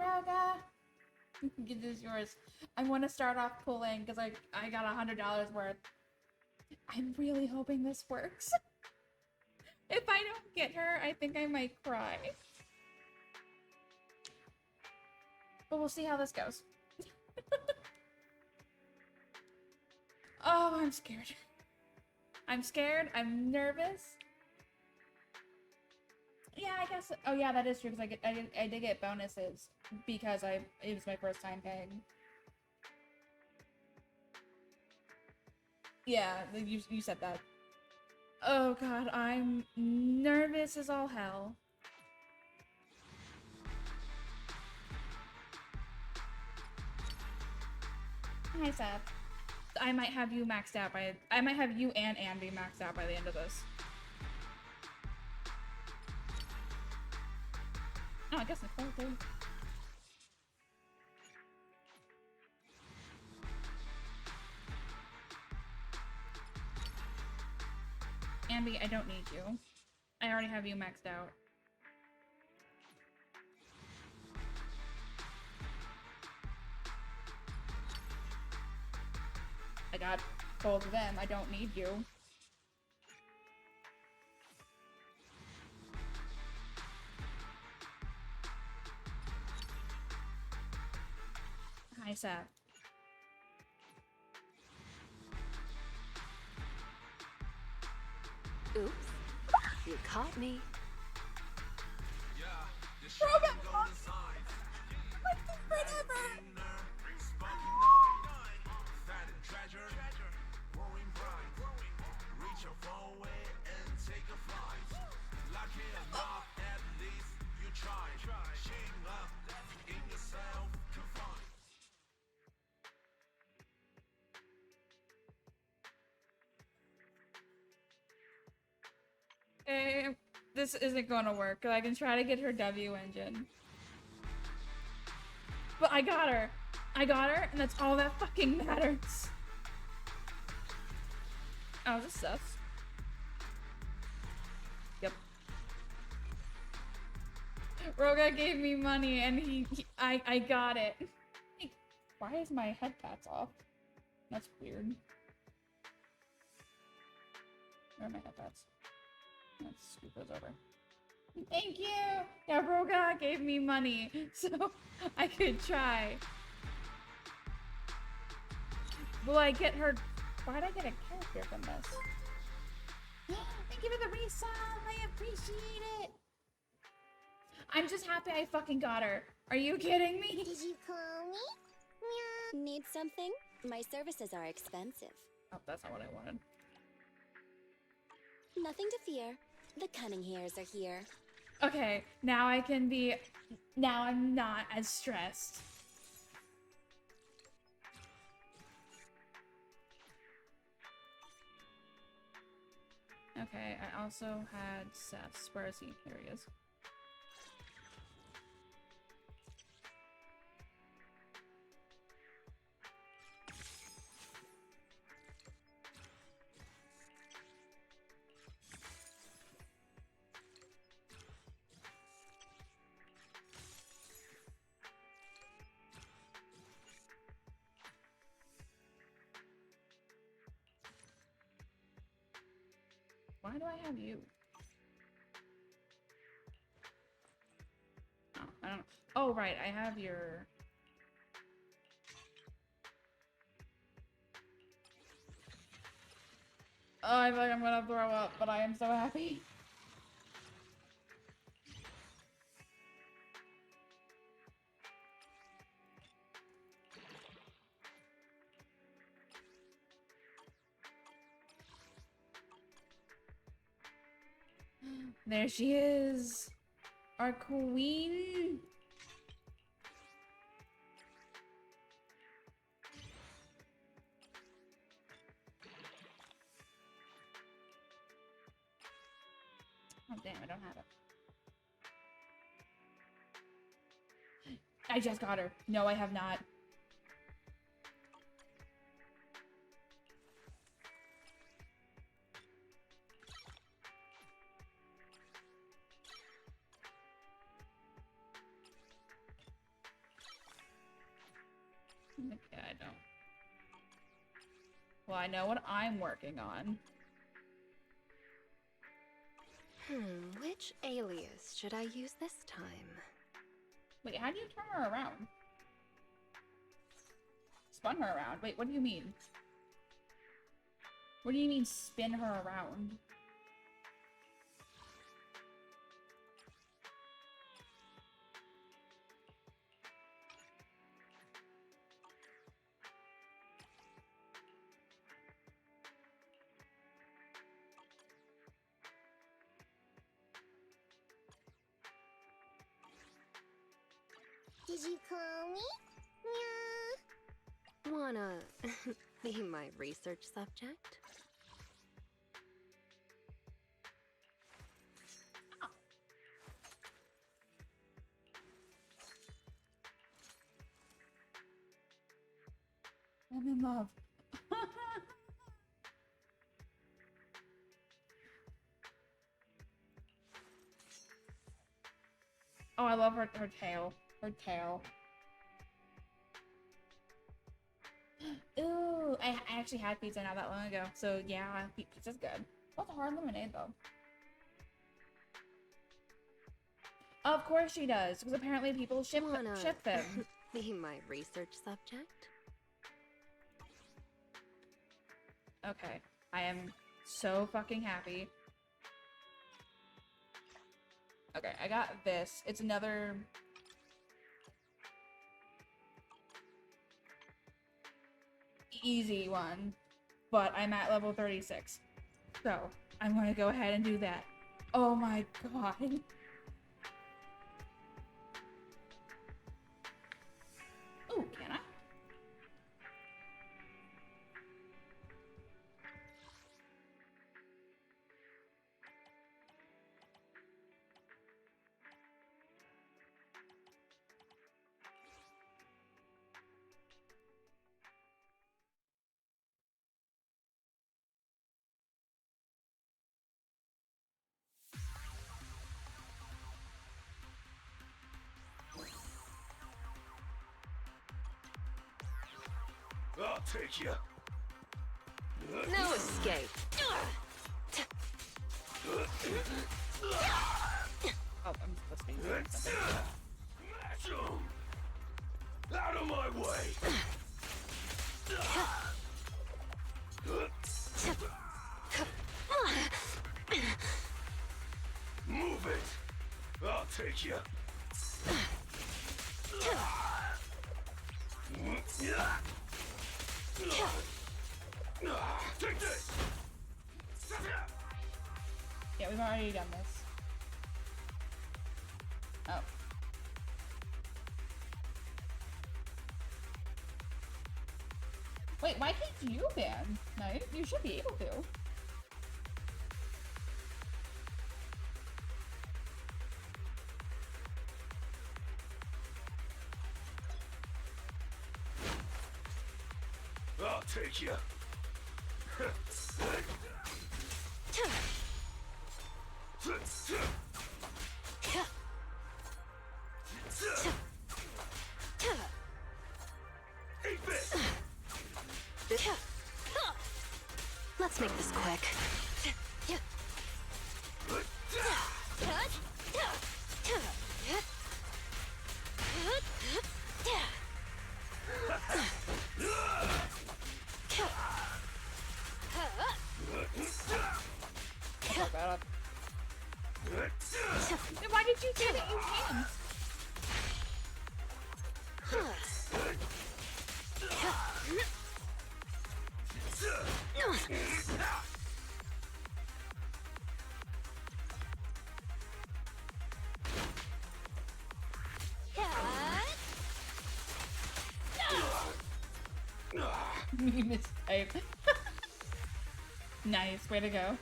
Roga! This is yours. I want to start off pulling because I got $100 worth. I'm really hoping this works. If I don't get her, I think I might cry. But we'll see how this goes. Oh, I'm scared. I'm scared. I'm nervous. Yeah, I guess. Oh yeah, that is true because I did get bonuses because it was my first time paying. Yeah, you said that. Oh god, I'm nervous as all hell. Hi, Seth. I might have you maxed out by. I might have you and Andy maxed out by the end of this. Oh, I guess Nicole too. Andy, I don't need you. I already have you maxed out. I got both of them. I don't need you. Hi, Seth. Oops. You caught me. Robin! Forever! This isn't gonna work. I can try to get her W engine. But I got her! I got her, and that's all that fucking matters. Oh, this sucks. Yep. Roga gave me money, and I got it. Why is my head pats off? That's weird. Where are my head pats? Let's scoop those over. Thank you! Yeah, Roga gave me money, so I could try. Will I get her? Why'd I get a character from this? Thank you for the resub! I appreciate it! I'm just happy I fucking got her. Are you kidding me? Did you call me? Meow. Need something? My services are expensive. Oh, that's not what I wanted. Nothing to fear. The cunning hairs are here. Okay, now I can be... Now I'm not as stressed. Okay, I also had Seth's. Where is he? There he is. Why do I have you? Oh, I don't know. Oh, right, I have your... Oh, I feel like I'm gonna throw up, but I am so happy. There she is! Our queen! Oh damn, I don't have it. I just got her. No, I have not. Okay, I don't. Well, I know what I'm working on. Which alias should I use this time? Wait, how do you turn her around? Spun her around. Wait, what do you mean? What do you mean spin her around? Did you call me? Meow. Wanna be my research subject? I'm in love. Oh, I love her tail. Her tail. Ooh, I actually had pizza not that long ago. So yeah, pizza's good. What's a hard lemonade though? Of course she does, because apparently people ship them. Be my research subject? Okay, I am so fucking happy. Okay, I got this. It's another... easy one, but I'm at level 36. So, I'm gonna go ahead and do that. Oh my god. Ooh, can I? I'll take you. No escape. Oh, I'm listening. Smash 'em! Out of my way! Move it! I'll take you. Take this! Yeah, we've already done this. Oh. Wait, why can't you ban? No, you should be able to. I'll take you. Eat this! Let's make this quick. Fuck that up. Then why did you say that you can't? You mistyped. Nice, way to go.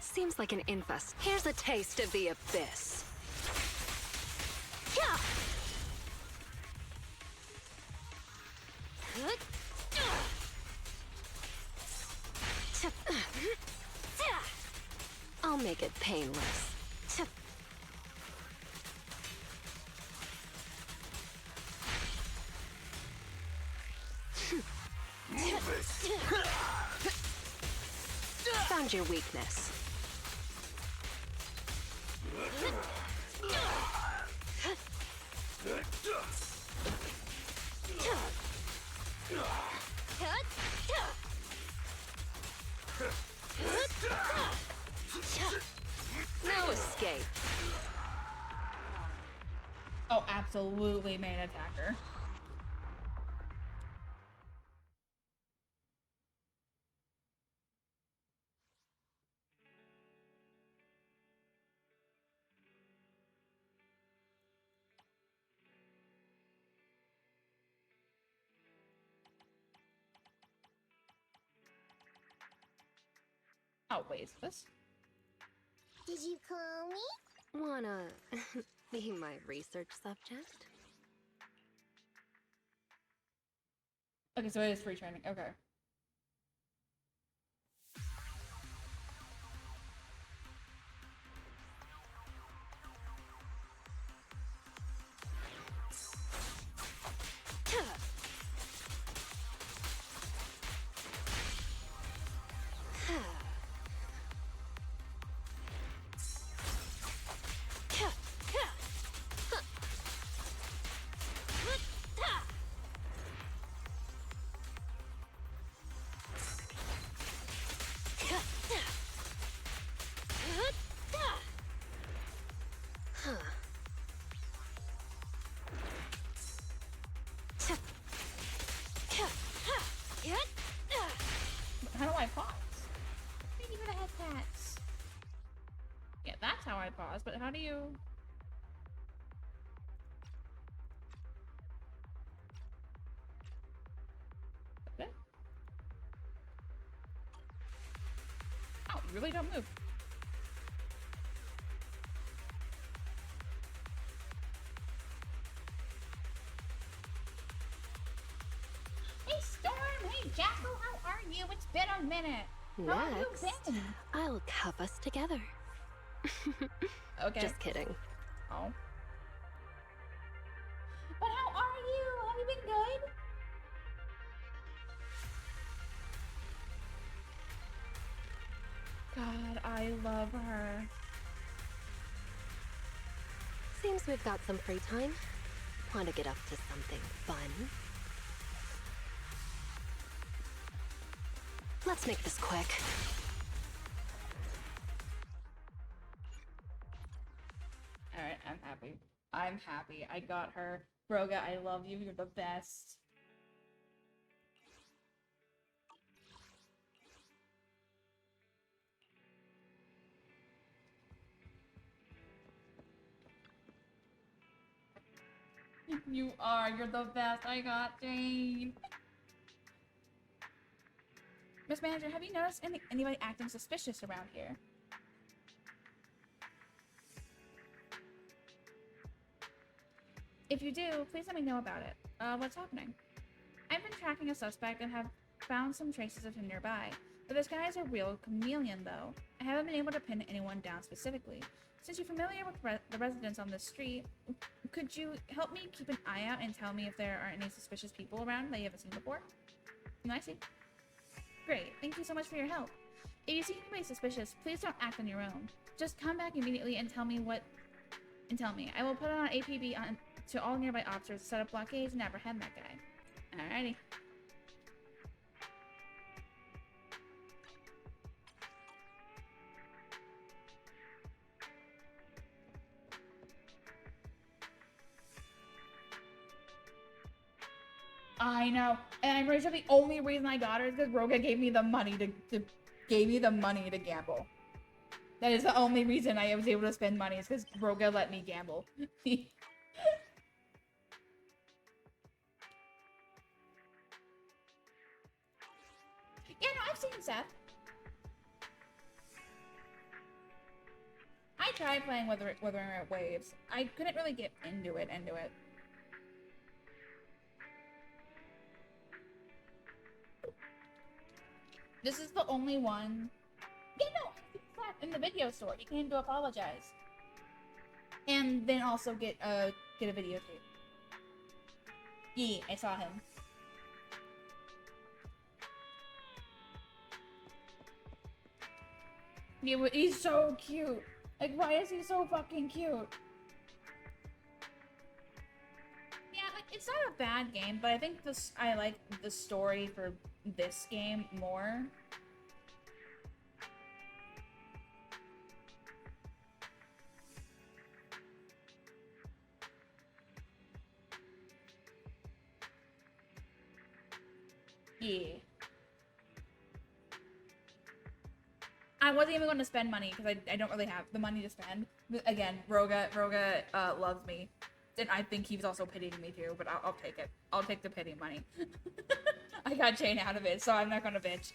Seems like an infest. Here's a taste of the abyss. I'll make it painless. Move it! Found your weakness. No escape. Oh, absolutely main attacker. Oh, wait, is this? Did you call me? Wanna be my research subject? Okay, so it is free training. Okay. How do I pause? Thank you for the head pats. Yeah, that's how I pause, but how do you... Okay. Oh, you really don't move. Hey Storm! Hey Jackal! How are you? It's been a minute! How have you Next, been? I'll cuff us together. Okay. Just kidding. Oh. But how are you? Have you been good? God, I love her. Seems we've got some free time. Want to get up to something fun? Let's make this quick. Alright, I'm happy. I'm happy. I got her. Broga, I love you. You're the best. You are. You're the best. I got Jane. Miss Manager, have you noticed anybody acting suspicious around here? If you do, please let me know about it. What's happening? I've been tracking a suspect and have found some traces of him nearby. But this guy is a real chameleon, though. I haven't been able to pin anyone down specifically. Since you're familiar with the residents on this street, could you help me keep an eye out and tell me if there are any suspicious people around that you haven't seen before? I see. Great. Thank you so much for your help. If you see anybody suspicious, please don't act on your own. Just come back immediately and tell me I will put on APB to all nearby officers to set up blockades and apprehend that guy. Alrighty. I know, and I'm pretty sure the only reason I got her is because Roga gave me the money to gamble. That is the only reason I was able to spend money, is because Roga let me gamble. Yeah, no, I've seen Seth. I tried playing Wuthering Waves. I couldn't really get into it. This is the only one. Yeah, no, I think that in the video store. He came to apologize, and then also get a videotape. Yeah, I saw him. He's so cute. Like, why is he so fucking cute? Yeah, like, it's not a bad game, but I think I like the story for this game more. Yeah. I wasn't even going to spend money because I don't really have the money to spend. Again, Roga loves me. And I think he was also pitying me too, but I'll take it. I'll take the pity money. I got Jane out of it, so I'm not going to bitch.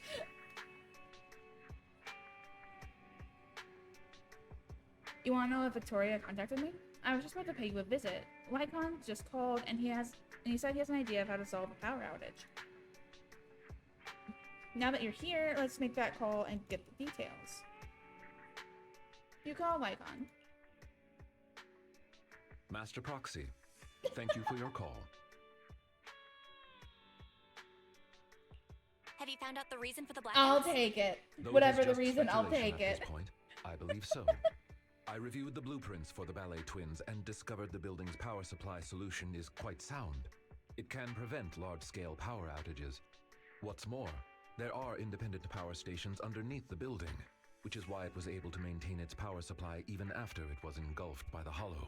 You want to know if Victoria contacted me? I was just about to pay you a visit. Lycon just called and he said he has an idea of how to solve a power outage. Now that you're here, let's make that call and get the details. You call Lycon. Master Proxy, thank you for your call. Have you found out the reason for the blackouts? I'll take it. Though Whatever it the is just reason, I'll speculation take at it. this point, I believe so. I reviewed the blueprints for the ballet twins and discovered the building's power supply solution is quite sound. It can prevent large-scale power outages. What's more, there are independent power stations underneath the building, which is why it was able to maintain its power supply even after it was engulfed by the Hollow.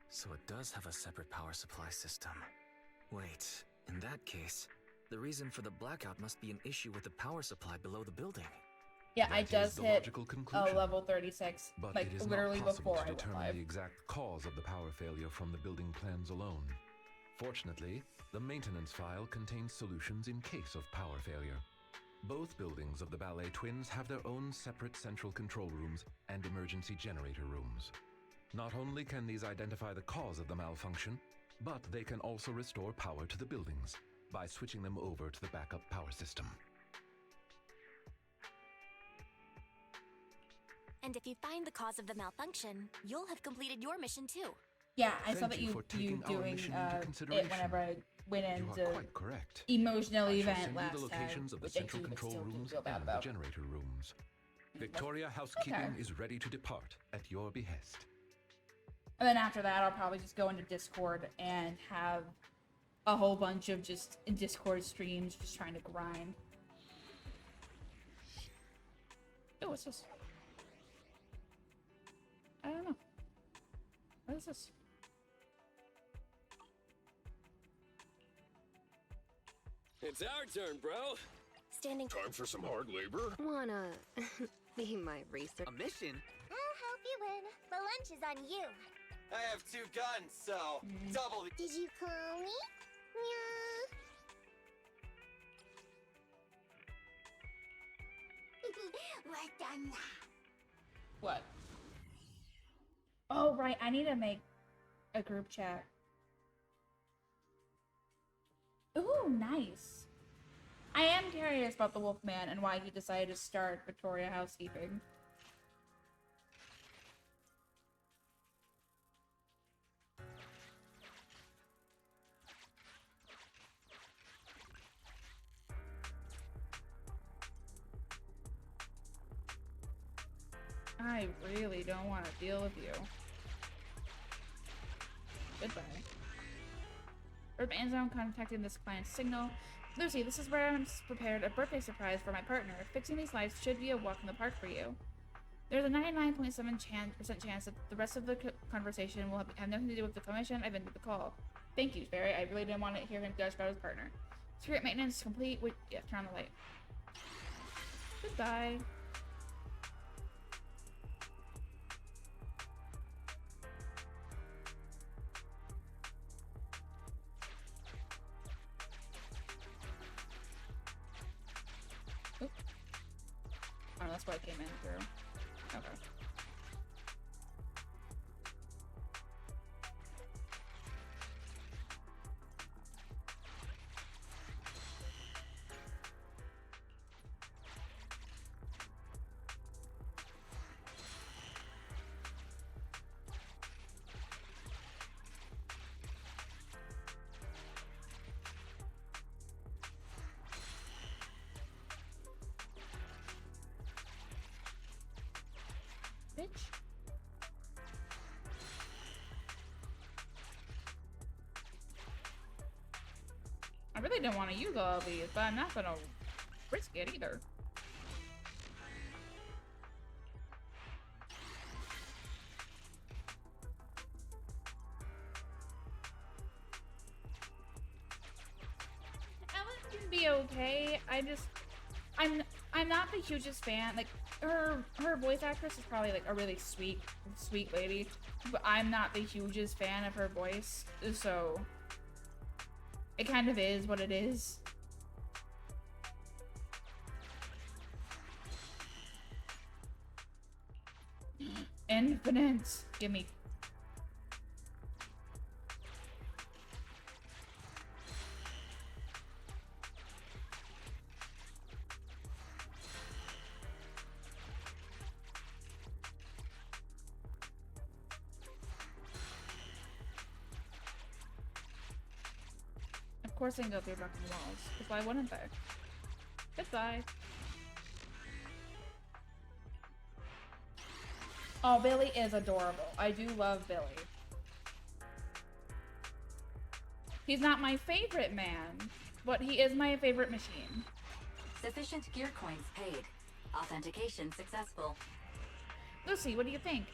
So it does have a separate power supply system. Wait, in that case, the reason for the blackout must be an issue with the power supply below the building. Yeah, That I is just the hit logical conclusion. level 36, But like it is literally not possible before I to went determine live. the exact cause of the power failure from the building plans alone. Fortunately, the maintenance file contains solutions in case of power failure. Both buildings of the ballet twins have their own separate central control rooms and emergency generator rooms. Not only can these identify the cause of the malfunction, but they can also restore power to the buildings by switching them over to the backup power system. And if you find the cause of the malfunction, you'll have completed your mission too. Yeah, I saw Thank that you you for taking our doing mission into it consideration. whenever I went You into are quite correct. emotional I shall event send you last the locations time, of the which I central do control still do rooms feel bad and the about. generator rooms. Victoria Housekeeping Okay. is ready to depart at your behest. And then after that, I'll probably just go into Discord and have a whole bunch of just Discord streams just trying to grind. Oh, what's this? I don't know. What is this? It's our turn, bro. Standing. Time for some hard labor? Wanna be my research? A mission? I'll help you win. The lunch is on you. I have 2 guns, so double the. Did you call me? Yeah. We're done now. What? Oh, right. I need to make a group chat. Ooh, nice. I am curious about the Wolfman and why he decided to start Victoria Housekeeping. I really don't want to deal with you. Goodbye. Earth Zone contacting this client's signal. Lucy, this is where I'm prepared a birthday surprise for my partner. Fixing these lights should be a walk in the park for you. There's a 99.7% chance that the rest of the conversation will have nothing to do with the commission. I've ended the call. Thank you, Barry. I really didn't want to hear him gush about his partner. Secret maintenance complete. Wait, yeah, turn on the light. Goodbye. Oop. Oh, that's why I came in through. Okay. really didn't want to use all of these, but I'm not gonna risk it either. Ellen can be okay. I'm not the hugest fan. Like her voice actress is probably like a really sweet lady, but I'm not the hugest fan of her voice, so it kind of is what it is. Infinite, give me. Of course they can go through broken walls, because why wouldn't they? Goodbye. Oh, Billy is adorable. I do love Billy. He's not my favorite man, but he is my favorite machine. Sufficient gear coins paid. Authentication successful. Lucy, what do you think?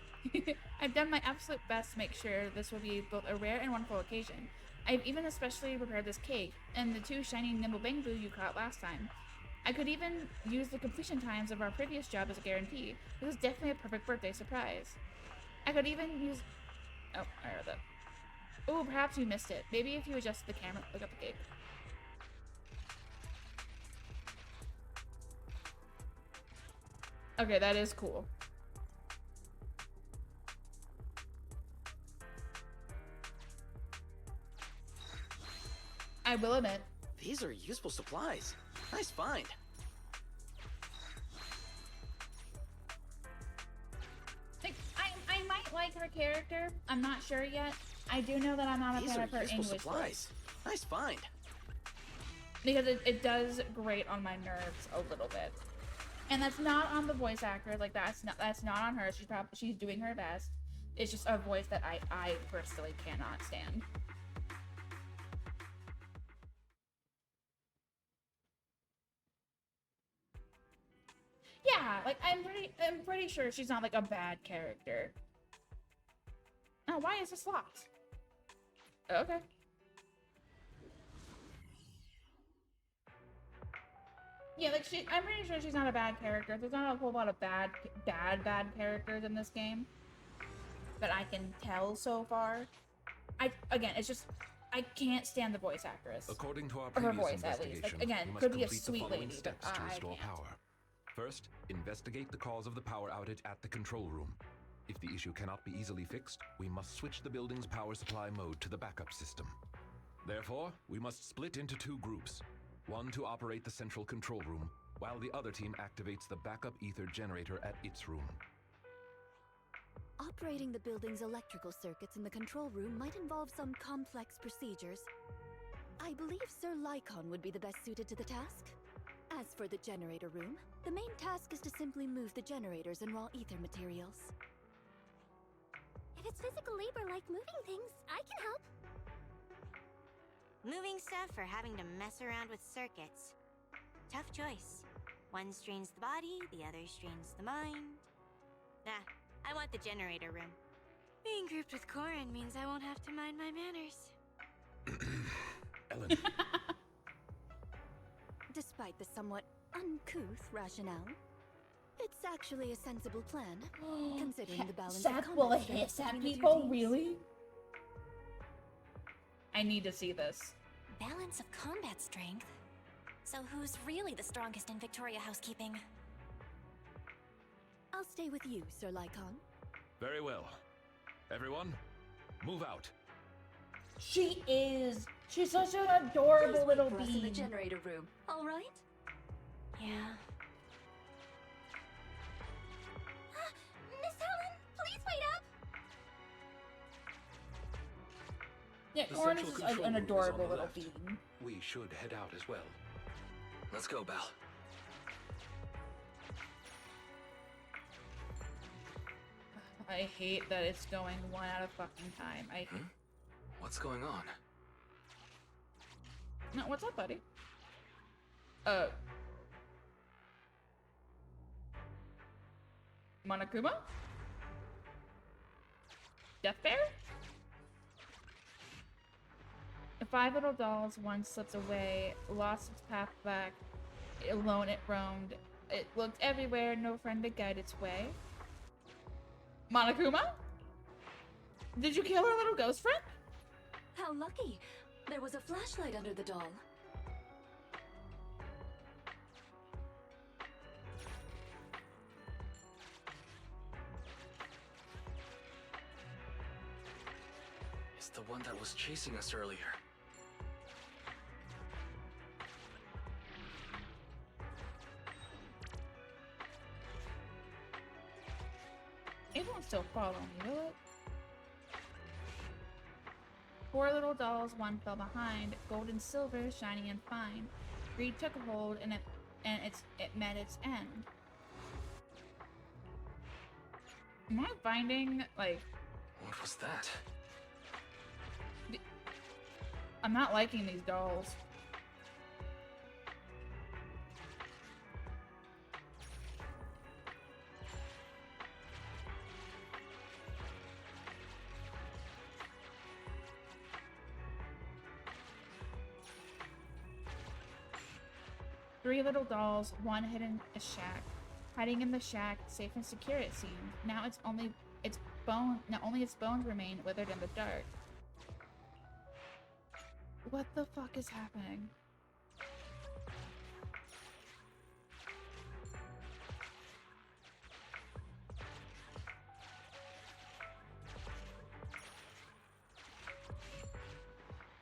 I've done my absolute best to make sure this will be both a rare and wonderful occasion. I've even especially prepared this cake, and the 2 shiny Nimble Bangaboo you caught last time. I could even use the completion times of our previous job as a guarantee. This is definitely a perfect birthday surprise. I could even use... Oh, I heard that. Oh, perhaps you missed it. Maybe if you adjusted the camera, look at the cake. Okay, that is cool. I will admit. These are useful supplies. Nice find. Like, I might like her character. I'm not sure yet. I do know that I'm not a fan of her English voice. Nice find. Because it does grate on my nerves a little bit. And that's not on the voice actor. Like that's not on her. She's doing her best. It's just a voice that I personally cannot stand. Yeah, like I'm pretty sure she's not like a bad character. Oh, why is this locked? Okay. Yeah, like I'm pretty sure she's not a bad character. There's not a whole lot of bad characters in this game that I can tell so far. Again, it's just I can't stand the voice actress. According to our or her previous voice, at least. Like, investigation, again, we must could be a complete the sweet following lady, steps but to I restore can't. power. First, investigate the cause of the power outage at the control room. If the issue cannot be easily fixed, we must switch the building's power supply mode to the backup system. Therefore, we must split into 2 groups. One to operate the central control room, while the other team activates the backup ether generator at its room. Operating the building's electrical circuits in the control room might involve some complex procedures. I believe Sir Lycon would be the best suited to the task. As for the generator room, the main task is to simply move the generators and raw ether materials. If it's physical labor like moving things, I can help. Moving stuff or having to mess around with circuits. Tough choice. One strains the body, the other strains the mind. Nah, I want the generator room. Being grouped with Corin means I won't have to mind my manners. Ellen. Despite the somewhat uncouth rationale, it's actually a sensible plan, considering the balance Zach of will combat hit strength that between the 2 people? teams. Really? I need to see this. Balance of combat strength? So who's really the strongest in Victoria housekeeping? I'll stay with you, Sir Lycon. Very well. Everyone, move out. She is. She's such an adorable little For us in the bean. generator room. All right. Yeah. Miss Helen, please wait up. Yeah, The Corin is central just control an room is adorable on the little left. bean. We should head out as well. Let's go, Bal. I hate that it's going 1 out of fucking time. What's going on? No, what's up, buddy? Monokuma? Death Bear? The 5 little dolls, one slipped away, lost its path back. Alone it roamed. It looked everywhere, no friend to guide its way. Monokuma? Did you kill our little ghost friend? How lucky. There was a flashlight under the doll. It's the one that was chasing us earlier. It won't still follow me, will it? 4 little dolls, one fell behind. Gold and silver, shining and fine. Greed took a hold, and it met its end. Am I finding, like... What was that? I'm not liking these dolls. Three little dolls, one hidden a shack. Hiding in the shack, safe and secure it seemed. Now only its bones remain withered in the dark. What the fuck is happening?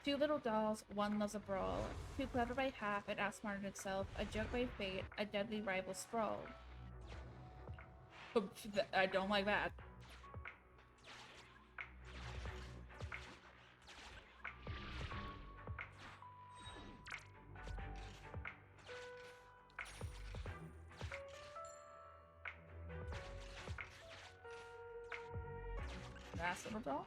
Two little dolls, one loves a brawl. Too clever by half, it outsmarted itself. A joke by fate, a deadly rival sprawled. I don't like that. Last little doll?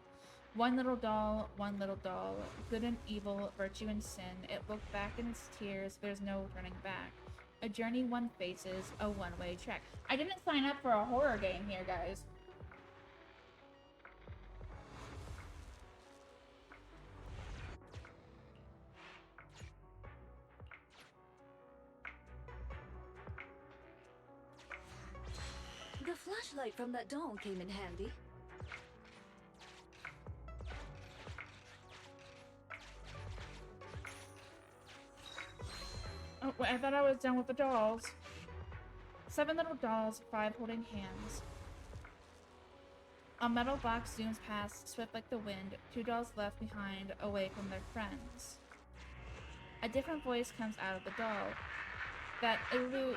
One little doll, one little doll. Good and evil, virtue and sin. It looked back in its tears, there's no turning back. A journey one faces, a one-way trek. I didn't sign up for a horror game here, guys. The flashlight from that doll came in handy. Oh, wait, I thought I was done with the dolls. 7 little dolls, 5 holding hands. A metal box zooms past, swift like the wind. 2 dolls left behind, away from their friends. A different voice comes out of the doll. That elude.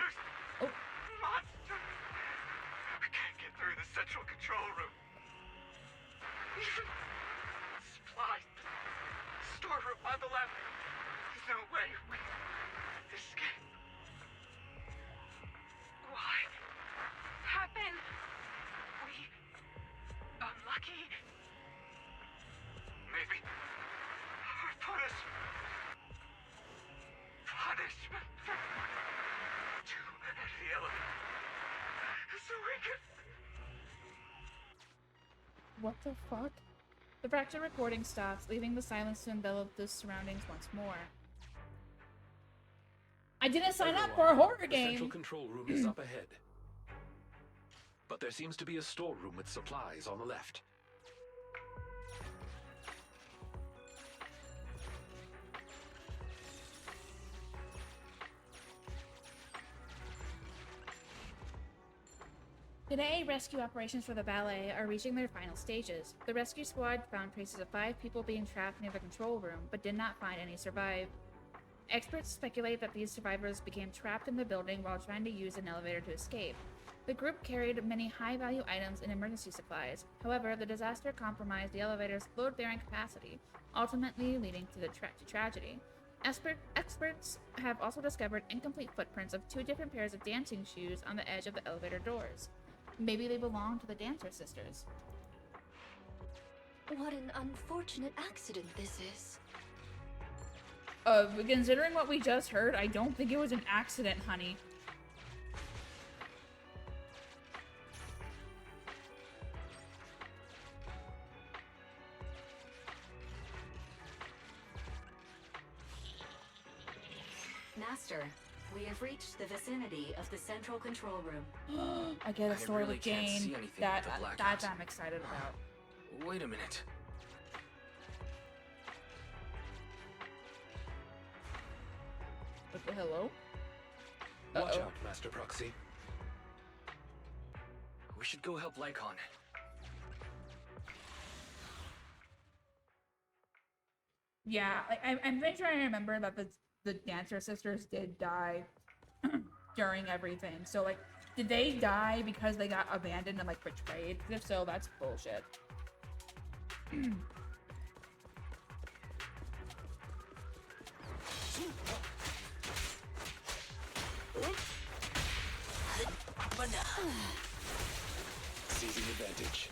Oh. Monster! We can't get through the central control room. Even supplies. Storeroom on the left. There's no way we escape. Why happened? We unlucky? Maybe our punishment to the elevator. So we can... What the fuck? The fractured recording stops, leaving the silence to envelop the surroundings once more. I didn't sign up for a horror The game! central control room is up ahead. But there seems to be a storeroom with supplies on the left. Today, rescue operations for the ballet are reaching their final stages. The rescue squad found traces of 5 people being trapped near the control room, but did not find any survive. Experts speculate that these survivors became trapped in the building while trying to use an elevator to escape. The group carried many high-value items and emergency supplies. However, the disaster compromised the elevator's load-bearing capacity, ultimately leading to tragedy. Experts have also discovered incomplete footprints of 2 different pairs of dancing shoes on the edge of the elevator doors. Maybe they belong to the Dancer Sisters. What an unfortunate accident this is. Considering what we just heard, I don't think it was an accident, honey. Master, we have reached the vicinity of the central control room. I get a story really with can't see Jane. anything That with the blackout. I'm excited about. Wait a minute. Hello? Watch out, Master Proxy. We should go help Lycon. Yeah, I'm pretty sure I remember that the Dancer sisters did die during everything. So, like, did they die because they got abandoned and, like, betrayed? If so, that's bullshit. Seizing advantage.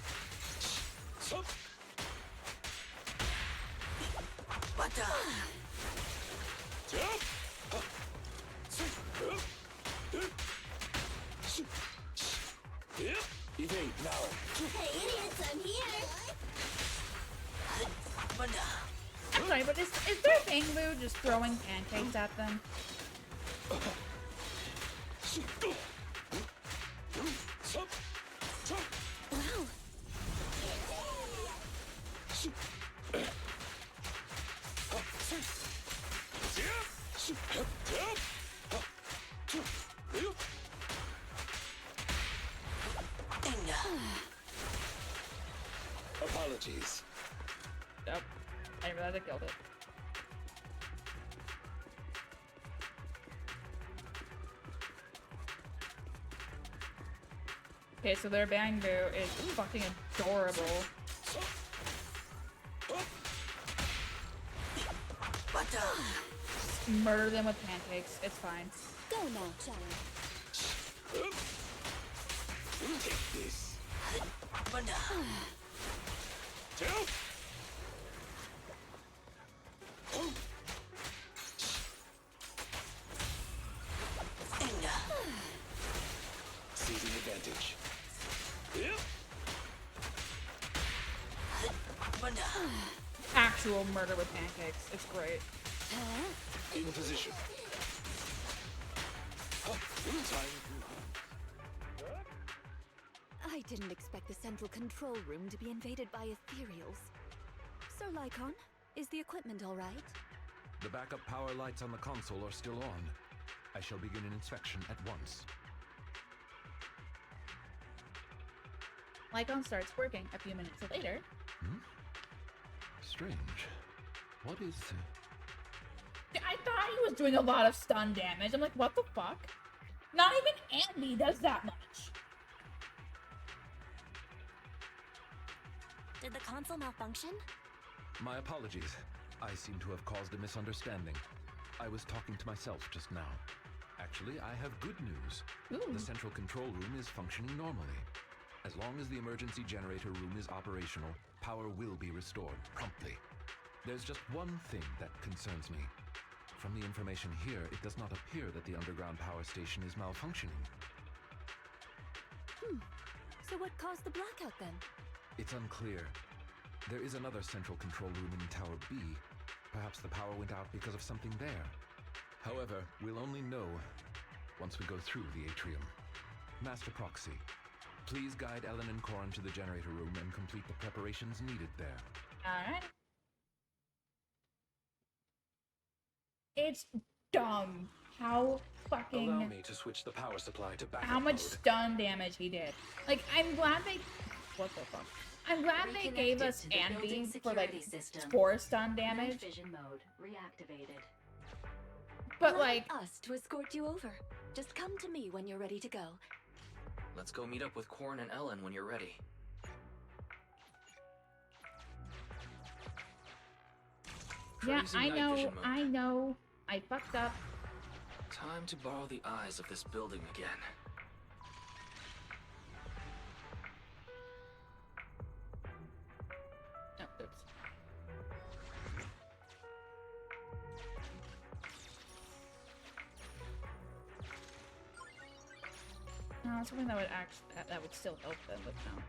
Evade now. Hey, idiots, I'm here! I'm sorry, but is there Banglu just throwing pancakes at them? Wow. Apologies. Yep. I didn't realize I killed it. Okay, so their Bangbu is fucking adorable. Murder them with pancakes. It's fine. Go now, child. Take this. Seizing advantage. Actual murder with pancakes. It's great. In position. I didn't expect the central control room to be invaded by ethereals. Sir Lycon, is the equipment all right? The backup power lights on the console are still on. I shall begin an inspection at once. Lycon starts working a few minutes later. Strange. What is... I thought he was doing a lot of stun damage. I'm like, what the fuck? Not even Andy does that much. Did the console malfunction? My apologies. I seem to have caused a misunderstanding. I was talking to myself just now. Actually, I have good news. The central control room is functioning normally. As long as the emergency generator room is operational, power will be restored promptly. There's just one thing that concerns me. From the information here, it does not appear that the underground power station is malfunctioning. So what caused the blackout then? It's unclear. There is another central control room in Tower B. Perhaps the power went out because of something there. However, we'll only know once we go through the atrium. Master Proxy, please guide Ellen and Corrin to the generator room and complete the preparations needed there. Alright. It's dumb how fucking... Allow me to switch the power supply to backup how much mode. stun damage he did. Like, I'm glad they... What the fuck? I'm glad they gave us Reconnected to the Andy building for, like, security system. 4 stun Night damage. vision mode reactivated. But, Allow like... us to escort you over. Just come to me when you're ready to go. Let's go meet up with Corrin and Ellen when you're ready. Yeah, Crazy I night know, vision mode. I know. I fucked up. Time to borrow the eyes of this building again. Oh, oops. No, something that would that would still help them, but no.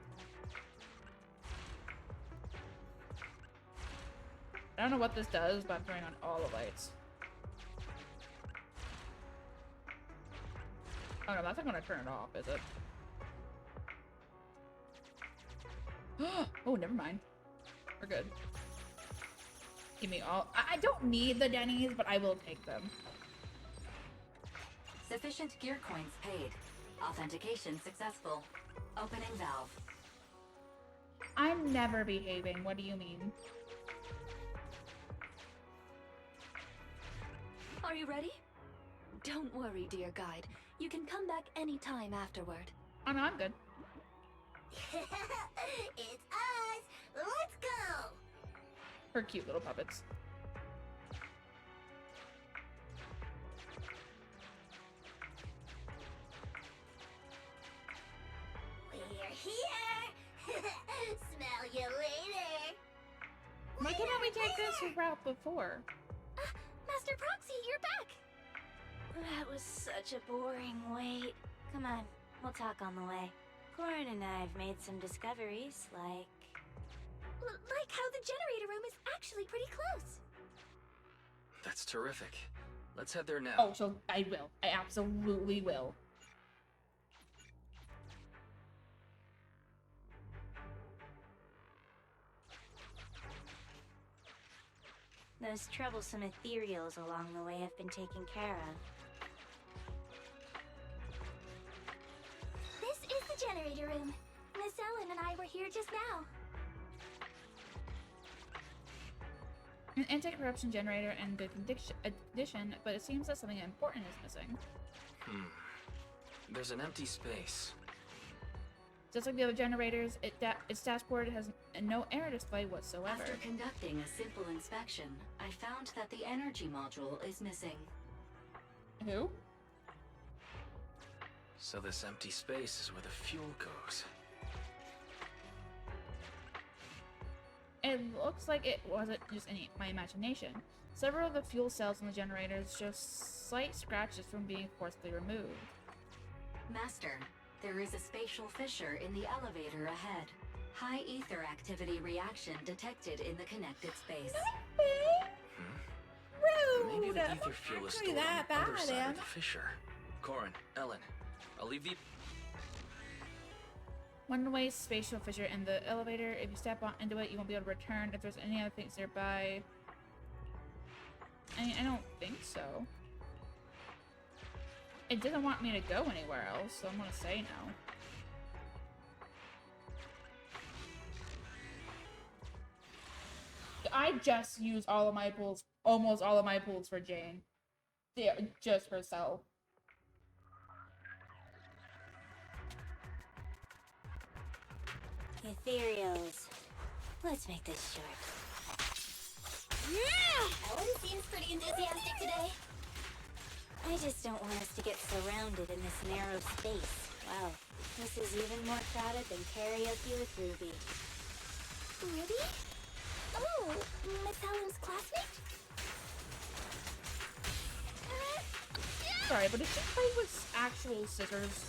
I don't know what this does, but I'm turning on all the lights. Oh no, that's not gonna turn it off, is it? Oh, never mind. We're good. Give me all. I don't need the Denny's, but I will take them. Sufficient gear coins paid. Authentication successful. Opening valve. I'm never behaving. What do you mean? Are you ready? Don't worry, dear guide. You can come back anytime afterward. Oh no, I'm good. It's us! Let's go! Her cute little puppets. We're here! Smell you later! Why couldn't we take this route before? Master Proxy, you're back! That was such a boring wait. Come on, we'll talk on the way. Corin and I have made some discoveries, like... Like how the generator room is actually pretty close. That's terrific. Let's head there now. Oh, so I will. I absolutely will. Those troublesome ethereals along the way have been taken care of. This is the generator room. Miss Ellen and I were here just now. An anti-corruption generator and good condition, but it seems that something important is missing. There's an empty space. Just like the other generators, its dashboard has no air display whatsoever. After conducting a simple inspection, I found that the energy module is missing. Who? So this empty space is where the fuel goes. It looks like it wasn't just my imagination. Several of the fuel cells in the generators show slight scratches from being forcibly removed. Master, there is a spatial fissure in the elevator ahead. High ether activity reaction detected in the connected space. Maybe the ether fuel is stored on the other side of the fissure. Corin, Ellen, I'll leave the... One-way spatial fissure in the elevator. If you step into it, you won't be able to return. If there's any other things nearby... I don't think so. It doesn't want me to go anywhere else, so I'm gonna say no. I just used all of my pools, almost all of my pools for Jane. Yeah, just herself. Ethereals. Let's make this short. Yeah! Ellen seems pretty enthusiastic today. I just don't want us to get surrounded in this narrow space. Wow, this is even more crowded than karaoke with Ruby. Ruby? Oh, Miss Ellen's classmate? Sorry, but did she play with actual scissors?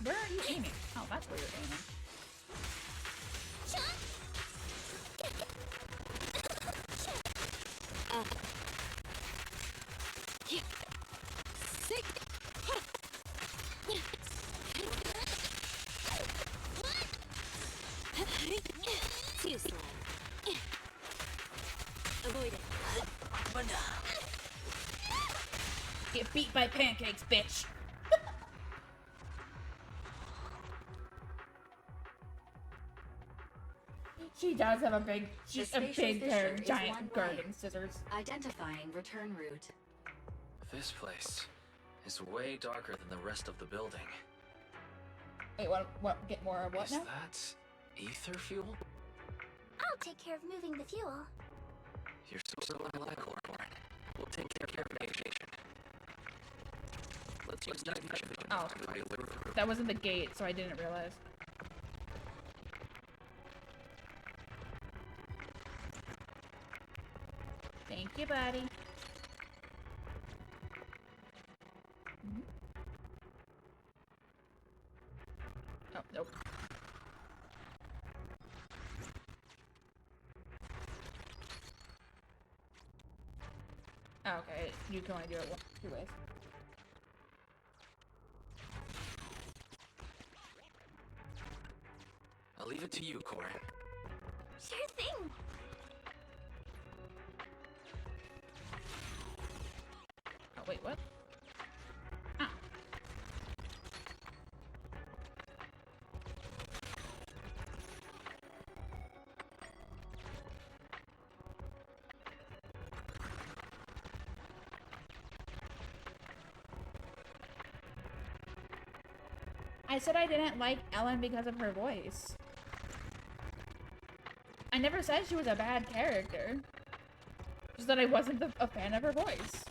Where are you aiming? Oh, that's where you're aiming. Sick. Too slow. Avoid it. Get beat by pancakes, bitch. She does have a big, she's a big pair of giant garden scissors. Identifying return route. This place is way darker than the rest of the building. Wait, what, get more of what Is now? that ether fuel? I'll take care of moving the fuel. You're so reliable, Corin. We'll take care of navigation. Let's use navigation. Oh, that wasn't the gate, so I didn't realize. Thank you, buddy. Oh, nope. Oh, okay, you can only do it two ways. I'll leave it to you, Corin. Sure thing. Oh, wait, what? Ah. I said I didn't like Ellen because of her voice. I never said she was a bad character. Just that I wasn't a fan of her voice.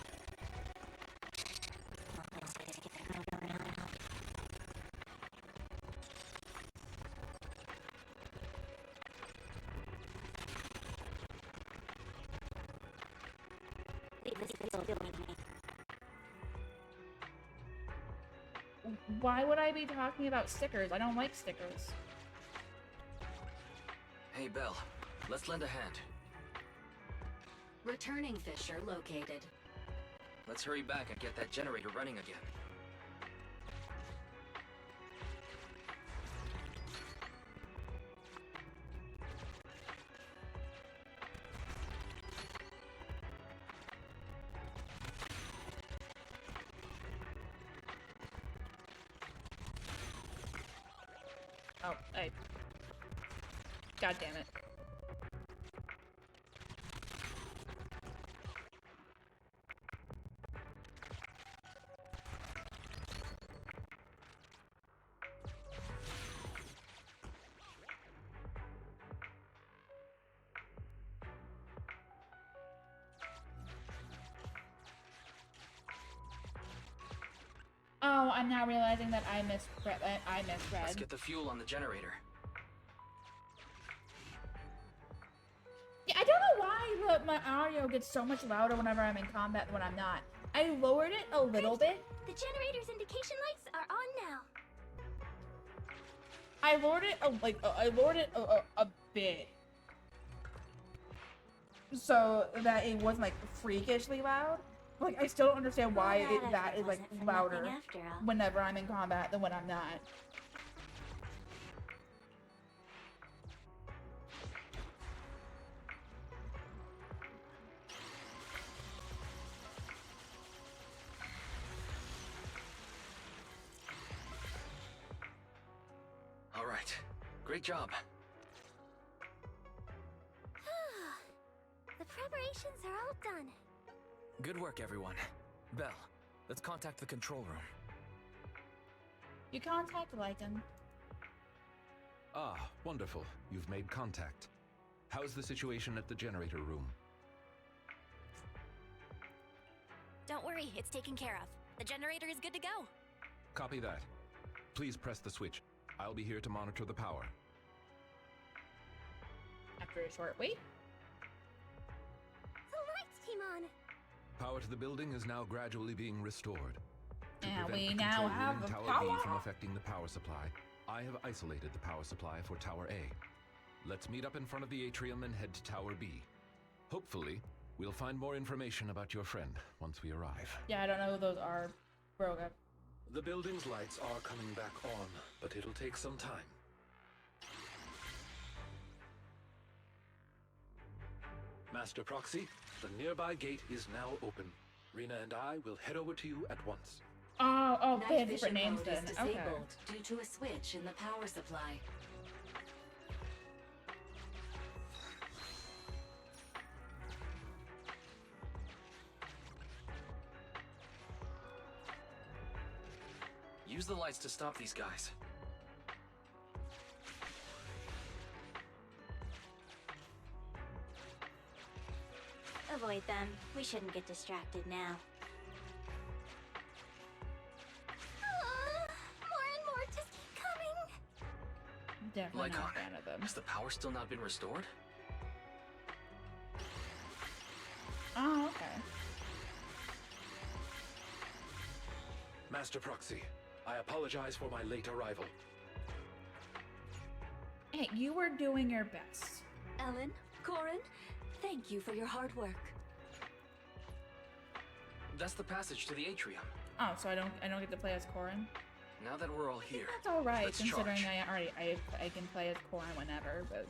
Why would I be talking about stickers? I don't like stickers. Hey, Belle. Let's lend a hand. Returning fissure located. Let's hurry back and get that generator running again. Oh, God damn it. Oh, I'm now realizing that I misread. Let's get the fuel on the generator. Yeah, I don't know why my audio gets so much louder whenever I'm in combat than when I'm not. I lowered it a little bit. The generator's indication lights are on now. I lowered it a bit, so that it wasn't like freakishly loud. Like, I still don't understand why that is like louder whenever I'm in combat than when I'm not. All right. Great job. The preparations are all done. Good work, everyone. Belle, let's contact the control room. You contact Lycan. Ah, wonderful. You've made contact. How's the situation at the generator room? Don't worry, it's taken care of. The generator is good to go. Copy that. Please press the switch. I'll be here to monitor the power. After a short wait. The lights came on. Power to the building is now gradually being restored. To And prevent we the now control room have in the Tower power. B from affecting the power supply, I have isolated the power supply for Tower A. Let's meet up in front of the atrium and head to Tower B. Hopefully, we'll find more information about your friend once we arrive. Yeah, I don't know who those are, Broga. The building's lights are coming back on, but it'll take some time. Master Proxy, the nearby gate is now open. Rena and I will head over to you at once. Oh, they have Night different vision names mode then. is Okay. disabled due to a switch in the power supply. Use the lights to stop these guys. Avoid them. We shouldn't get distracted now. More and more just keep coming. Definitely not a Lycan, fan of them. has the power still not been restored? Master Proxy, I apologize for my late arrival. Hey, you were doing your best. Ellen, Corin, thank you for your hard work. That's the passage to the atrium. Oh, so I don't get to play as Corin? Now that we're all here, That's all right, let's considering charge. I can play as Corin whenever, but.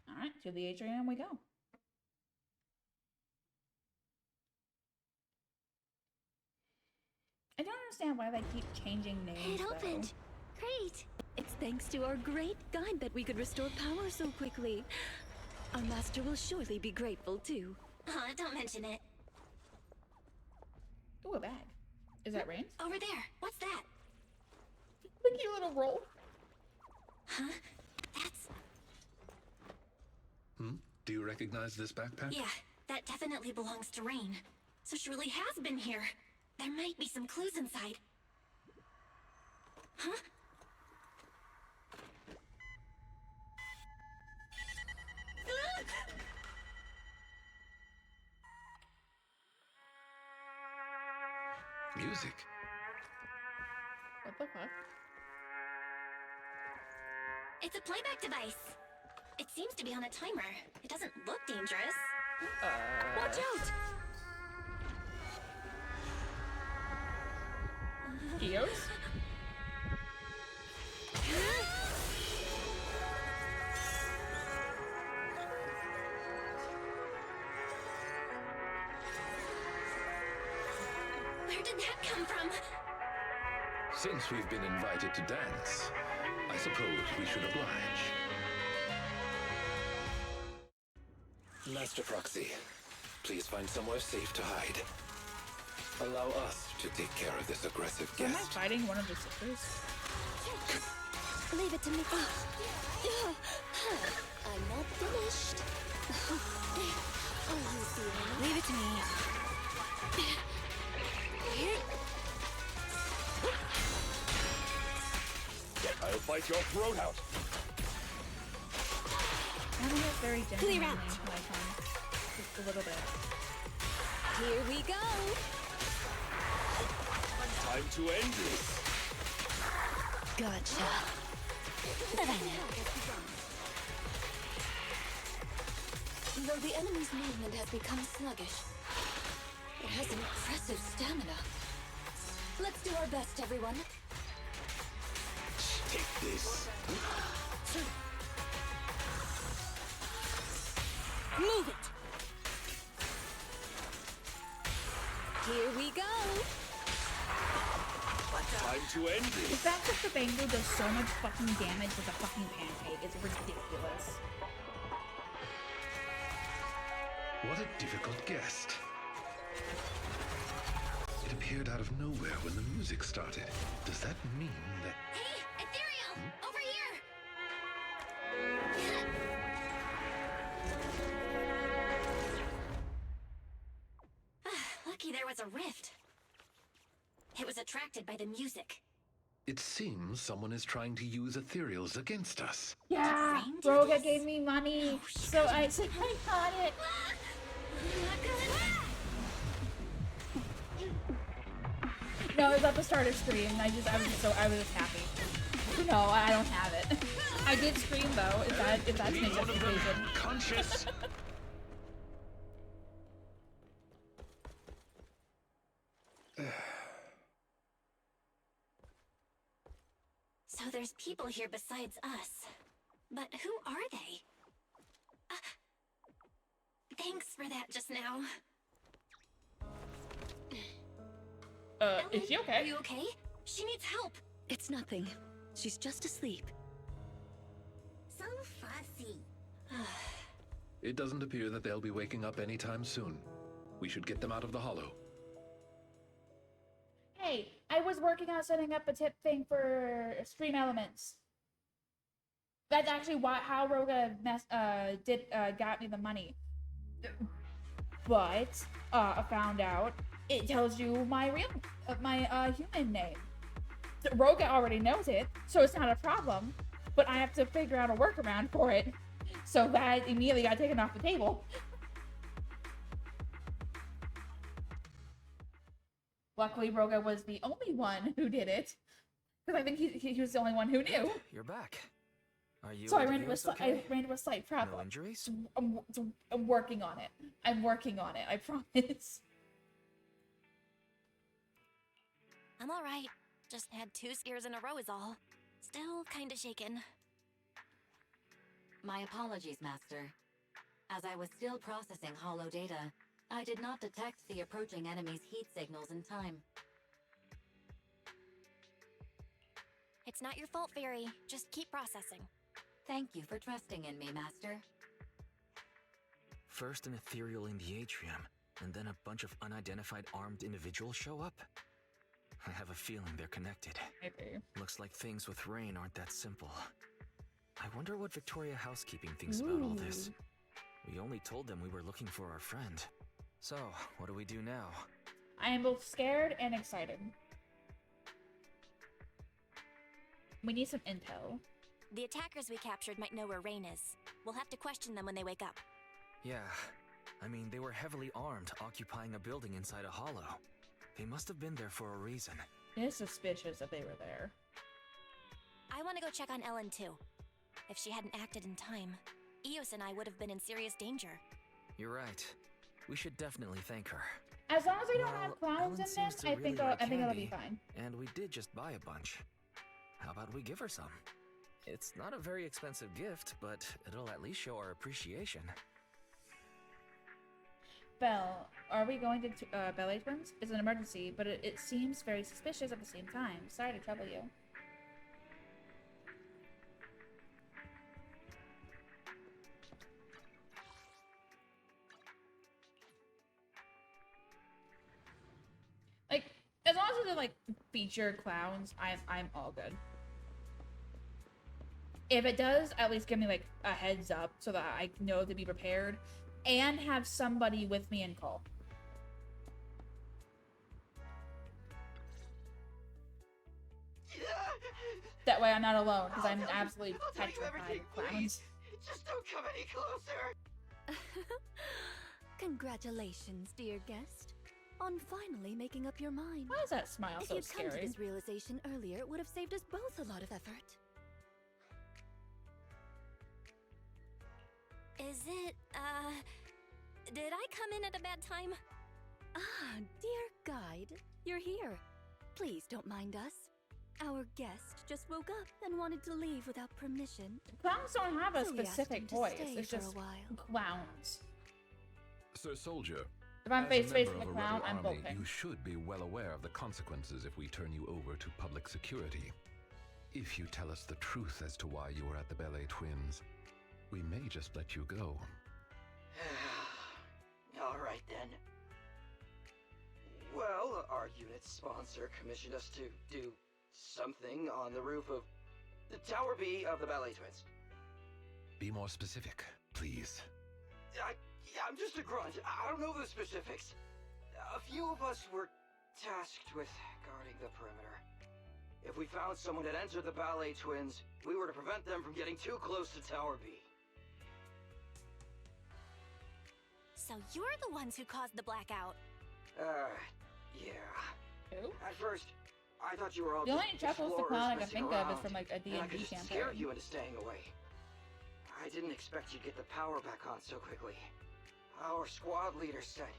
All right, to the atrium we go. I don't understand why they keep changing names. It opened. Though. Great. It's thanks to our great guide that we could restore power so quickly. Our master will surely be grateful too. Don't mention it. Ooh, a bag. Is that Rain? Over there. What's that? Look at your little roll. Huh? That's... Do you recognize this backpack? Yeah, that definitely belongs to Rain. So she really has been here. There might be some clues inside. Huh? Music. What the fuck? It's a playback device. It seems to be on a timer. It doesn't look dangerous. Watch out! Eos? Where did that come from? Since we've been invited to dance, I suppose we should oblige. Master Proxy, please find somewhere safe to hide. Allow us to take care of this aggressive So am I guest. fighting one of the sisters? Leave it to me. I'm not finished. Oh, you see. Leave it to me. I'll bite your throat out. I think that's very Clear genuinely out. my tongue. Just a little bit. Here we go. Time to end this. Gotcha. Though the enemy's movement has become sluggish, it has an impressive stamina. Let's do our best, everyone. Take this. Move it! Here we go! Time to end The this. fact that the Bango does so much fucking damage with a fucking pancake is ridiculous. What a difficult guest. It appeared out of nowhere when the music started. Does that mean that... Hey, Ethereal! Over here! Lucky there was a rift. It was attracted by the music. It seems someone is trying to use ethereals against us. Yeah, Rain do Roga this? gave me money, so I said I got it. No, it was at the start of stream. I was just happy. No, I don't have it. I did scream though. If that's an justification. Conscious. So there's people here besides us. But who are they? Thanks for that just now. Is she Are okay? you okay? She needs help. It's nothing. She's just asleep. So fussy. It doesn't appear that they'll be waking up anytime soon. We should get them out of the hollow. Hey, I was working on setting up a tip thing for Stream Elements. That's actually how Roga got me the money. But I found out it tells you my human name. Roga already knows it, so it's not a problem. But I have to figure out a workaround for it. So that immediately got taken off the table. Luckily, Roga was the only one who did it. Because I think he was the only one who knew. You're back. Are you? So I and ran the into viewers okay? I ran into a slight problem. No injuries? I'm working on it. I'm working on it. I promise. I'm alright. Just had 2 scares in a row is all. Still kinda shaken. My apologies, Master. As I was still processing holo data, I did not detect the approaching enemy's heat signals in time. It's not your fault, Fairy. Just keep processing. Thank you for trusting in me, Master. First an ethereal in the atrium, and then a bunch of unidentified armed individuals show up? I have a feeling they're connected. Maybe. Looks like things with Rain aren't that simple. I wonder what Victoria Housekeeping thinks about all this. We only told them we were looking for our friend. So, what do we do now? I am both scared and excited. We need some intel. The attackers we captured might know where Rain is. We'll have to question them when they wake up. Yeah, I mean, they were heavily armed, occupying a building inside a hollow. They must have been there for a reason. It is suspicious that they were there. I want to go check on Ellen too. If she hadn't acted in time, Eos and I would have been in serious danger. You're right. We should definitely thank her. As long as we don't Well, have clowns Ellen in them, seems to I really think like I think it'll candy, be fine. And we did just buy a bunch. How about we give her some? It's not a very expensive gift, but it'll at least show our appreciation. Belle, are we going to Ballet Twins? It's an emergency, but it seems very suspicious at the same time. Sorry to trouble you. Like, as long as they're like featured clowns, I'm all good. If it does, at least give me like a heads up so that I know to be prepared and have somebody with me in call. That way I'm not alone, because I'm absolutely petrified of clowns. Just don't come any closer. Congratulations, dear guest, on finally making up your mind. Why is that smile If so you'd come to scary? this realization earlier, it would have saved us both a lot of effort. Is it, did I come in at a bad time? Ah, dear guide, you're here. Please don't mind us. Our guest just woke up and wanted to leave without permission. Clowns don't have a So we asked specific him to voice. stay It's for a just while. clowns. Sir Soldier, If I'm as face to face member with a of clown, rebel I'm army, bolting. you should be well aware of the consequences if we turn you over to public security. If you tell us the truth as to why you were at the Ballet Twins, we may just let you go. All right then. Well, our unit's sponsor commissioned us to do something on the roof of the Tower B of the Ballet Twins. Be more specific, please. I'm just a grunt. I don't know the specifics. A few of us were tasked with guarding the perimeter. If we found someone that entered the Ballet Twins, we were to prevent them from getting too close to Tower B. So you're the ones who caused the blackout. Yeah. Who? At first, I thought you were all The only just Chuckles the explorers clown I can messing think of is around, from like a and I could D&D just scare campaign. you into staying away. I didn't expect you'd get the power back on so quickly. Our squad leader said,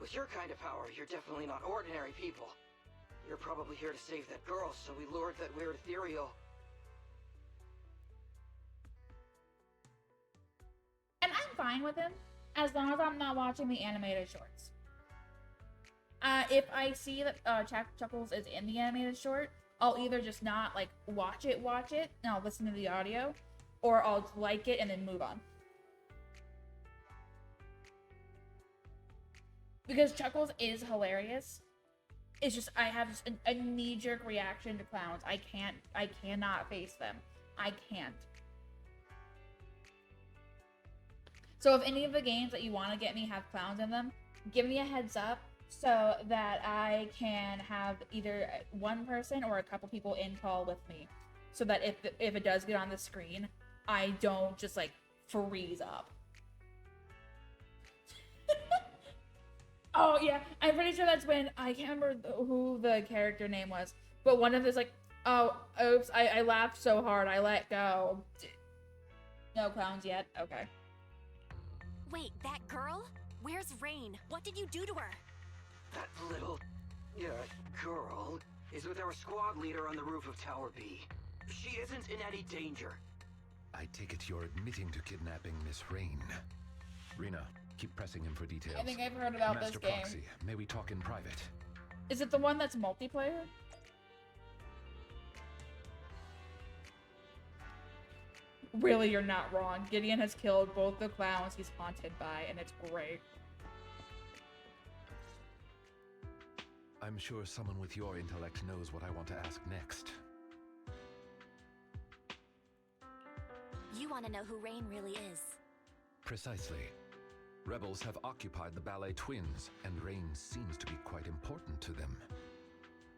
with your kind of power, you're definitely not ordinary people. You're probably here to save that girl, so we lured that weird ethereal. And I'm fine with him, as long as I'm not watching the animated shorts. If I see that Chuckles is in the animated short, I'll either just not like watch it, and I'll listen to the audio, or I'll like it and then move on. Because Chuckles is hilarious. It's just I have just a knee-jerk reaction to clowns. I cannot face them. I can't. So if any of the games that you want to get me have clowns in them, give me a heads up so that I can have either one person or a couple people in call with me, so that if it does get on the screen, I don't just like freeze up. Oh yeah, I'm pretty sure that's when I can't remember who the character name was, but one of us like, oh, oops, I laughed so hard I let go. No clowns yet. Okay. Wait, that girl? Where's Rain? What did you do to her? That little, girl is with our squad leader on the roof of Tower B. She isn't in any danger. I take it you're admitting to kidnapping Miss Rain. Rena, keep pressing him for details. I think I've heard about Master this game. Proxy, may we talk in private? Is it the one that's multiplayer? Really, you're not wrong. Gideon has killed both the clowns he's haunted by, and it's great. I'm sure someone with your intellect knows what I want to ask next. You want to know who Rain really is. Precisely. Rebels have occupied the Ballet Twins, and Rain seems to be quite important to them.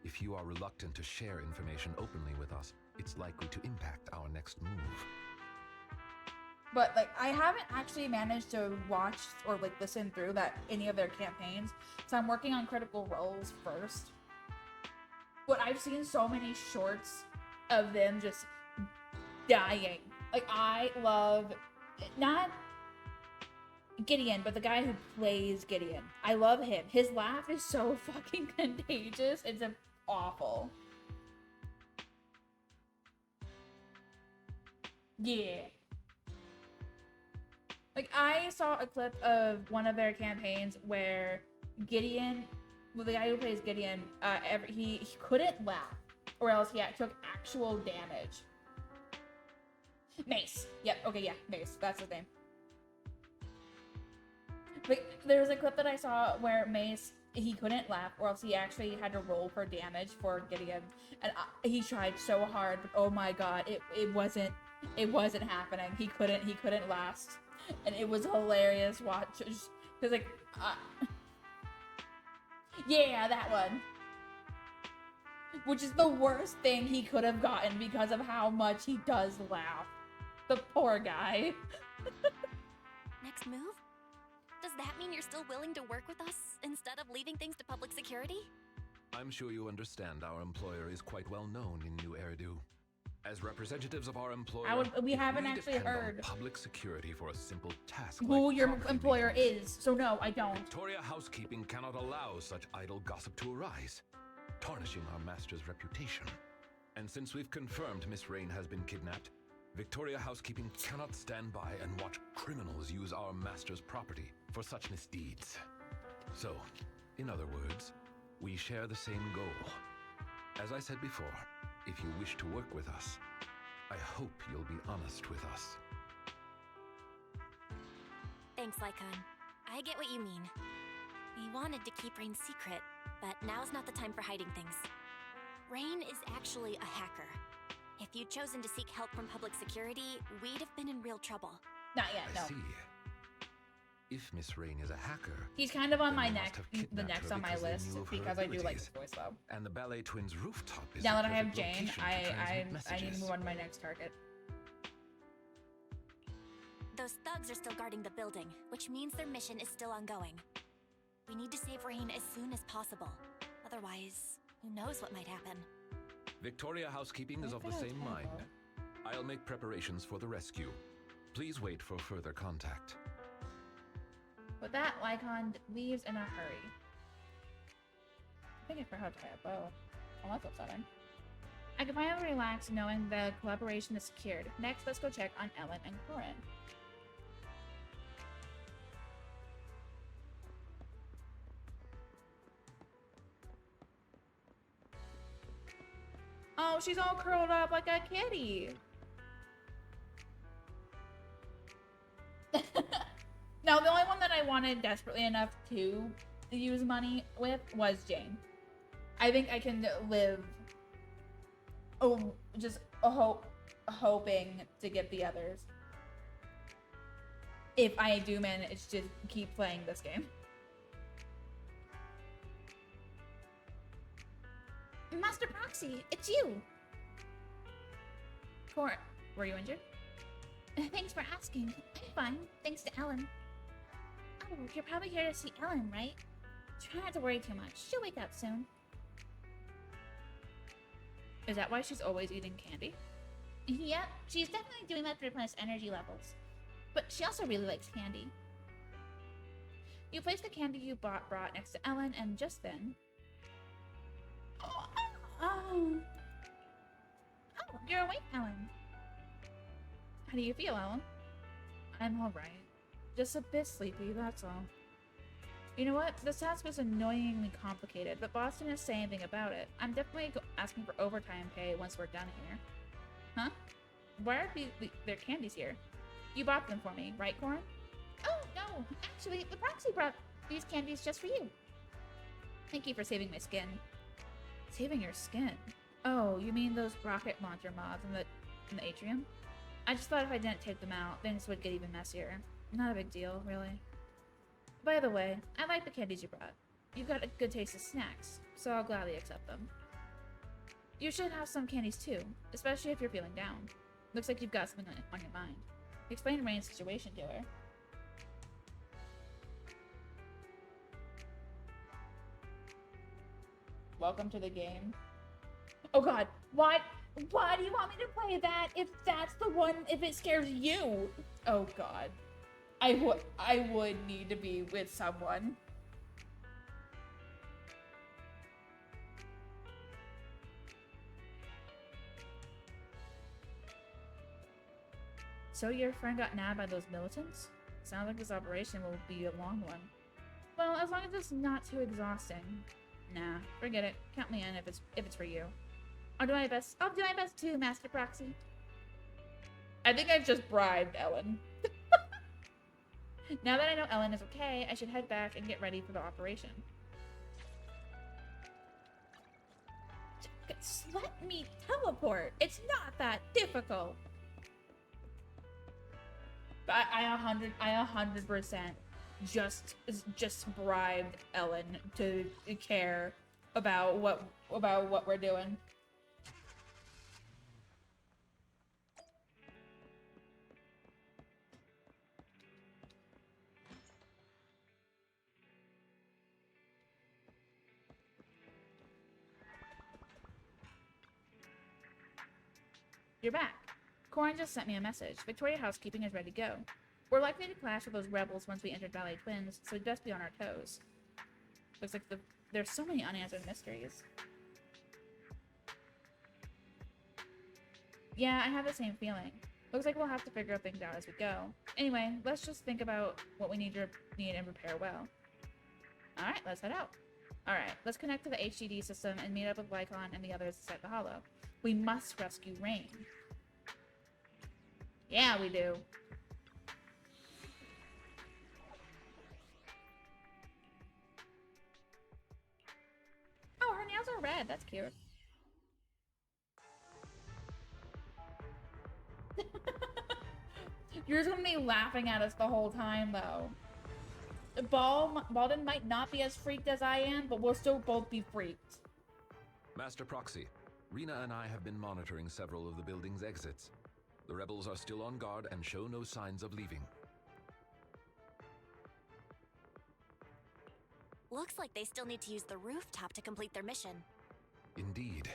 If you are reluctant to share information openly with us, it's likely to impact our next move. But like, I haven't actually managed to watch or like listen through any of their campaigns, so I'm working on Critical Roles first. But I've seen so many shorts of them just dying. Like, I love not Gideon, but the guy who plays Gideon. I love him. His laugh is so fucking contagious. It's awful. Yeah. Like, I saw a clip of one of their campaigns where Gideon, well, the guy who plays Gideon, he couldn't laugh, or else he took actual damage. Mace. Yep, okay, yeah, Mace. That's his name. Like, there was a clip that I saw where Mace, he couldn't laugh, or else he actually had to roll for damage for Gideon. And he tried so hard, but oh my god, it wasn't happening. He couldn't last. And it was hilarious watch. Cause like, yeah, that one. Which is the worst thing he could have gotten because of how much he does laugh. The poor guy. Next move? Does that mean you're still willing to work with us instead of leaving things to public security? I'm sure you understand our employer is quite well known in New Eridu. As representatives of our employer, we haven't we actually depend on heard public security for a simple task who like your property employer maintenance. is. So no, I don't. Victoria Housekeeping cannot allow such idle gossip to arise, tarnishing our master's reputation. And since we've confirmed Miss Rain has been kidnapped, Victoria Housekeeping cannot stand by and watch criminals use our master's property for such misdeeds. So, in other words, we share the same goal. As I said before, if you wish to work with us, I hope you'll be honest with us. Thanks, Lycon. I get what you mean. We wanted to keep Rain secret, but now's not the time for hiding things. Rain is actually a hacker. If you'd chosen to seek help from public security, we'd have been in real trouble. Not yet, no. I see. If Miss Rain is a hacker, He's kind of on then my they neck, must have the kidnapped next her on my because they list knew of her because I do like abilities. his voice though. And the Ballet Twins rooftop is Now the that I have perfect Jane, location to I transmit need to messages. move on to my next target. Those thugs are still guarding the building, which means their mission is still ongoing. We need to save Rain as soon as possible. Otherwise, who knows what might happen. Victoria Housekeeping is of the same mind. I'll make preparations for the rescue. Please wait for further contact. With that, Lycon leaves in a hurry. I think I forgot how to tie a bow. Oh, that's upsetting. I can finally relax knowing the collaboration is secured. Next, let's go check on Ellen and Corin. Oh, she's all curled up like a kitty. Now, the only one that I wanted desperately enough to use money with was Jane. I think I can live, just hoping to get the others. If I do manage to keep playing this game. Master Proxy, it's you! Were you injured? Thanks for asking. I'm fine, thanks to Ellen. Oh, you're probably here to see Ellen, right? Try not to worry too much. She'll wake up soon. Is that why she's always eating candy? Yep, she's definitely doing that to replenish energy levels. But she also really likes candy. You place the candy you brought next to Ellen, and just then... Oh, you're awake, Ellen. How do you feel, Ellen? I'm alright. Just a bit sleepy, that's all. You know what? This task was annoyingly complicated, but boss didn't say anything about it. I'm definitely asking for overtime pay once we're done here. Huh? Why are there candies here? You bought them for me, right, Corin? Oh, no. Actually, the Proxy brought these candies just for you. Thank you for saving my skin. Saving your skin? Oh, you mean those rocket launcher mods in the atrium? I just thought if I didn't take them out, things would get even messier. Not a big deal, really. By the way, I like the candies you brought. You've got a good taste of snacks, so I'll gladly accept them. You should have some candies too, especially if you're feeling down. Looks like you've got something on your mind. Explain Rain's situation to her. Welcome to the game. Oh god, why do you want me to play that if that's the one, if it scares you? Oh god. I would need to be with someone. So your friend got nabbed by those militants? Sounds like this operation will be a long one. Well, as long as it's not too exhausting. Nah, forget it. Count me in if it's for you. I'll do my best. I'll do my best too, Master Proxy. I think I've just bribed Ellen. Now that I know Ellen is okay, I should head back and get ready for the operation. Just let me teleport. It's not that difficult. I 100% just bribed Ellen to care about what we're doing. You're back. Corin just sent me a message. Victoria Housekeeping is ready to go. We're likely to clash with those rebels once we enter Ballet Twins, so we'd best be on our toes. Looks like there's so many unanswered mysteries. Yeah, I have the same feeling. Looks like we'll have to figure things out as we go. Anyway, let's just think about what we need and prepare well. Alright, let's head out. Alright, let's connect to the HDD system and meet up with Lycon and the others at the Hollow. We must rescue Rain. Yeah, we do. Oh, her nails are red. That's cute. You're just gonna be laughing at us the whole time, though. Balden might not be as freaked as I am, but we'll still both be freaked. Master Proxy, Rena and I have been monitoring several of the building's exits. The rebels are still on guard and show no signs of leaving. Looks like they still need to use the rooftop to complete their mission. Indeed.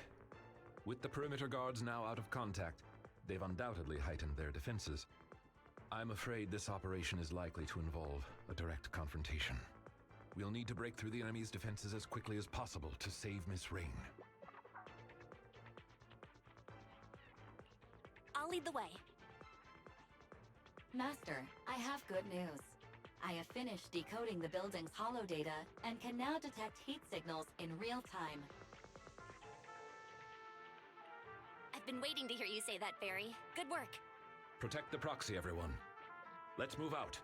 With the perimeter guards now out of contact, they've undoubtedly heightened their defenses. I'm afraid this operation is likely to involve a direct confrontation. We'll need to break through the enemy's defenses as quickly as possible to save Miss Rain. I'll lead the way. Master, I have good news. I have finished decoding the building's holodata and can now detect heat signals in real time. I've been waiting to hear you say that, Barry. Good work. Protect the Proxy, everyone. Let's move out.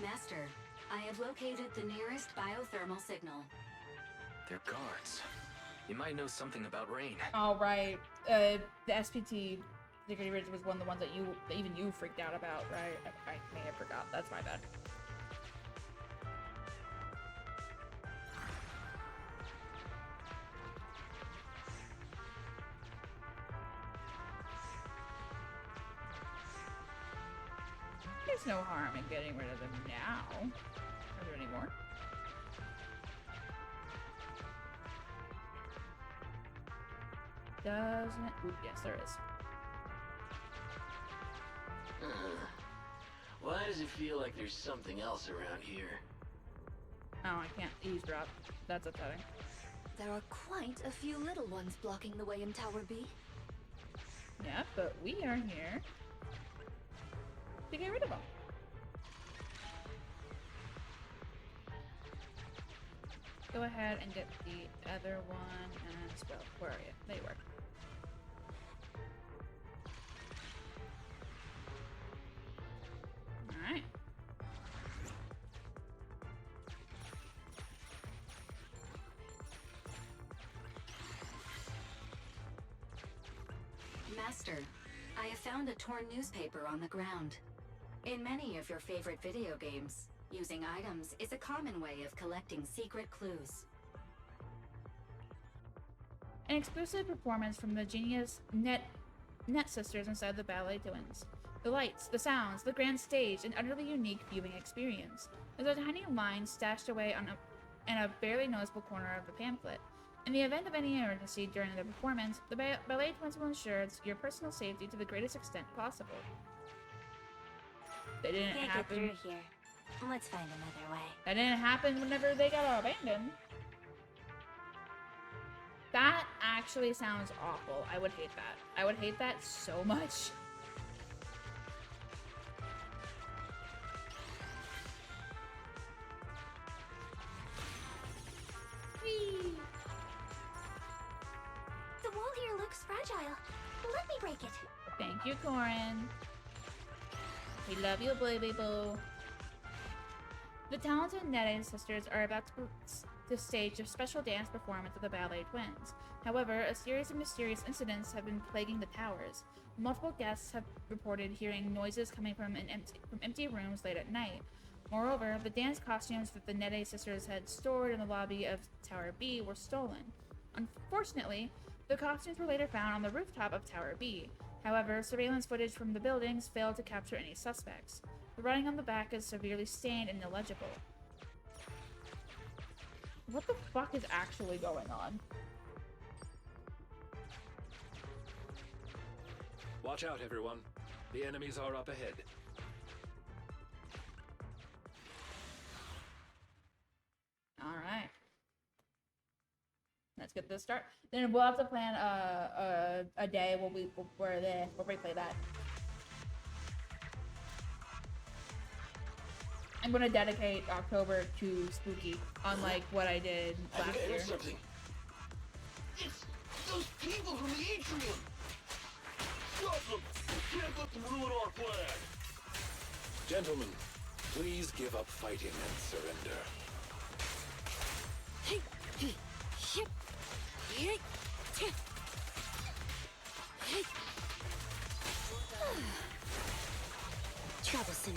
Master, I have located the nearest biothermal signal. They're guards. You might know something about Rain. All right. The SPT security bridge was one of the ones that even you freaked out about, right? I may have forgot. That's my bad. There's no harm in getting rid of them now. Are there any more? Doesn't. Ooh, yes, there is. Why does it feel like there's something else around here? Oh, I can't eavesdrop. That's upsetting. There are quite a few little ones blocking the way in Tower B. Yeah, but we are here to get rid of them. Go ahead and get the other one as well. Where are you? There you are. Alright. Master, I have found a torn newspaper on the ground. In many of your favorite video games, using items is a common way of collecting secret clues. An exclusive performance from the genius Net Sisters inside the Ballet Twins. The lights, the sounds, the grand stage, an utterly unique viewing experience. There's a tiny line stashed away in a barely noticeable corner of the pamphlet. In the event of any emergency during the performance, the Ballet Twins will ensure your personal safety to the greatest extent possible. That didn't Can't happen. get through here. Let's find another way. That didn't happen whenever they got abandoned. That actually sounds awful. I would hate that. I would hate that so much. Whee! The wall here looks fragile. Let me break it. Thank you, Corin. We love you, baby boo. The talented Nede sisters are about to stage a special dance performance of the Ballet Twins. However, a series of mysterious incidents have been plaguing the towers. Multiple guests have reported hearing noises coming from empty rooms late at night. Moreover, the dance costumes that the Nede sisters had stored in the lobby of Tower B were stolen. Unfortunately, the costumes were later found on the rooftop of Tower B. However, surveillance footage from the buildings failed to capture any suspects. The writing on the back is severely stained and illegible. What the fuck is actually going on? Watch out, everyone. The enemies are up ahead. Alright. Let's get this start. Then we'll have to plan a day we'll replay that. I'm gonna dedicate October to Spooky, unlike what I did last year. Something. It's those people from the atrium. Stop them! We can't let them ruin our plan. Gentlemen, please give up fighting and surrender. Troublesome.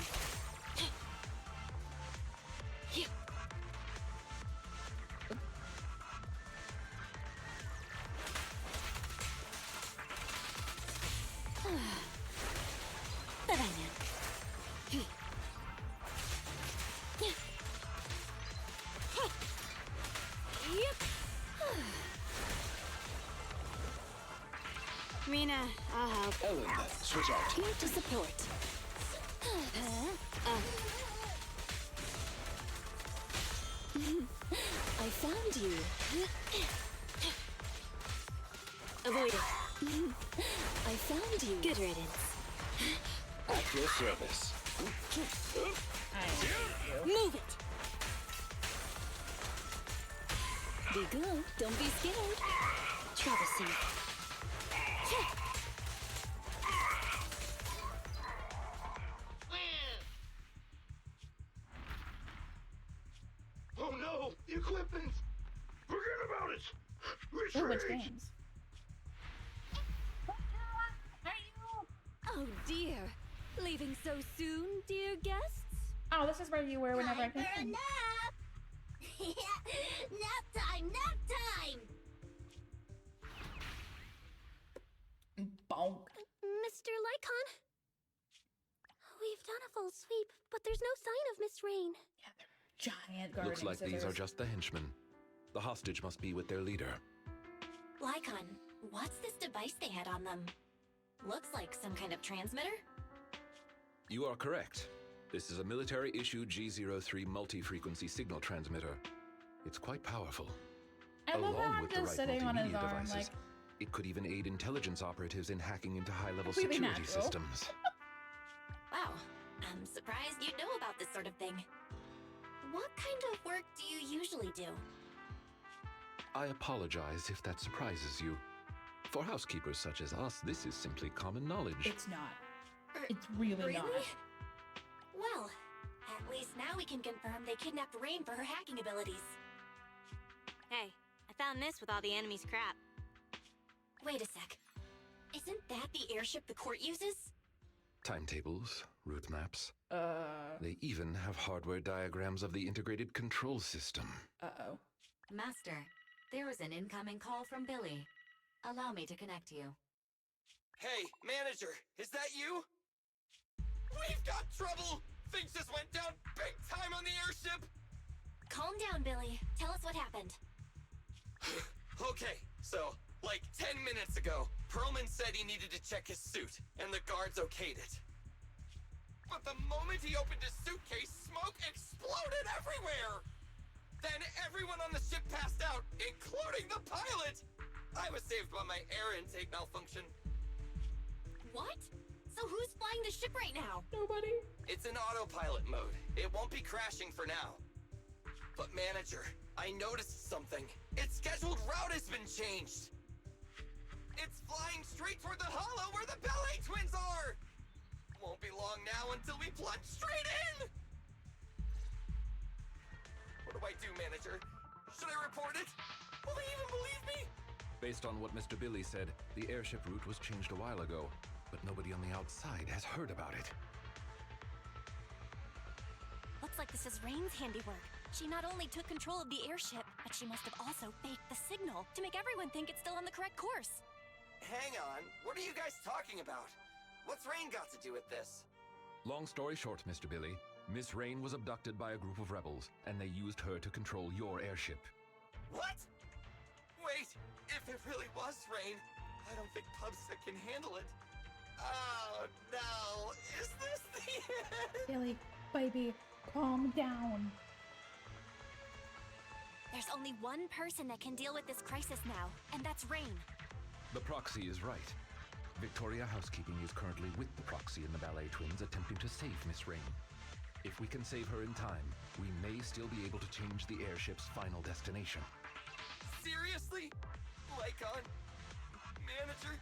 Bye-bye now. Rena, I'll help. Ellen, switch out. Here to support. I found you. Avoid it. I found you. Good riddance. At your service. Move it. Be good. Don't be scared. Troublesome. Oh no! The equipment! Forget about it! Oh, which Retreat! games? Oh dear. Leaving so soon, dear guests? Oh, this is where you were whenever I came in. nap! Nap time! Nap time! Bonk. Mr. Lycon? We've done a full sweep, but there's no sign of Miss Rain. Giant gardening Looks like these scissors. are just the henchmen. The hostage must be with their leader. Lycon, what's this device they had on them? Looks like some kind of transmitter? You are correct. This is a military-issued G03 multi-frequency signal transmitter. It's quite powerful. I love how Along I'm with the just right sitting on his multimedia arm, devices, like, it could even aid intelligence operatives in hacking into high-level Completely security natural. systems. Wow, I'm surprised you know about this sort of thing. What kind of work do you usually do? I apologize if that surprises you. For housekeepers such as us, this is simply common knowledge. It's not. It's really not. Well, at least now we can confirm they kidnapped Rain for her hacking abilities. Hey, I found this with all the enemy's crap. Wait a sec. Isn't that the airship the court uses? Timetables, route maps. They even have hardware diagrams of the integrated control system. Uh-oh. Master, there is an incoming call from Billy. Allow me to connect you. Hey, manager, is that you? We've got trouble! Things just went down big time on the airship! Calm down, Billy. Tell us what happened. Okay, so, like 10 minutes ago, Perlman said he needed to check his suit, and the guards okayed it. But the moment he opened his suitcase, smoke exploded everywhere! Then everyone on the ship passed out, including the pilot! I was saved by my air intake malfunction. What? So who's flying the ship right now? Nobody. It's in autopilot mode. It won't be crashing for now. But manager, I noticed something. Its scheduled route has been changed. It's flying straight toward the hollow where the ballet twins are! Won't be long now until we plunge straight in! What do I do, manager? Should I report it? Will they even believe me? Based on what Mr. Billy said, the airship route was changed a while ago, but nobody on the outside has heard about it. Looks like this is Rain's handiwork. She not only took control of the airship, but she must have also faked the signal to make everyone think it's still on the correct course. Hang on, what are you guys talking about? What's Rain got to do with this? Long story short, Mr. Billy, Miss Rain was abducted by a group of rebels, and they used her to control your airship. What? Wait, if it really was Rain, I don't think Pubsec can handle it. Oh no, is this the end? Billy, baby, calm down. There's only one person that can deal with this crisis now, and that's Rain. The proxy is right. Victoria Housekeeping is currently with the proxy and the ballet twins attempting to save Miss Rain. If we can save her in time, we may still be able to change the airship's final destination. Seriously? Lycon? Manager?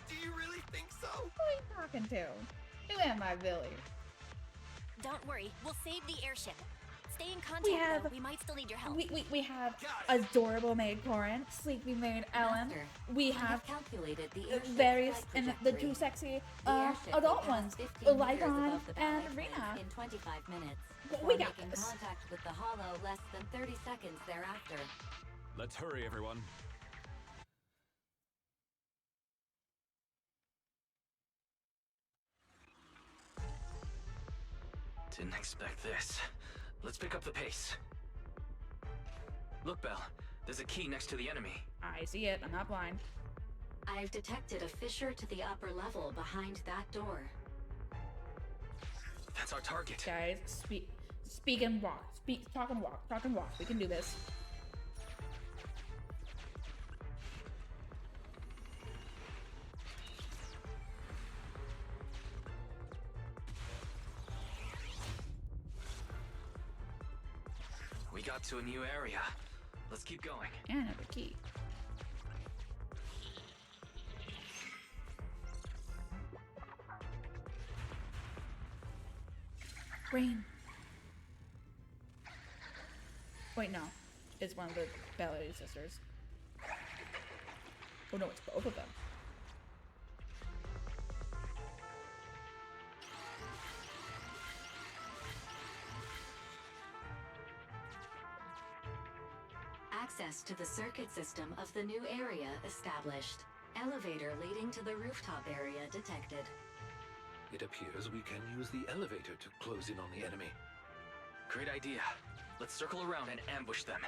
Do you really think so? Who are you talking to? Who am I, Billy? Don't worry, we'll save the airship. Stay in contact, though. We might still need your help. We have adorable maid Corin, sleepy maid Ellen. Master, We I have calculated the airship's various flight and the trajectory. two sexy The airship will adult pass ones, 15 meters Lycon above the ballet and twins Rena. in 25 minutes. But before we got making this. contact with the hollow less than 30 seconds thereafter. Let's hurry, everyone. Didn't expect this. Let's pick up the pace. Look, Belle. There's a key next to the enemy. I see it. I'm not blind. I've detected a fissure to the upper level behind that door. That's our target. Guys, speak and walk. Talk and walk. Talk and walk. We can do this. We got to a new area. Let's keep going. And I have a key. Rain. Wait, no. It's one of the ballet sisters. Oh no, it's both of them. Access to the circuit system of the new area established. Elevator leading to the rooftop area detected. It appears we can use the elevator to close in on the enemy. Great idea. Let's circle around and ambush them.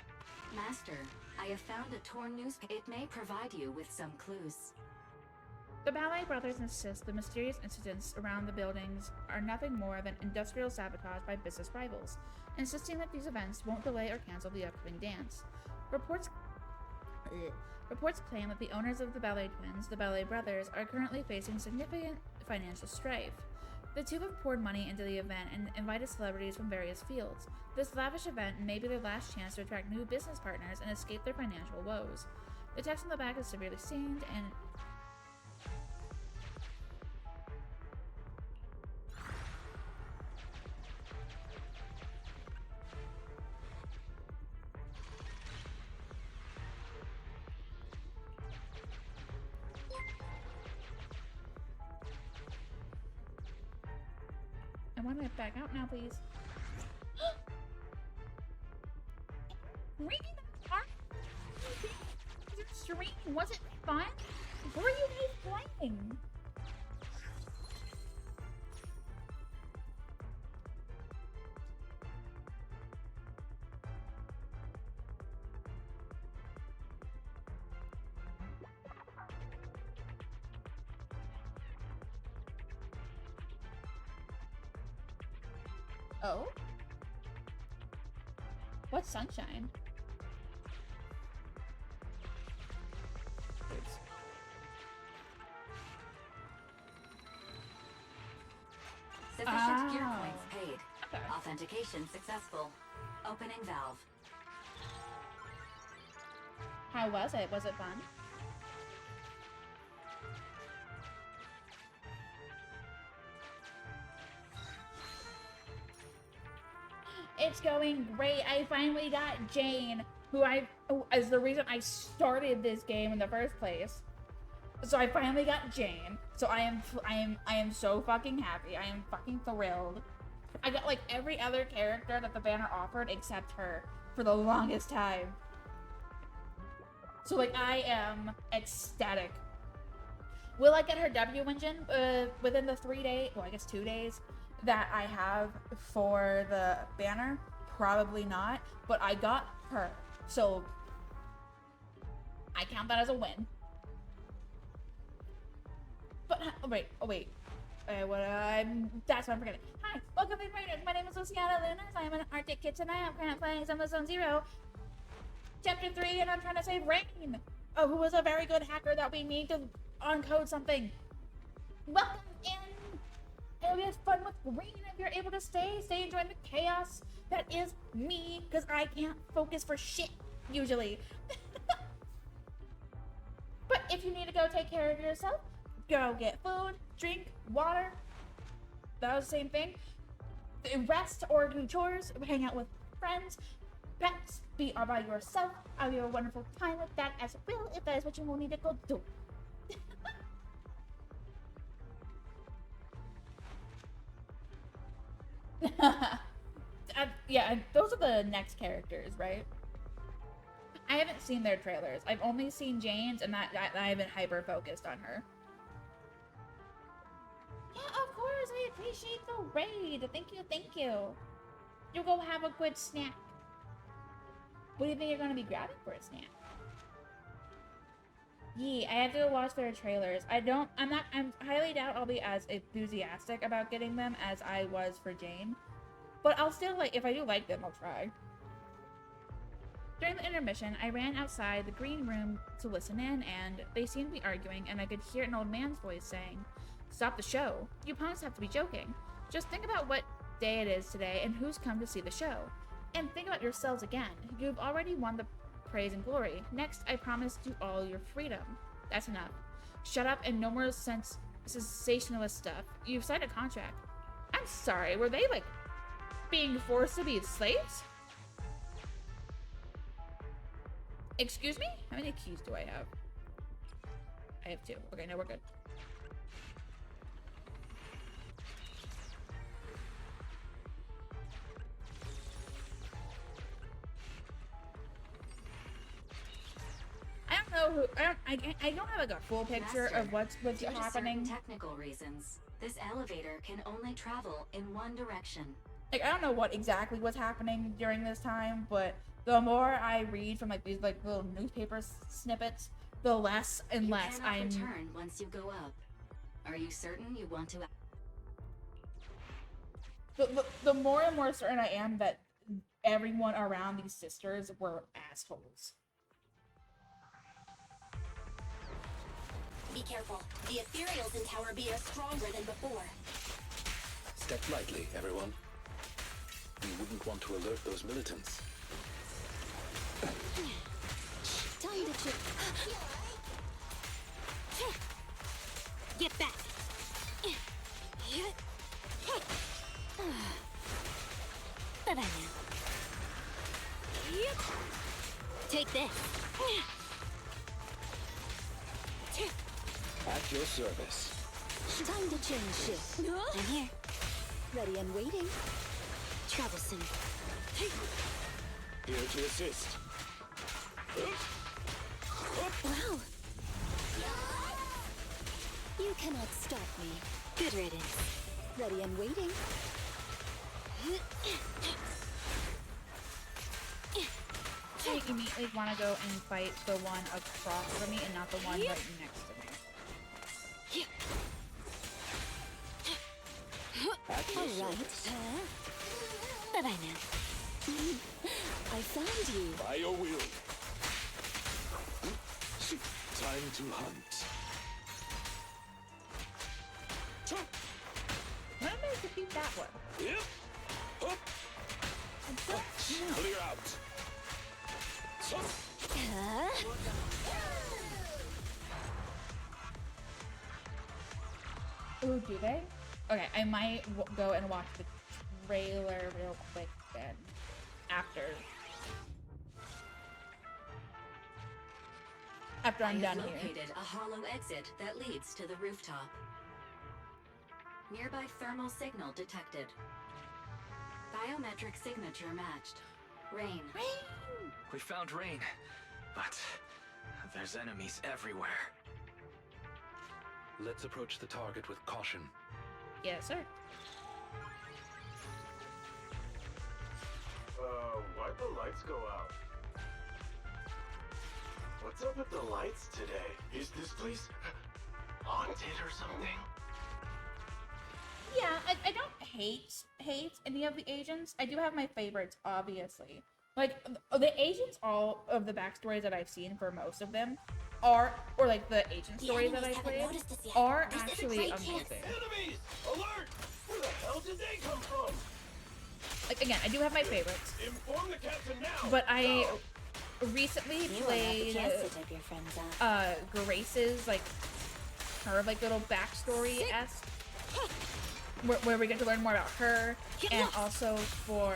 Master, I have found a torn newspaper. It may provide you with some clues. The Ballet brothers insist the mysterious incidents around the buildings are nothing more than industrial sabotage by business rivals, insisting that these events won't delay or cancel the upcoming dance. Reports claim that the owners of the Ballet twins, the Ballet brothers, are currently facing significant financial strife. The two have poured money into the event and invited celebrities from various fields. This lavish event may be their last chance to attract new business partners and escape their financial woes. The text on the back is severely stained and I want to back out now, please. Reading the art? Your stream, was it fun? Where are you guys playing? Oh? What's sunshine? Sufficient gear points paid. Okay. Authentication successful. Opening valve. How was it? Was it fun? It's going great. I finally got Jane, who is the reason I started this game in the first place. So I finally got Jane. So I am so fucking happy. I am fucking thrilled. I got like every other character that the banner offered except her for the longest time. So like I am ecstatic. Will I get her W engine within the 3 days, well I guess 2 days that I have for the banner? Probably not, but I got her. So I count that as a win. But oh wait. That's what I'm forgetting. Hi, welcome to Raiders. My name is Luciana Lunas. I am an Arctic kid tonight. I'm currently playing Zone Zone Zero, Chapter 3, and I'm trying to save Rain, who was a very good hacker that we need to uncode something. Welcome in. It'll be fun with Rain if you're able to stay enjoying the chaos that is me, because I can't focus for shit usually. But if you need to go take care of yourself, go get food, drink, water. That was the same thing. Rest or do chores, hang out with friends, pets, be all by yourself. Have a wonderful time with that as well, if that is what you will need to go do. Yeah, those are the next characters, right? I haven't seen their trailers. I've only seen Jane's, and that I haven't hyper focused on her. Yeah, of course, I appreciate the raid. Thank you. You go have a good snack. What do you think you're gonna be grabbing for a snack? Yeah, I have to go watch their trailers. I'm highly doubt I'll be as enthusiastic about getting them as I was for Jane. But I'll still, like, if I do like them, I'll try. During the intermission, I ran outside the green room to listen in, and they seemed to be arguing, and I could hear an old man's voice saying, "Stop the show. You opponents have to be joking. Just think about what day it is today and who's come to see the show. And think about yourselves again. You've already won the praise and glory. Next, I promise you all your freedom. That's enough. Shut up and no more sensationalist stuff. You've signed a contract." I'm sorry, were they, like, being forced to be slaves? Excuse me? How many keys do I have? I have 2. Okay, no, we're good. I don't know who. I don't have like a full picture Master, of what's due to certain happening. technical reasons, This elevator can only travel in one direction. Like, I don't know what exactly was happening during this time, but the more I read from like these like little newspaper snippets, the less and less You cannot I'm. return once you go up. Are you certain you want to? The more and more certain I am that everyone around these sisters were assholes. Be careful. The ethereals in Tower B are stronger than before. Step lightly, everyone. We wouldn't want to alert those militants. Time to chip. Get back. But I know. Take this. At your service. Time to change shift. I'm here. Ready and waiting. Troublesome. Here to assist. Wow. You cannot stop me. Good riddance. Ready and waiting. I immediately want to go and fight the one across from me and not the one right next to me. All right. But I know. I found you. By your will. Time to hunt. When am I to beat that one? Yep. Up. Clear out. Ooh, do they? Okay, I might go and watch the trailer real quick then. After I'm done I have here. located a hollow exit that leads to the rooftop. Nearby thermal signal detected. Biometric signature matched. Rain. We found Rain, but there's enemies everywhere. Let's approach the target with caution. Yes, sir. Why'd the lights go out? What's up with the lights today? Is this place haunted or something? Yeah, I don't hate any of the agents. I do have my favorites, obviously. Like, the agents, all of the backstories that I've seen for most of them are, or like the agent stories that I've played, are actually amazing. Enemies! Alert! Where the hell did they come from? Like, again, I do have my favorites. Inform the captain now! But I recently played Grace's, like, her, like, little backstory-esque, where we get to learn more about her, and also for...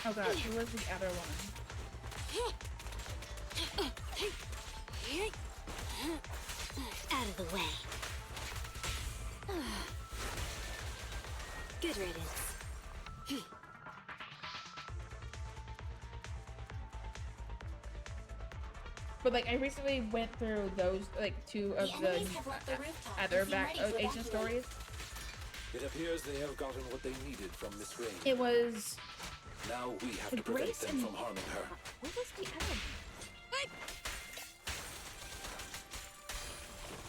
Oh god, who was the other one? Out of the way. Good riddance. But like, I recently went through those, like, two of the other agent stories. It appears they have gotten what they needed from Miss Rain. It was... Now we have to prevent them from harming her. What was the other one?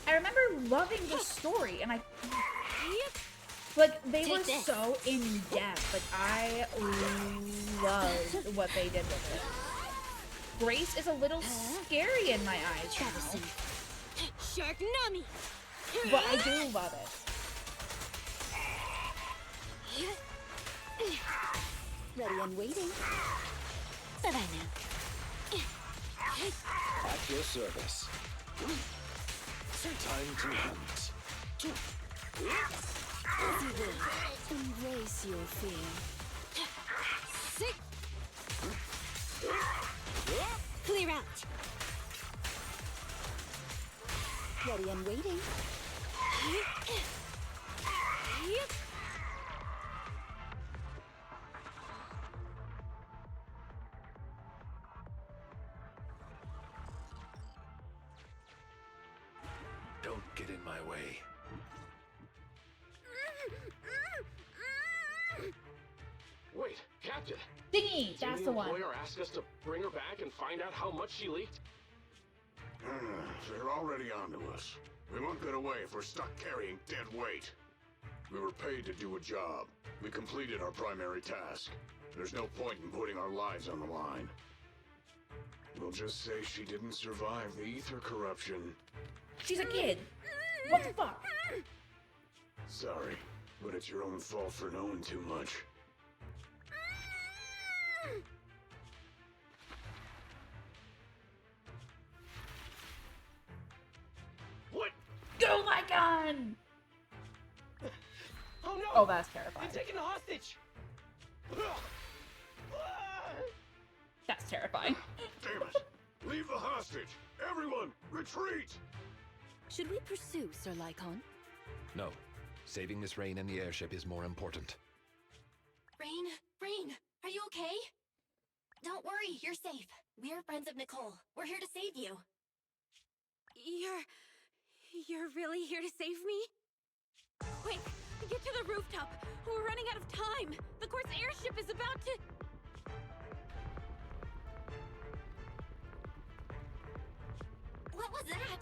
I remember loving the story, and like, they were so in-depth. Like, I loved what they did with it. Grace is a little scary in my eyes now. Sharknami! But I do love it. Ready and waiting. But I know. At your service. Time to hunt. As you will. Embrace your fear. Sick. Clear out. Ready and waiting. way. Wait, Captain! Dingy! That's Didn't the the one. employer ask us to bring her back and find out how much she leaked? They're already onto us. We won't get away if we're stuck carrying dead weight. We were paid to do a job. We completed our primary task. There's no point in putting our lives on the line. We'll just say she didn't survive the ether corruption. She's a kid. What the fuck? Sorry, but it's your own fault for knowing too much. What? Go, Lycon! Oh no! Oh, that's terrifying. They're taking a hostage! That's terrifying. Damn it! Leave the hostage! Everyone, retreat! Should we pursue Sir Lycon? No. Saving Miss Rain and the airship is more important. Rain, are you okay? Don't worry, you're safe. We're friends of Nicole. We're here to save you. You're really here to save me? Quick, get to the rooftop. We're running out of time. The course airship is about to... What was that?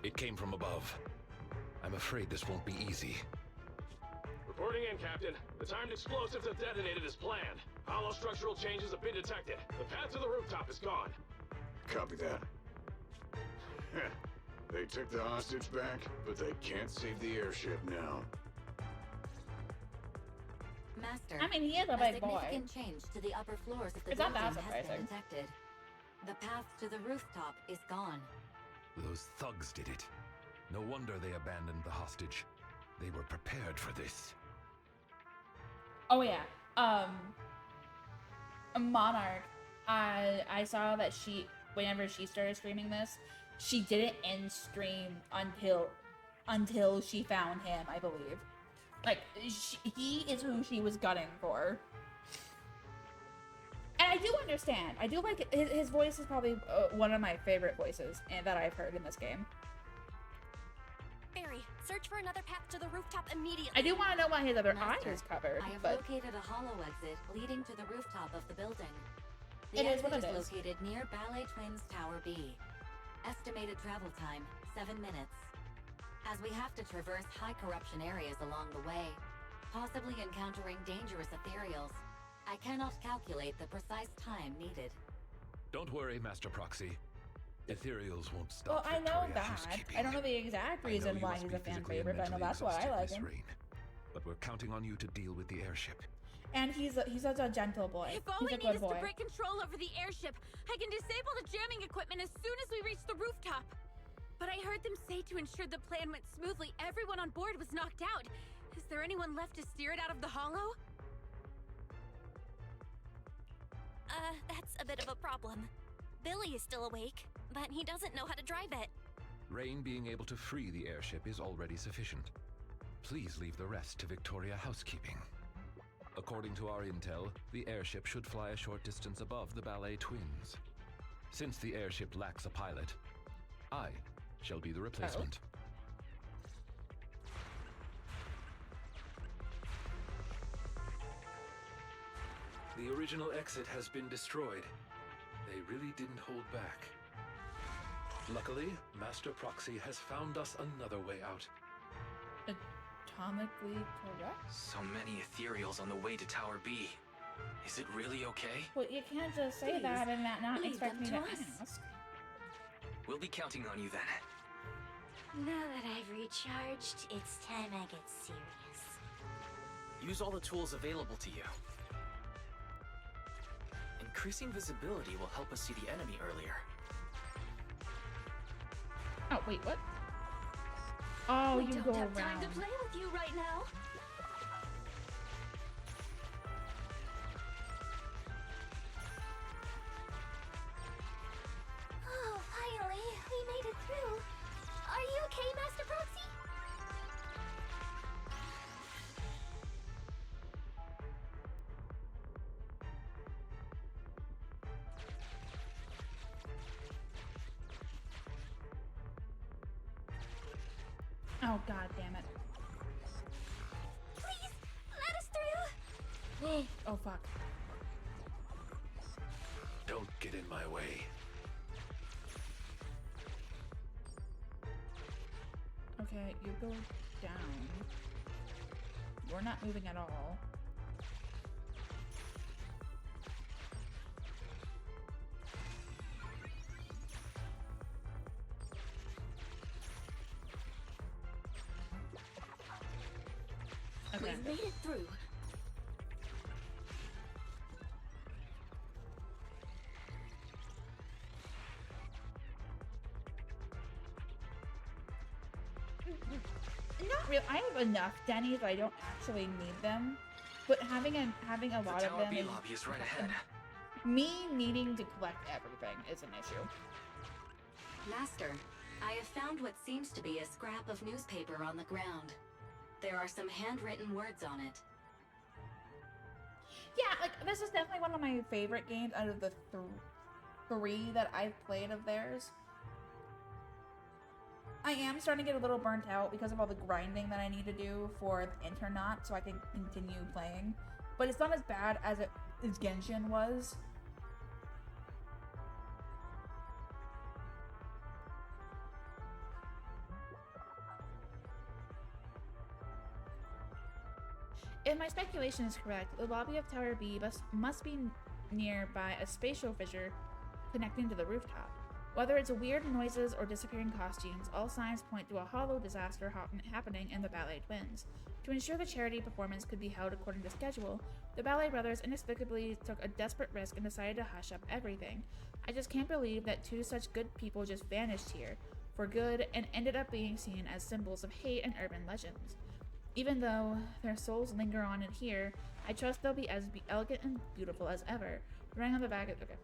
It came from above. I'm afraid this won't be easy. Reporting in, Captain. The timed explosives have detonated as planned. Hollow structural changes have been detected. The path to the rooftop is gone. Copy that. They took the hostage back, but they can't save the airship now. Master, I mean, he is a big boy. significant change to the upper floors of the It's not building that has been surprising. detected. The path to the rooftop is gone. Those thugs did it. No wonder they abandoned the hostage. They were prepared for this. Oh yeah. Monarch. I saw that whenever she started streaming this, she didn't end stream until she found him, I believe. Like, he is who she was gunning for. And I do understand. I do like it. His voice is probably one of my favorite voices that I've heard in this game. Barry, search for another path to the rooftop immediately. I do want to know why his other Master, eye is covered, I have but located a hollow exit leading to the rooftop of the building. It is what exit it is. located near Ballet Twins Tower B. Estimated travel time, 7 minutes. As we have to traverse high corruption areas along the way, possibly encountering dangerous ethereals, I cannot calculate the precise time needed. Don't worry, Master Proxy. Ethereals won't well, stop. I know Victoria that. housekeeping. I don't know the exact I know reason you why must he's be a fan physically and favorite, but I know mentally that's why I exhausted, like Miss him. Rain. But we're counting on you to deal with the airship. And he's such a gentle boy. If all He's we a need good is boy. to break control over the airship, I can disable the jamming equipment as soon as we reach the rooftop. But I heard them say to ensure the plan went smoothly, everyone on board was knocked out. Is there anyone left to steer it out of the hollow? That's a bit of a problem. Billy is still awake, but he doesn't know how to drive it. Rain being able to free the airship is already sufficient. Please leave the rest to Victoria Housekeeping. According to our intel, the airship should fly a short distance above the Ballet Twins. Since the airship lacks a pilot, I shall be the replacement. The original exit has been destroyed. They really didn't hold back. Luckily, Master Proxy has found us another way out. Atomically correct? So many ethereals on the way to Tower B. Is it really okay? Well, you can't just say Please, that and not leave expect me them to to us. ask. We'll be counting on you then. Now that I've recharged, it's time I get serious. Use all the tools available to you. Increasing visibility will help us see the enemy earlier. Oh, wait, what? Oh, we you don't go have time around. to play with you right now. Oh, finally, we made it through. Are you okay, Master Proxy? Oh, god damn it. Please, let us through. Oh, fuck. Don't get in my way. Okay, you go down. We're not moving at all. Okay. We've made it through. Not really. I have enough Denny's, but I don't actually need them. But having a lot of Tower them B is lobby is right ahead. me needing to collect everything is an issue. Master, I have found what seems to be a scrap of newspaper on the ground. There are some handwritten words on it. Yeah, like this is definitely one of my favorite games out of the three that I've played of theirs. I am starting to get a little burnt out because of all the grinding that I need to do for the Internet so I can continue playing. But it's not as bad as Genshin was. If my speculation is correct, the lobby of Tower B must be nearby a spatial fissure connecting to the rooftop. Whether it's weird noises or disappearing costumes, all signs point to a hollow disaster happening in the Ballet Twins. To ensure the charity performance could be held according to schedule, the Ballet Brothers inexplicably took a desperate risk and decided to hush up everything. I just can't believe that two such good people just vanished here for good and ended up being seen as symbols of hate and urban legends. Even though their souls linger on in here, I trust they'll be as elegant and beautiful as ever. Running on the back of... Okay.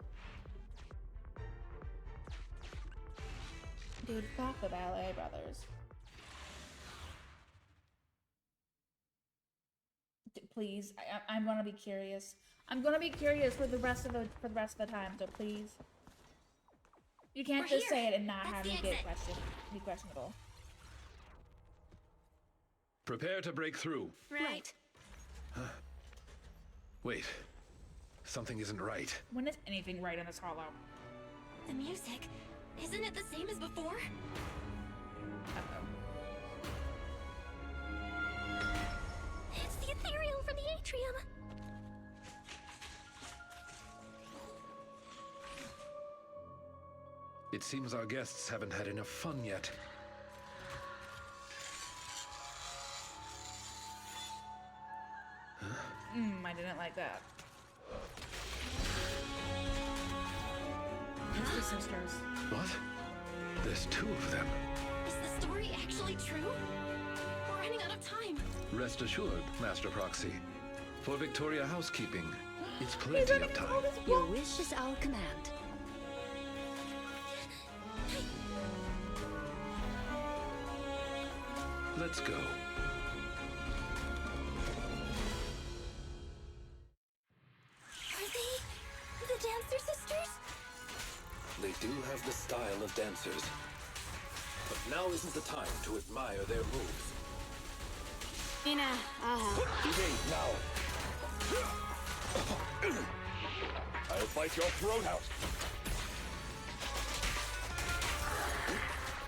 Dude, fuck the Ballet Brothers. Please, I'm gonna be curious. I'm gonna be curious for the rest of the time. So please, you can't just say it and not have me get be questionable. Prepare to break through. Right. Huh. Wait. Something isn't right. When is anything right in this hollow? The music, isn't it the same as before? Uh-oh. It's the ethereal from the atrium. It seems our guests haven't had enough fun yet. I didn't like that. It's the sisters. What? There's two of them. Is the story actually true? We're running out of time. Rest assured, Master Proxy. For Victoria housekeeping, it's plenty of time. Your wish is our command. Let's go. Are they the Dancer Sisters? They do have the style of dancers. But now isn't the time to admire their moves. Ina, Evade now! I'll bite your throat out!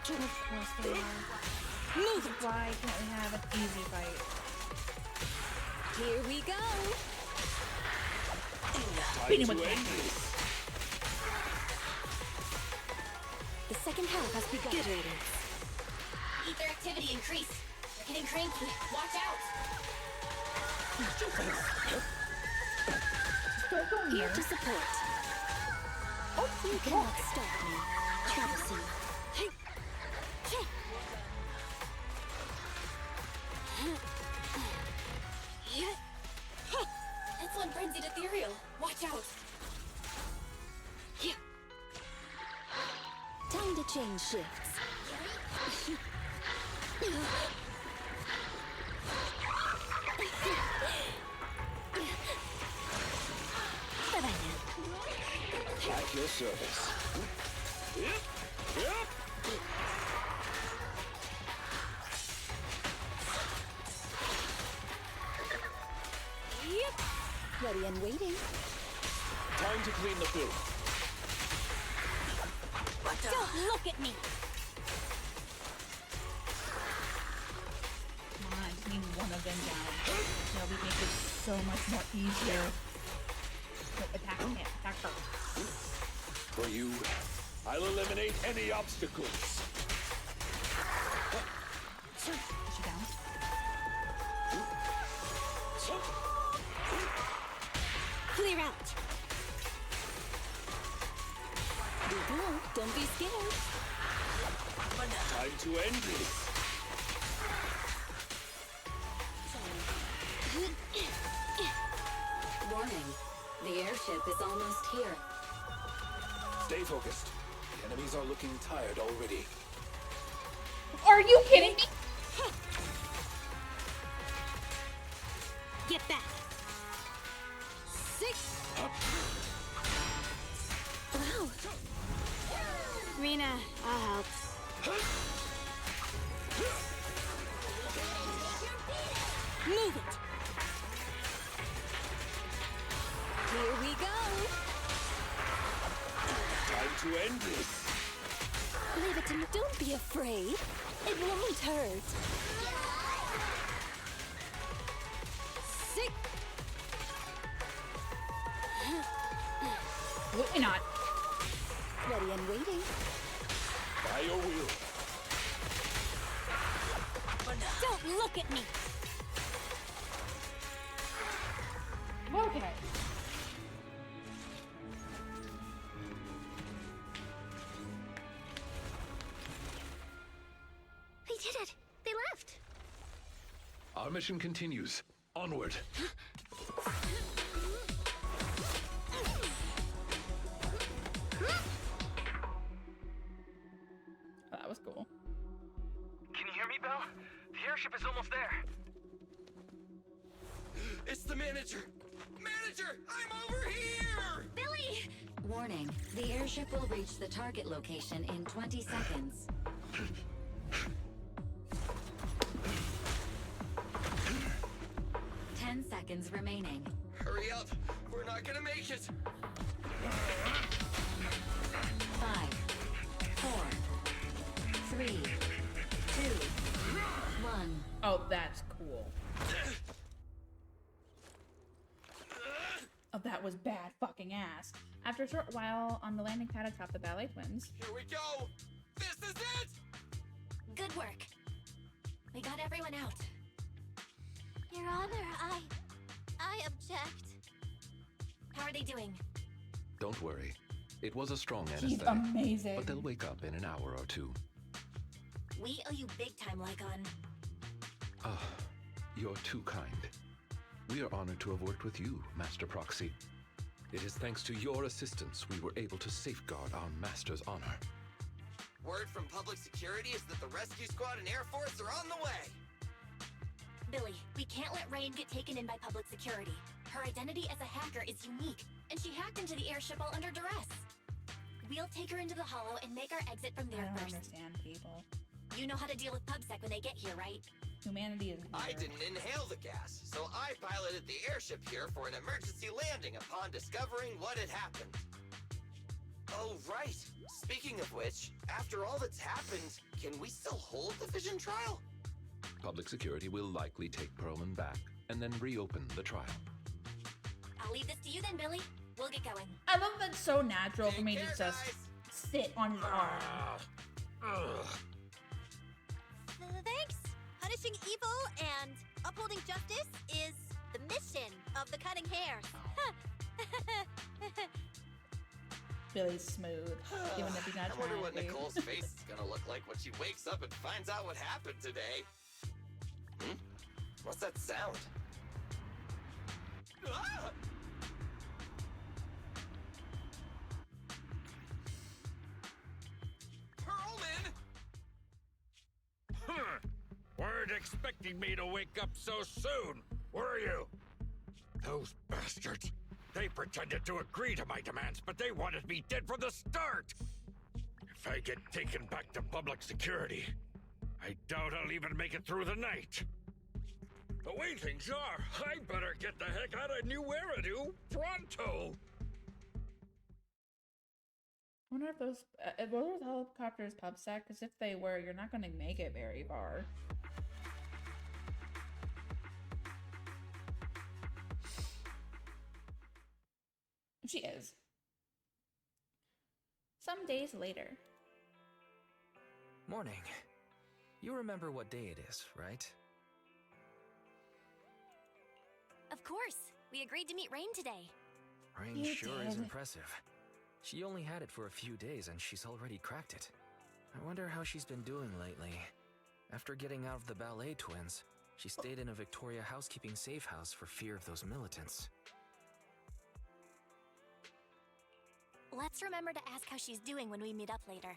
Of course they are. Move it! Why can't we have an easy fight? Here we go. Beat him with that. The second half has begun. Get ready. Ether activity increased. They're getting cranky. Watch out! Here to support. Oh, you cannot stop me. Troublesome. Hey. Hey. That's one frenzied ethereal. Watch out! Yeah. Time to change shifts. At your service. Ready and waiting. Time to clean the food. Don't look at me! Come on, I just need one of them down. That'll make it so much more easier. Wait, attack him. Attack her. For you, I'll eliminate any obstacles. Is she down? Clear out! You go. Don't be scared. Time to end this. Warning. The airship is almost here. Stay focused. The enemies are looking tired already. Are you kidding me? Get back! 6! Wow. Rena, I'll help. Move it! Here we go. Time to end this. Leviton, don't be afraid. It won't hurt. 6! Absolutely not. Ready and waiting. By your will. Don't look at me! Okay. They did it! They left! Our mission continues. Onward. That was cool. Can you hear me, Belle? The airship is almost there. It's the manager! Manager! I'm over here! Billy! Warning. The airship will reach the target location in 20 seconds. Ten seconds remaining. Hurry up! We're not gonna make it! 5, 4, 3, 2, 1. Oh, that's cool. Oh, that was bad fucking ass. After a short while on the landing pad atop the Ballet Twins. Here we go! This is it! Good work. We got everyone out. Your Honor, I object. How are they doing? Don't worry. It was a strong He's anesthetic. amazing. But they'll wake up in an hour or two. We owe you big time, Lycon. Ah, you're too kind. We are honored to have worked with you, Master Proxy. It is thanks to your assistance we were able to safeguard our Master's honor. Word from public security is that the rescue squad and Air Force are on the way! Billy, we can't let Rain get taken in by public security. Her identity as a hacker is unique, and she hacked into the airship while under duress. We'll take her into the hollow and make our exit from I there don't first. understand people. You know how to deal with PubSec when they get here, right? Humanity is I weird. didn't inhale the gas, so I piloted the airship here for an emergency landing upon discovering what had happened. Oh, right. Speaking of which, after all that's happened, can we still hold the Vision trial? Public security will likely take Perlman back and then reopen the trial. I'll leave this to you then, Billy. We'll get going. I love that it's so natural for me to just sit on his arm. Thanks. Punishing evil and upholding justice is the mission of the Cutting Hair. Billy's smooth, even if he's not I wonder trying what to. Nicole's face is gonna look like when she wakes up and finds out what happened today. What's that sound? Ah! Perlman! Weren't expecting me to wake up so soon, were you? Those bastards. They pretended to agree to my demands, but they wanted me dead from the start. If I get taken back to public security, I doubt I'll even make it through the night. The way things are, I better get the heck out of New Eridu pronto! I wonder if those helicopters PubSec, because if they were, you're not going to make it very far. She is. Some days later. Morning. You remember what day it is, right? Of course. We agreed to meet Rain today. Rain You sure is did. impressive. She only had it for a few days and she's already cracked it. I wonder how she's been doing lately. After getting out of the ballet twins, she stayed in a Victoria housekeeping safe house for fear of those militants. Let's remember to ask how she's doing when we meet up later.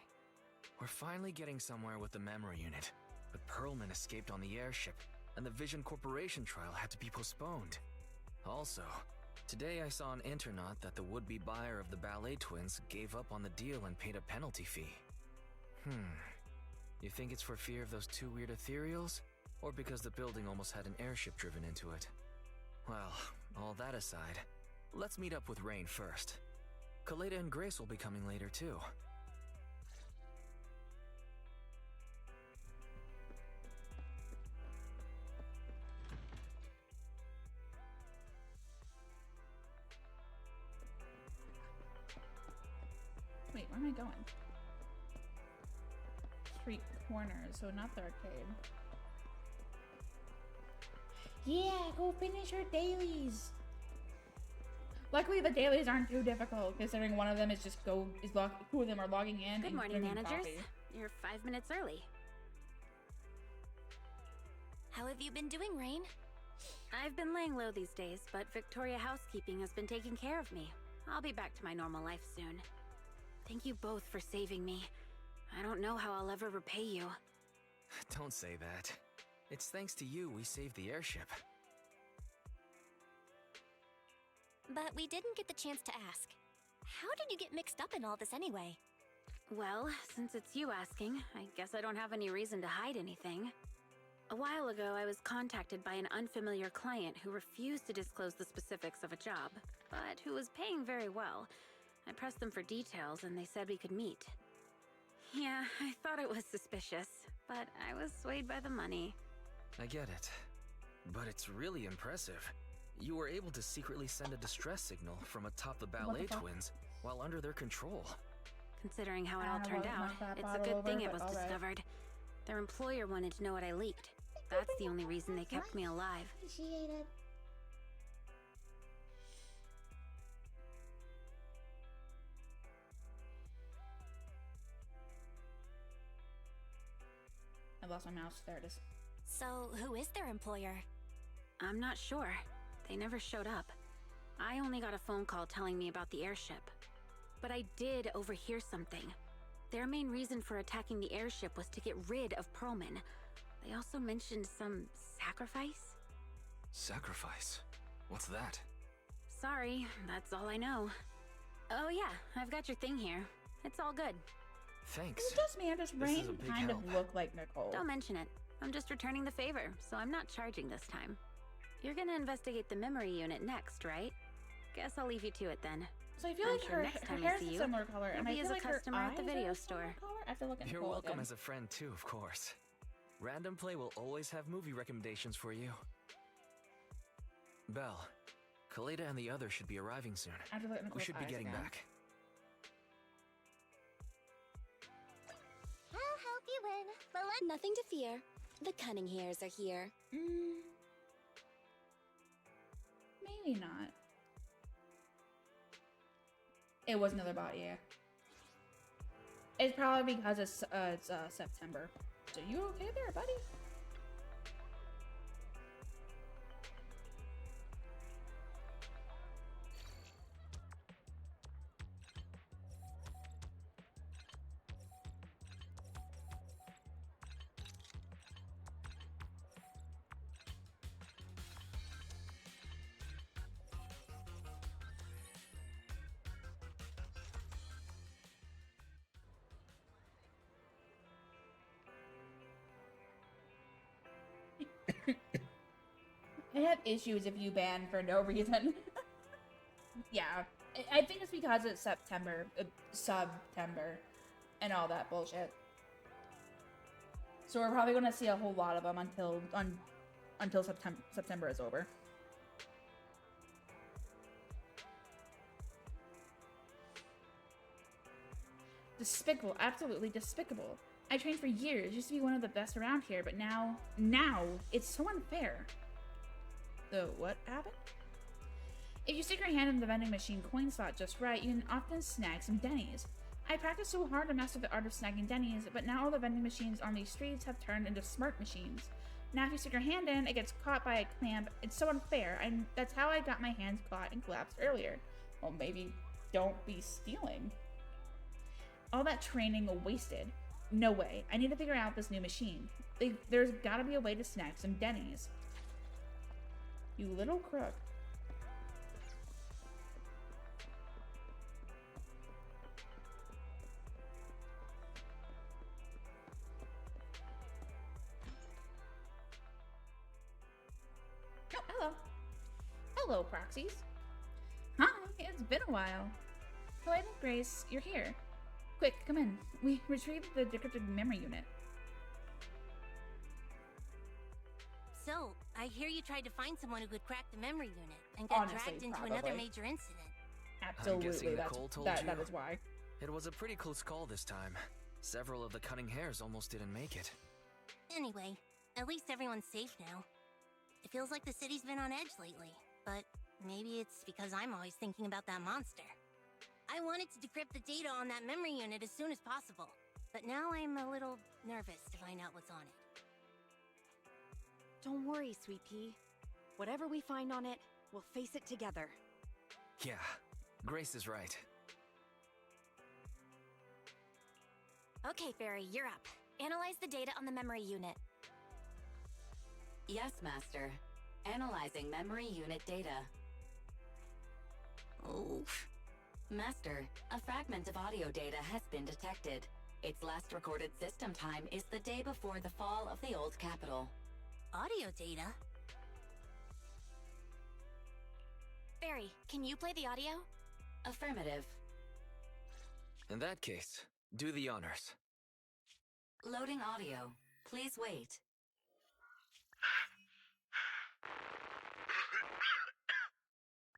We're finally getting somewhere with the memory unit, but Perlman escaped on the airship, and the Vision Corporation trial had to be postponed. Also, today I saw on Internet that the would-be buyer of the ballet twins gave up on the deal and paid a penalty fee. You think it's for fear of those two weird ethereals? Or because the building almost had an airship driven into it? Well, all that aside, let's meet up with Rain first. Kaleda and Grace will be coming later too. Wait, where am I going? Street corner, so not the arcade. Yeah, go finish your dailies. Luckily, the dailies aren't too difficult, considering one of them is just two of them are logging in. Good and morning, drinking managers. coffee. You're 5 minutes early. How have you been doing, Rain? I've been laying low these days, but Victoria Housekeeping has been taking care of me. I'll be back to my normal life soon. Thank you both for saving me. I don't know how I'll ever repay you. Don't say that. It's thanks to you we saved the airship. But we didn't get the chance to ask. How did you get mixed up in all this anyway? Well, since it's you asking, I guess I don't have any reason to hide anything. A while ago, I was contacted by an unfamiliar client who refused to disclose the specifics of a job, but who was paying very well. I pressed them for details and they said we could meet. Yeah, I thought it was suspicious, but I was swayed by the money. I get it. But it's really impressive. You were able to secretly send a distress signal from atop the ballet twins while under their control. Considering how it I all don't know turned what out, much that it's a bottle good over, thing it but was all right. discovered. Their employer wanted to know what I leaked. That's the only reason they kept me alive. Appreciated. I lost my mouse. There it is. So, who is their employer? I'm not sure. They never showed up. I only got a phone call telling me about the airship. But I did overhear something. Their main reason for attacking the airship was to get rid of Perlman. They also mentioned some sacrifice? Sacrifice? What's that? Sorry, that's all I know. Oh yeah, I've got your thing here. It's all good. Thanks. It's just me. Does This is Rain a big kind help. of look like Nicole? Don't mention it. I'm just returning the favor, so I'm not charging this time. You're gonna investigate the memory unit next, right? Guess I'll leave you to it then. So I feel I'm like sure her next time hair's I see a you, similar color, and I you'll be feel as like a customer her at the eyes video are a store. similar color. I have to look at You're Nicole welcome again. as a friend too, of course. Random Play will always have movie recommendations for you. Belle, Kaleda and the others should be arriving soon. I have to look at We Nicole's should be eyes getting again. back. I'll help you win. Nothing to fear. The cunning hairs are here. Maybe not. It was another bot, yeah. It's probably because it's September. So you okay there, buddy? have issues if you ban for no reason. Yeah, I think it's because it's September, September, and all that bullshit. So we're probably gonna see a whole lot of them until September is over. Despicable, absolutely despicable. I trained for years, used to be one of the best around here, but now it's so unfair. The what happened? If you stick your hand in the vending machine coin slot just right, you can often snag some Denny's. I practiced so hard to master the art of snagging Denny's, but now all the vending machines on these streets have turned into smart machines. Now if you stick your hand in, it gets caught by a clamp. It's so unfair. That's how I got my hands caught and collapsed earlier. Well, maybe don't be stealing. All that training wasted. No way. I need to figure out this new machine. There's gotta be a way to snag some Denny's. You little crook. Oh, hello. Hello, Proxies. Hi, it's been a while. Helena Grace, you're here. Quick, come in. We retrieved the decrypted memory unit. So, I hear you tried to find someone who could crack the memory unit and got Honestly, dragged into probably. another major incident. Absolutely, I'm guessing Nicole told you? that is why. It was a pretty close call this time. Several of the cunning hairs almost didn't make it. Anyway, at least everyone's safe now. It feels like the city's been on edge lately, but maybe it's because I'm always thinking about that monster. I wanted to decrypt the data on that memory unit as soon as possible, but now I'm a little nervous to find out what's on it. Don't worry, Sweet Pea. Whatever we find on it, we'll face it together. Yeah, Grace is right. Okay, Fairy, you're up. Analyze the data on the memory unit. Yes, Master. Analyzing memory unit data. Oh. Master, a fragment of audio data has been detected. Its last recorded system time is the day before the fall of the old capital. Audio data? Fairy, can you play the audio? Affirmative. In that case, do the honors. Loading audio. Please wait.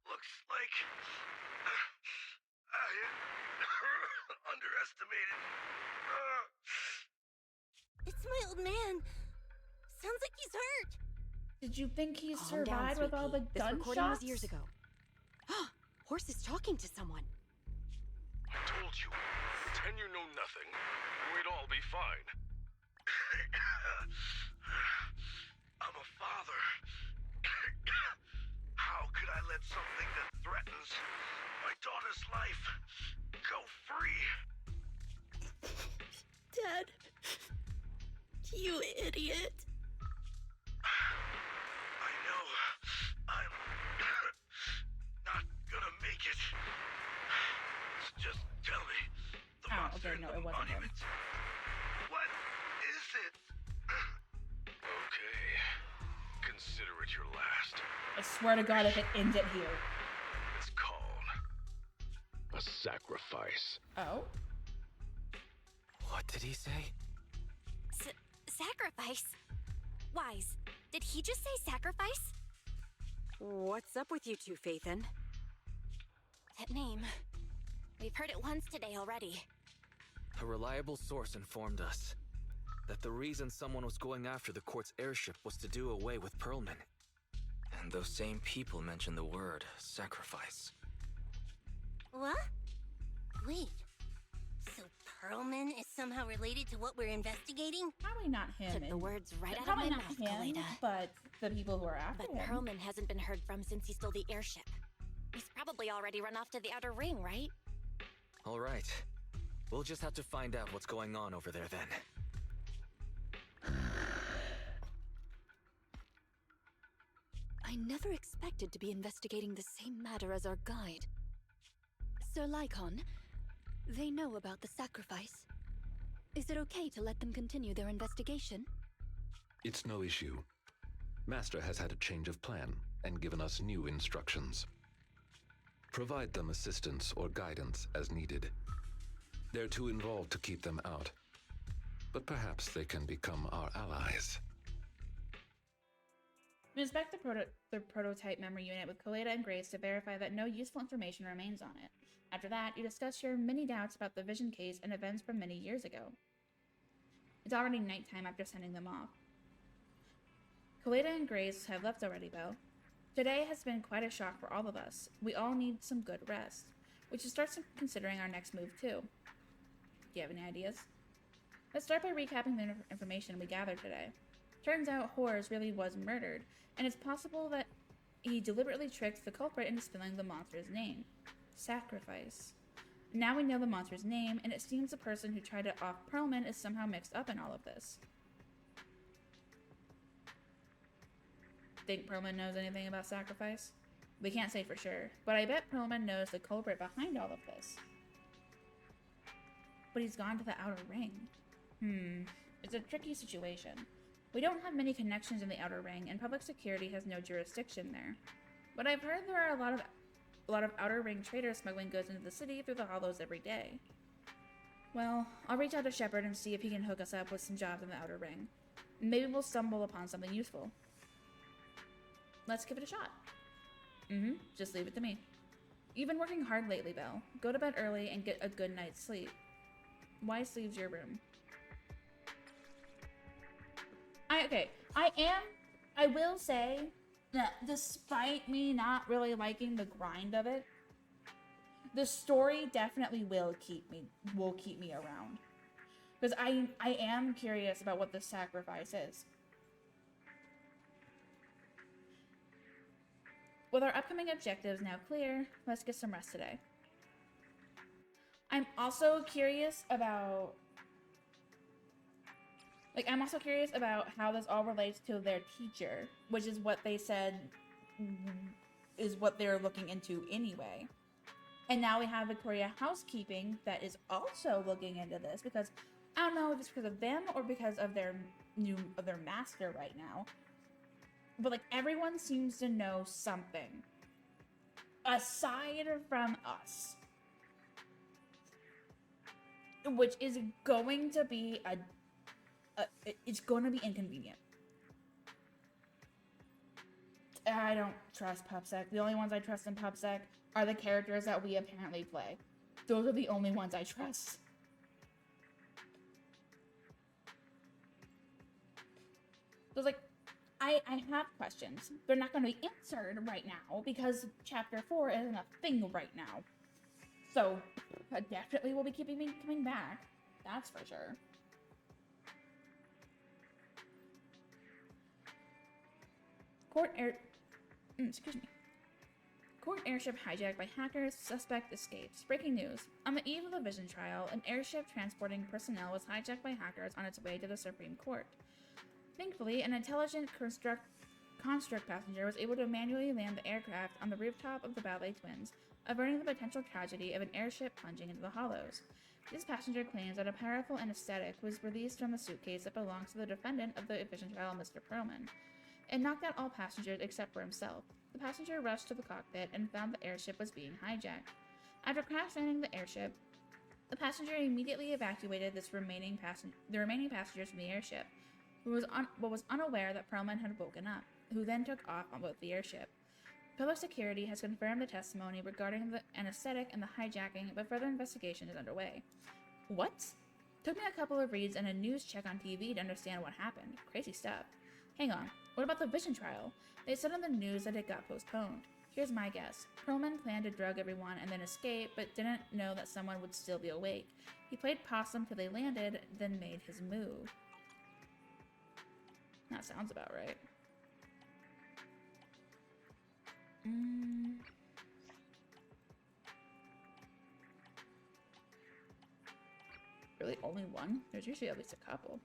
Looks like I underestimated. It's my old man. Sounds like he's hurt. Did you think he Calm survived down, with all the Sweet Pea. This recording gunshots? was years ago. Horse is talking to someone. I told you. Pretend you know nothing, and we'd all be fine. I'm a father. How could I let something that threatens my daughter's life go free? Dad. You idiot. I know. I'm not gonna make it. Just tell me. The monster okay, in no, the it wasn't him. monument. What is it? Okay. Consider it your last. I swear to God, if it ends it here. It's called a sacrifice. Oh? What did he say? Sacrifice? Wise, did he just say sacrifice? What's up with you two, Phaethon? That name. We've heard it once today already. A reliable source informed us that the reason someone was going after the court's airship was to do away with Pearlman. And those same people mentioned the word sacrifice. What? Wait. So Pearlman is somehow related to what we're investigating? Probably not him. Took the words right out of Probably my not mouth, him, Kaleda. but the people who are after But him. Pearlman hasn't been heard from since he stole the airship. He's probably already run off to the outer ring, right? All right. We'll just have to find out what's going on over there then. I never expected to be investigating the same matter as our guide. Sir Lycon, they know about the sacrifice. Is it okay to let them continue their investigation? It's no issue. Master has had a change of plan and given us new instructions. Provide them assistance or guidance as needed. They're too involved to keep them out, but perhaps they can become our allies. We inspect the prototype memory unit with Coletta and Grace to verify that no useful information remains on it. After that, you discuss your many doubts about the Vision case and events from many years ago. It's already nighttime after sending them off. Coletta and Grace have left already, though. Today has been quite a shock for all of us. We all need some good rest. We should start considering our next move, too. Do you have any ideas? Let's start by recapping the information we gathered today. Turns out Horus really was murdered, and it's possible that he deliberately tricked the culprit into spilling the monster's name. Sacrifice. Now we know the monster's name, and it seems the person who tried to off Perlman is somehow mixed up in all of this. Think Perlman knows anything about Sacrifice? We can't say for sure, but I bet Perlman knows the culprit behind all of this. But he's gone to the Outer Ring. It's a tricky situation. We don't have many connections in the Outer Ring, and public security has no jurisdiction there. But I've heard there are a lot of Outer Ring traders smuggling goods into the city through the hollows every day. Well, I'll reach out to Shepard and see if he can hook us up with some jobs in the Outer Ring. Maybe we'll stumble upon something useful. Let's give it a shot. Just leave it to me. You've been working hard lately, Belle. Go to bed early and get a good night's sleep. Weiss leaves your room. I will say that despite me not really liking the grind of it, the story definitely will keep me around. Because I am curious about what the sacrifice is. With our upcoming objectives now clear, let's get some rest today. I'm also curious about how this all relates to their teacher, which is what they said is what they're looking into anyway. And now we have Victoria Housekeeping that is also looking into this, because I don't know if it's because of them or because of their master right now. But like everyone seems to know something aside from us, which is going to be it's going to be inconvenient. I don't trust PubSec. The only ones I trust in PubSec are the characters that we apparently play. Those are the only ones I trust. So it's like, I have questions. They're not going to be answered right now because Chapter 4 isn't a thing right now. So, definitely will be keeping me coming back. That's for sure. Court airship hijacked by hackers. Suspect escapes. Breaking news. On the eve of the Vision trial, an airship transporting personnel was hijacked by hackers on its way to the Supreme Court. Thankfully, an intelligent construct passenger was able to manually land the aircraft on the rooftop of the Ballet Twins, averting the potential tragedy of an airship plunging into the hollows. This passenger claims that a powerful anesthetic was released from the suitcase that belongs to the defendant of the Vision trial, Mr. Perlman. It knocked out all passengers except for himself. The passenger rushed to the cockpit and found the airship was being hijacked. After crash landing the airship, the passenger immediately evacuated the remaining passengers from the airship, but was unaware that Perlman had woken up, who then took off on board the airship. Public security has confirmed the testimony regarding the anesthetic and the hijacking, but further investigation is underway. What? Took me a couple of reads and a news check on TV to understand what happened. Crazy stuff. Hang on, what about the Vision trial? They said on the news that it got postponed. Here's my guess. Perlman planned to drug everyone and then escape, but didn't know that someone would still be awake. He played possum till they landed, then made his move. That sounds about right. Really, only one? There's usually at least a couple.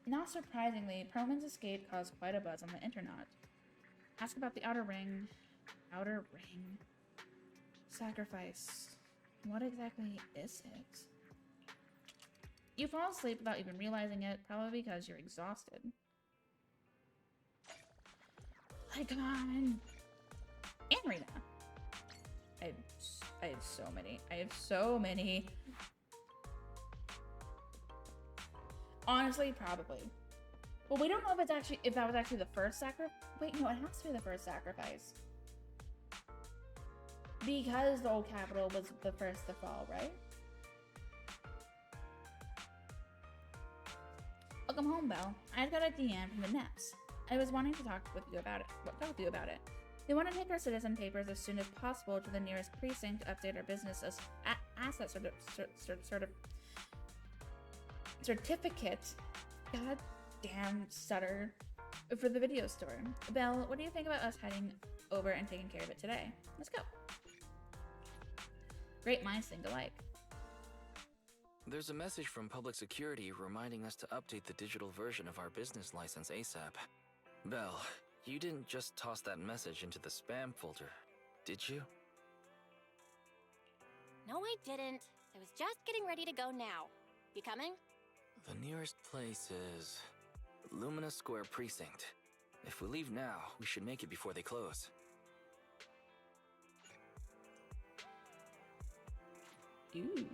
Not surprisingly, Perlman's escape caused quite a buzz on the internet. Ask about the Outer Ring. Outer Ring. Sacrifice. What exactly is it? You fall asleep without even realizing it, probably because you're exhausted. Like, come on. And Rena. I have so many. I have so many. Honestly, probably. Well, we don't know if that was actually the first sacrifice. Wait, no, it has to be the first sacrifice. Because the old capital was the first to fall, right? Welcome home, Belle. I got a DM from the Nets. I was wanting to talk with you about it. They want to take our citizen papers as soon as possible to the nearest precinct to update our business as asset certificate. God damn stutter. For the video store. Belle, what do you think about us heading over and taking care of it today? Let's go. Great minds think alike. There's a message from Public Security reminding us to update the digital version of our business license ASAP. Belle, you didn't just toss that message into the spam folder, did you? No, I didn't. I was just getting ready to go now. You coming? The nearest place is Lumina Square Precinct. If we leave now, we should make it before they close. Ooh.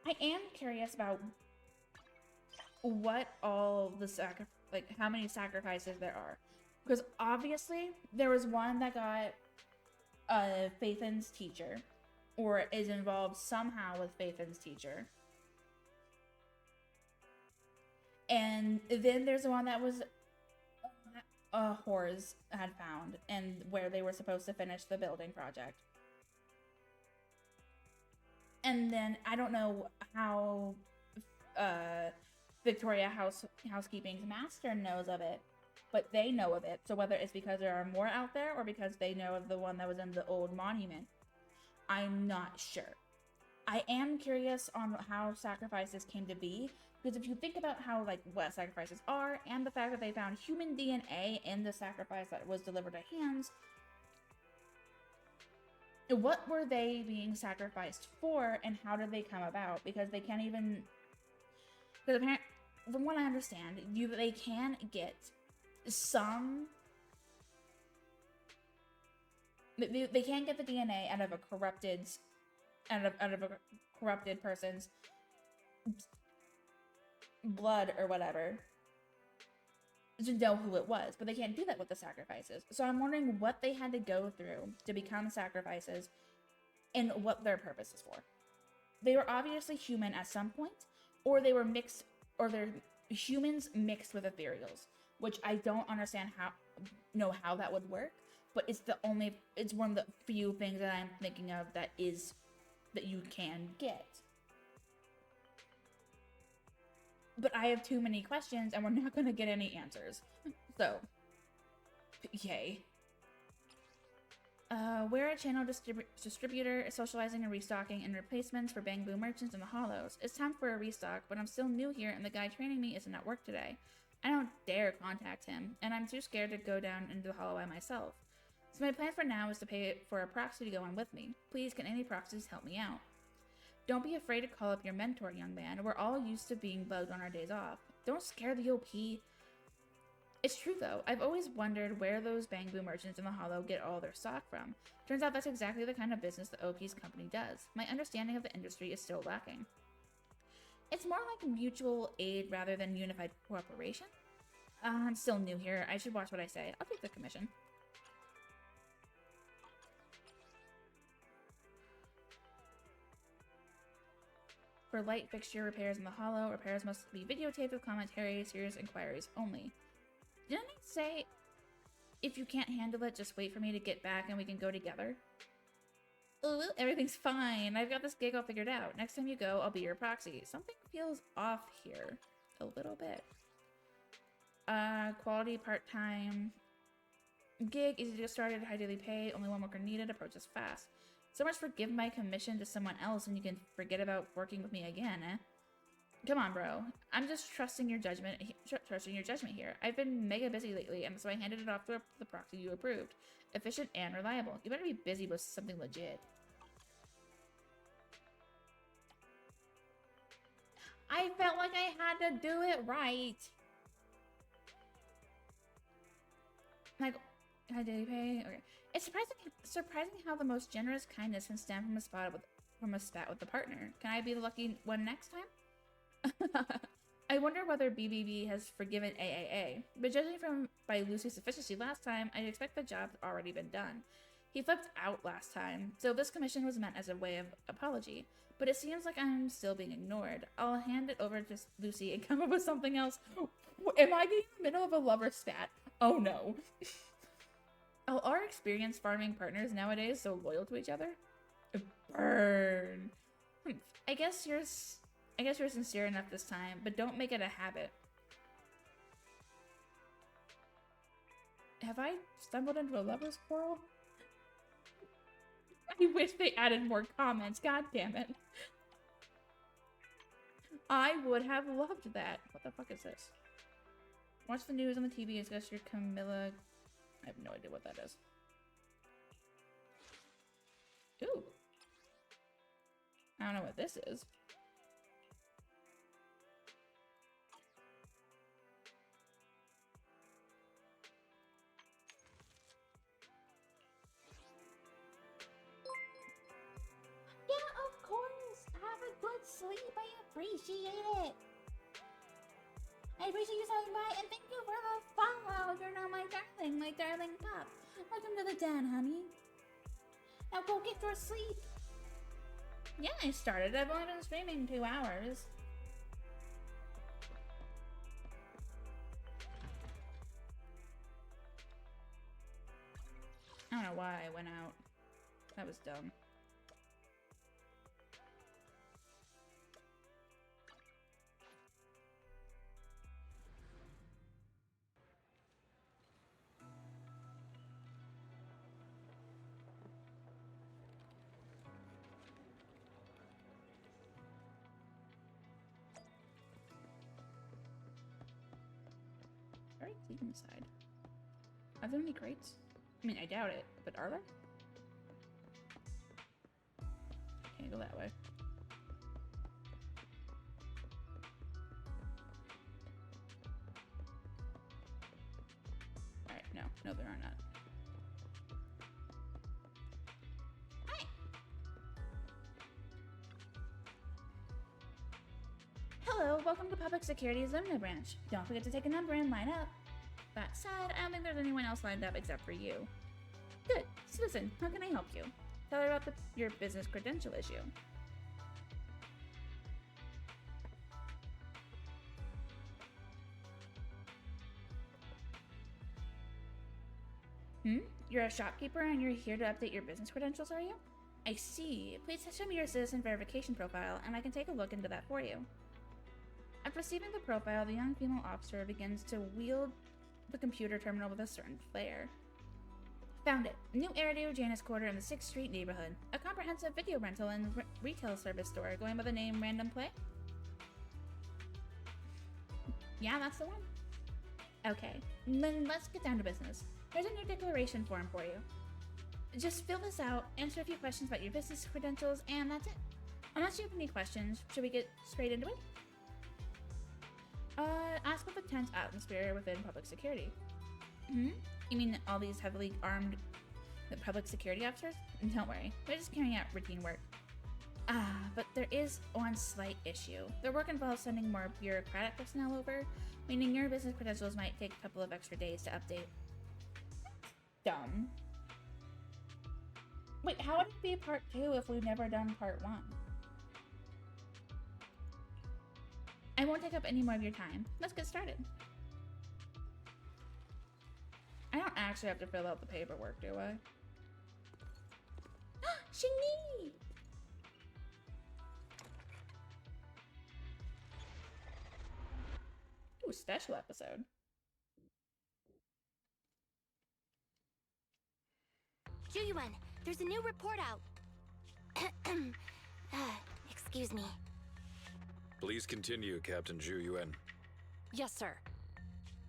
I am curious about what all the how many sacrifices there are. Because obviously there was one that got Phaethon's teacher, or is involved somehow with Phaethon's teacher. And then there's the one that was Hors had found, and where they were supposed to finish the building project. And then I don't know how Victoria Housekeeping's master knows of it, but they know of it. So whether it's because there are more out there or because they know of the one that was in the old monument, I'm not sure. I am curious on how sacrifices came to be, because if you think about how, like, what sacrifices are, and the fact that they found human DNA in the sacrifice that was delivered to hands, what were they being sacrificed for, and how did they come about? Because they can't even... Because apparently, from what I understand, they can get some... They can't get the DNA out of a corrupted... out of a corrupted person's blood or whatever to know who it was, but they can't do that with the sacrifices. So I'm wondering what they had to go through to become sacrifices and what their purpose is for. They were obviously human at some point, or they were mixed, or they're humans mixed with ethereals, which I don't understand how that would work, but it's one of the few things that I'm thinking of that you can get. But I have too many questions, and we're not going to get any answers. So, yay. We're a channel distributor socializing and restocking and replacements for Bamboo merchants in the Hollows. It's time for a restock, but I'm still new here, and the guy training me isn't at work today. I don't dare contact him, and I'm too scared to go down into the Hollow by myself. So my plan for now is to pay for a proxy to go on with me. Please, can any proxies help me out? Don't be afraid to call up your mentor, young man. We're all used to being bugged on our days off. Don't scare the OP. It's true, though. I've always wondered where those Bamboo merchants in the Hollow get all their stock from. Turns out that's exactly the kind of business the OP's company does. My understanding of the industry is still lacking. It's more like mutual aid rather than unified cooperation. I'm still new here. I should watch what I say. I'll take the commission. For light fixture repairs in the Hollow, repairs must be videotaped with commentary, serious inquiries only. Didn't it say, if you can't handle it, just wait for me to get back and we can go together? Ooh, everything's fine. I've got this gig all figured out. Next time you go, I'll be your proxy. Something feels off here. A little bit. Quality part-time. Gig, easy to get started, high daily pay, only one worker needed, approach us fast. So much for giving my commission to someone else and you can forget about working with me again, eh? Come on, bro. I'm just trusting your judgment. Trusting your judgment here. I've been mega busy lately, and so I handed it off to the proxy you approved. Efficient and reliable. You better be busy with something legit. I felt like I had to do it right. Like, I did pay. Okay, it's surprising how the most generous kindness can stem from a spat with the partner. Can I be the lucky one next time? I wonder whether BBB has forgiven AAA, but judging by Lucy's efficiency last time, I expect the job's already been done. He flipped out last time, so this commission was meant as a way of apology, but it seems like I'm still being ignored. I'll hand it over to Lucy and come up with something else. Am I getting in the middle of a lover spat? Oh no. Are our experienced farming partners nowadays so loyal to each other? Burn. I guess you're sincere enough this time, but don't make it a habit. Have I stumbled into a lover's quarrel? I wish they added more comments. God damn it. I would have loved that. What the fuck is this? Watch the news on the TV and discuss your Camilla. I have no idea what that is. Ooh. I don't know what this is. Yeah, of course. Have a good sleep. I appreciate it. I appreciate you stopping by, and thank you for the follow. You're now my darling pup. Welcome to the den, honey. Now go get your sleep. Yeah, I started. I've only been streaming 2 hours. I don't know why I went out. That was dumb. Very clean inside. Are there any crates? I mean, I doubt it, but are there? Can't go that way. Alright, no, there are not. Hi! Hello, welcome to Public Security's Lumina branch. Don't forget to take a number and line up. That said, I don't think there's anyone else lined up except for you. Good. Citizen, how can I help you? Tell her about your business credential issue. You're a shopkeeper and you're here to update your business credentials, are you? I see. Please show me your citizen verification profile and I can take a look into that for you. After receiving the profile, the young female officer begins to wield the computer terminal with a certain flair. Found it. New Eridu Janus Quarter in the 6th Street neighborhood. A comprehensive video rental and retail service store going by the name Random Play? Yeah, that's the one. Okay, then let's get down to business. Here's a new declaration form for you. Just fill this out, answer a few questions about your business credentials, and that's it. Unless you have any questions, should we get straight into it? Ask about the tense atmosphere within public security. You mean all these heavily armed public security officers? Don't worry, they're just carrying out routine work. But there is one slight issue. Their work involves sending more bureaucratic personnel over, meaning your business credentials might take a couple of extra days to update. Dumb. Wait, how would it be part 2 if we've never done part 1? I won't take up any more of your time. Let's get started. I don't actually have to fill out the paperwork, do I? Shiny! Ooh, special episode. Juyuan, there's a new report out. Excuse me. Please continue, Captain Zhu Yuan. Yes, sir.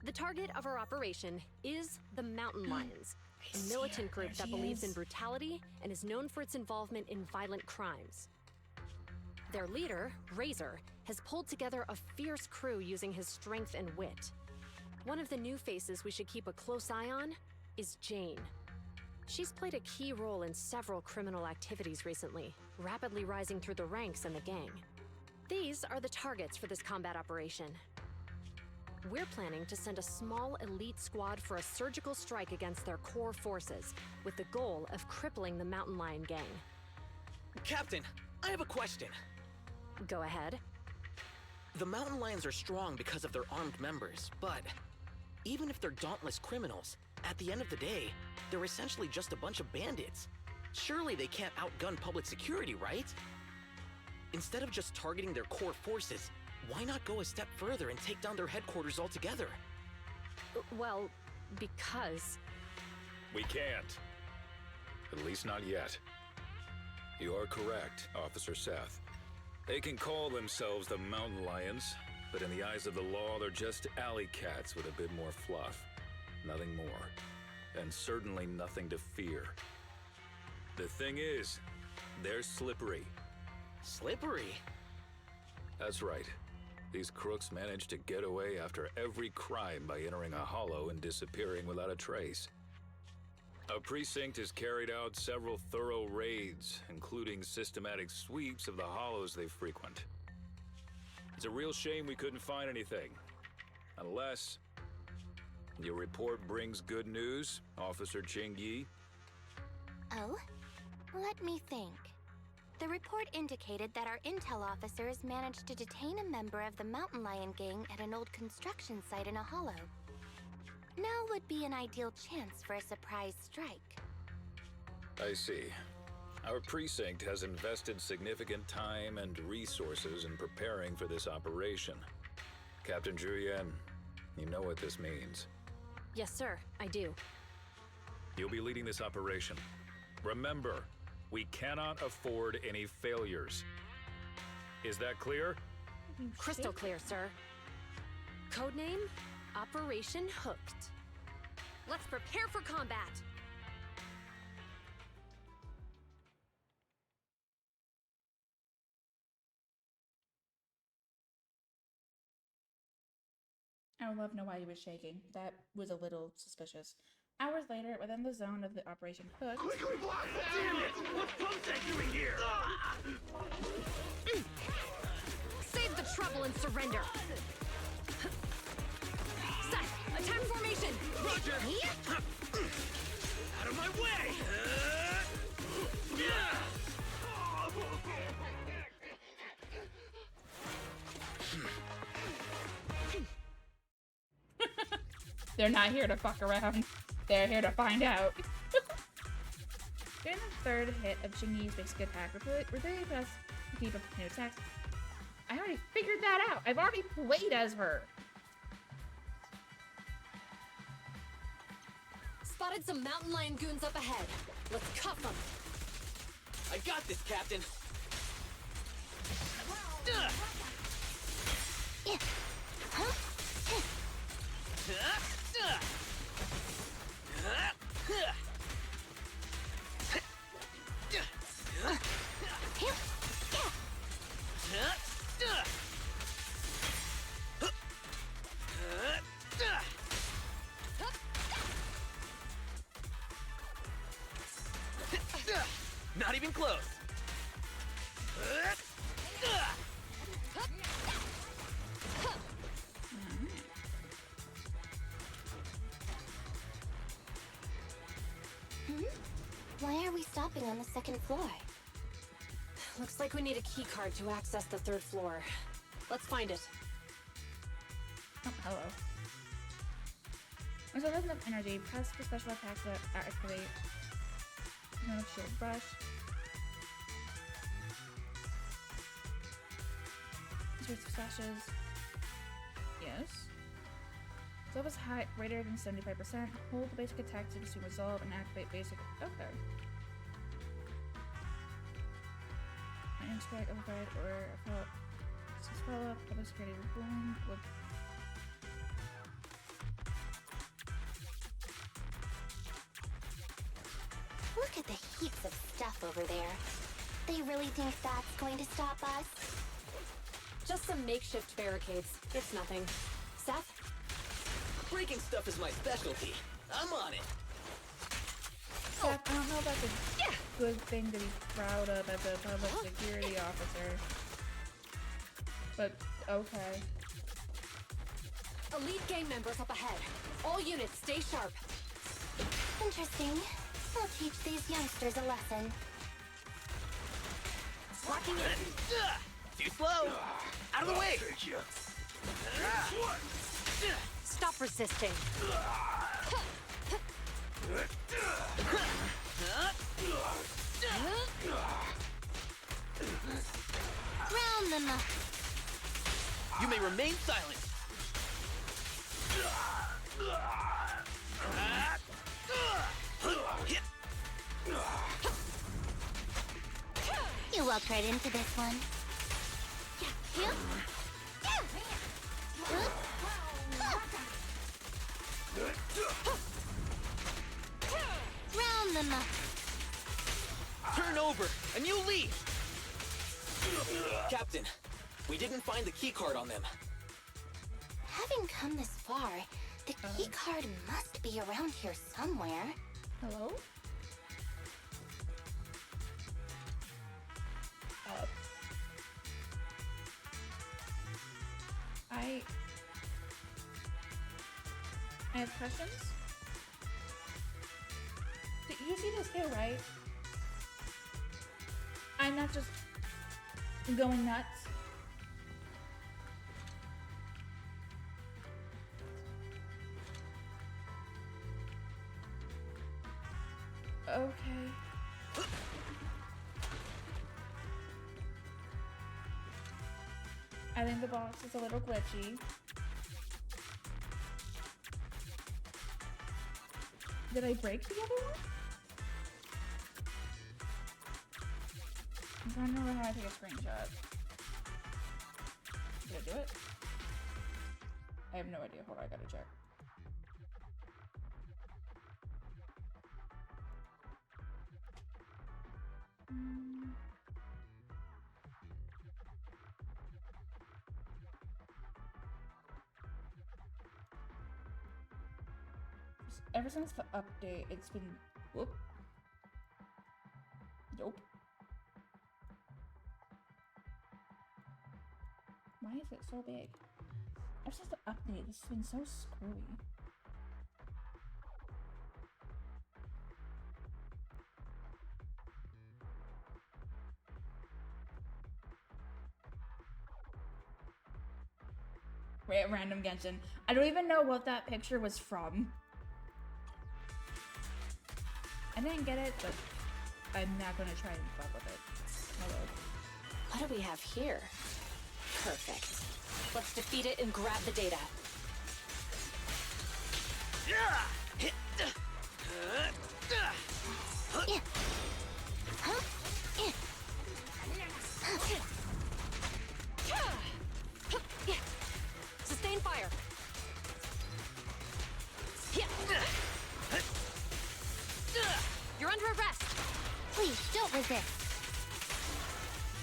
The target of our operation is the Mountain Lions, a militant group that believes in brutality and is known for its involvement in violent crimes. Their leader, Razor, has pulled together a fierce crew using his strength and wit. One of the new faces we should keep a close eye on is Jane. She's played a key role in several criminal activities recently, rapidly rising through the ranks in the gang. These are the targets for this combat operation. We're planning to send a small elite squad for a surgical strike against their core forces, with the goal of crippling the Mountain Lion gang. Captain, I have a question. Go ahead. The Mountain Lions are strong because of their armed members, but even if they're dauntless criminals, at the end of the day, they're essentially just a bunch of bandits. Surely they can't outgun public security, right? Instead of just targeting their core forces, why not go a step further and take down their headquarters altogether? Well, because... We can't. At least not yet. You are correct, Officer Seth. They can call themselves the Mountain Lions, but in the eyes of the law, they're just alley cats with a bit more fluff. Nothing more. And certainly nothing to fear. The thing is, they're slippery. Slippery? That's right. These crooks manage to get away after every crime by entering a hollow and disappearing without a trace. Our precinct has carried out several thorough raids, including systematic sweeps of the hollows they frequent. It's a real shame we couldn't find anything. Unless your report brings good news, Officer Ching Yi. Oh? Let me think. The report indicated that our intel officers managed to detain a member of the Mountain Lion gang at an old construction site in a hollow. Now would be an ideal chance for a surprise strike. I see. Our precinct has invested significant time and resources in preparing for this operation. Captain Zhu Yuan, you know what this means. Yes, sir, I do. You'll be leading this operation. Remember, we cannot afford any failures. Is that clear? Crystal clear, sir. Codename, Operation Hooked. Let's prepare for combat! I would love to know why he was shaking. That was a little suspicious. Hours later, within the zone of the Operation Hook... Quickly block that! Damn it! What's Pumpsec doing here? Save the trouble and surrender! Seth, attack formation! Roger! Out of my way! They're not here to fuck around. They're here to find out. During the third hit of Ching Yi's basic attack, repeatedly press to keep up with new attacks. I already figured that out. I've already played as her. Spotted some Mountain Lion goons up ahead. Let's cuff them. I got this, Captain. Not even close. Why are we stopping on the second floor? Looks like we need a key card to access the third floor. Let's find it. Oh, hello. Once it has enough energy, press for special attacks that activate. Another shield brush. Search splashes. Yes. So it was high, greater than 75%. Hold the basic attack to consume resolve and activate basic. Okay. Iron strike, override, or Access follow up, photo security room. Look at the heaps of stuff over there. They really think that's going to stop us? Just some makeshift barricades. It's nothing. Seth? Breaking stuff is my specialty. I'm on it. Seth, I don't know if that's a good thing to be proud of as a public security officer. But, okay. Elite gang members up ahead. All units, stay sharp. Interesting. I'll teach these youngsters a lesson. Locking in. Too slow. Out of the way. Stop resisting. Round them up. You may remain silent. You walked right into this one. Round them up. Turn over, and you leave. Captain, we didn't find the keycard on them. Having come this far, the key card must be around here somewhere. Hello? I have questions. Did you see this too, right? I'm not just going nuts. Okay. I think the box is a little glitchy. Did I break the other one? I'm trying to remember how I take a screenshot. Did I do it? I have no idea. Hold on, I gotta check. Ever since the update, it's been whoop. Nope. Why is it so big? Ever since the update, this has been so screwy. Random Genshin. I don't even know what that picture was from. I didn't get it, but I'm not gonna try and fuck with it. Hello. What do we have here? Perfect. Let's defeat it and grab the data. Sustain fire. You're under arrest. Please don't resist.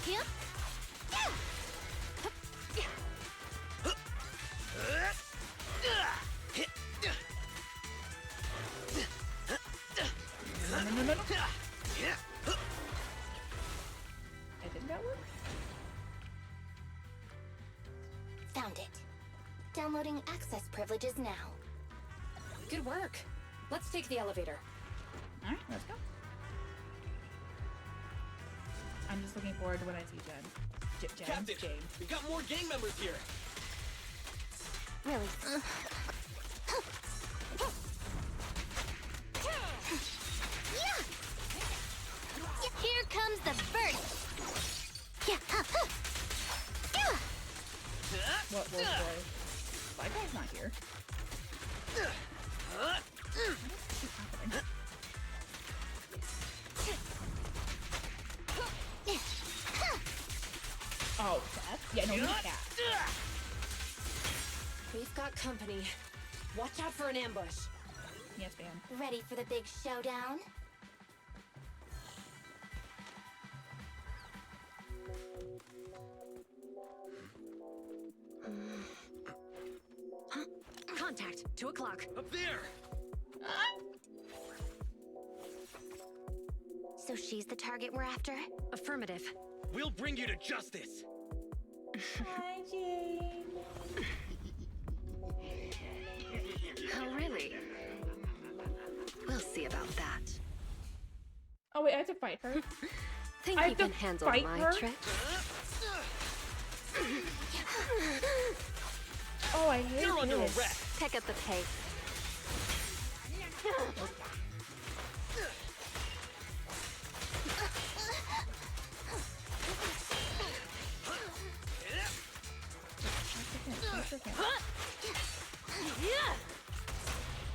Here. No. I think that worked. Found it. Downloading access privileges now. Good work. Let's take the elevator. Alright, let's go. I'm just looking forward to when I see Jen. Captain, we got more gang members here. Really? Here comes the burst. What wolf boy? My guy's not here. What is happening? Oh, Seth? Yeah, no, you can't. We've got company. Watch out for an ambush. Yes, ma'am. Ready for the big showdown? Contact. 2 o'clock. Up there! So she's the target we're after? Affirmative. We'll bring you to justice! Hi, Jane. Oh, really? We'll see about that. Oh, wait, I have to fight her? Think I you have to can handle fight my her? trick? Oh, I hate You're under this. arrest! Pick up the pace.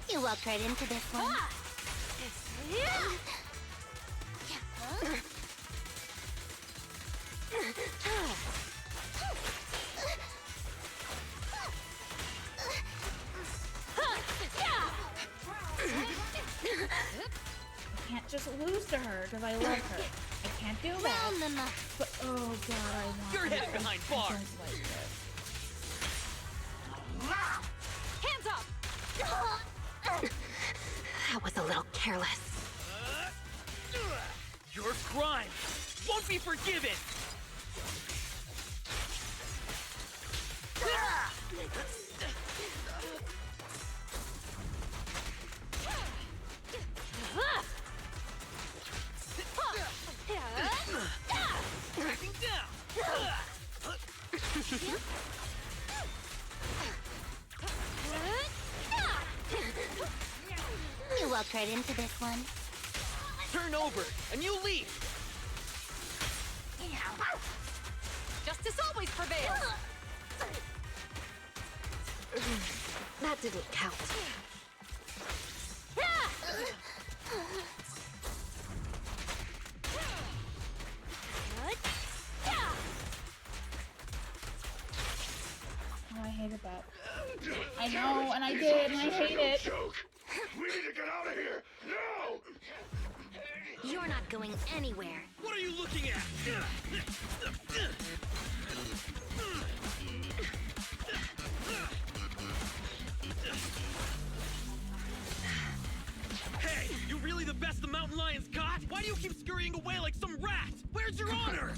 You walked right into this one. I can't just lose to her because I love her. I can't do that. But oh god, I want You're her headed behind bars! intentions like this. Hands up! That was a little careless. Your crime won't be forgiven! You walked right into this one. Turn over, and you leave! Justice always prevails! That didn't count. Oh, I hated that. I know, and I did, and I hate it. Joke. We need to get out of here now. You're not going anywhere. What are you looking at? Hey, you really the best the mountain lions got? Why do you keep scurrying away like some rat? Where's your honor?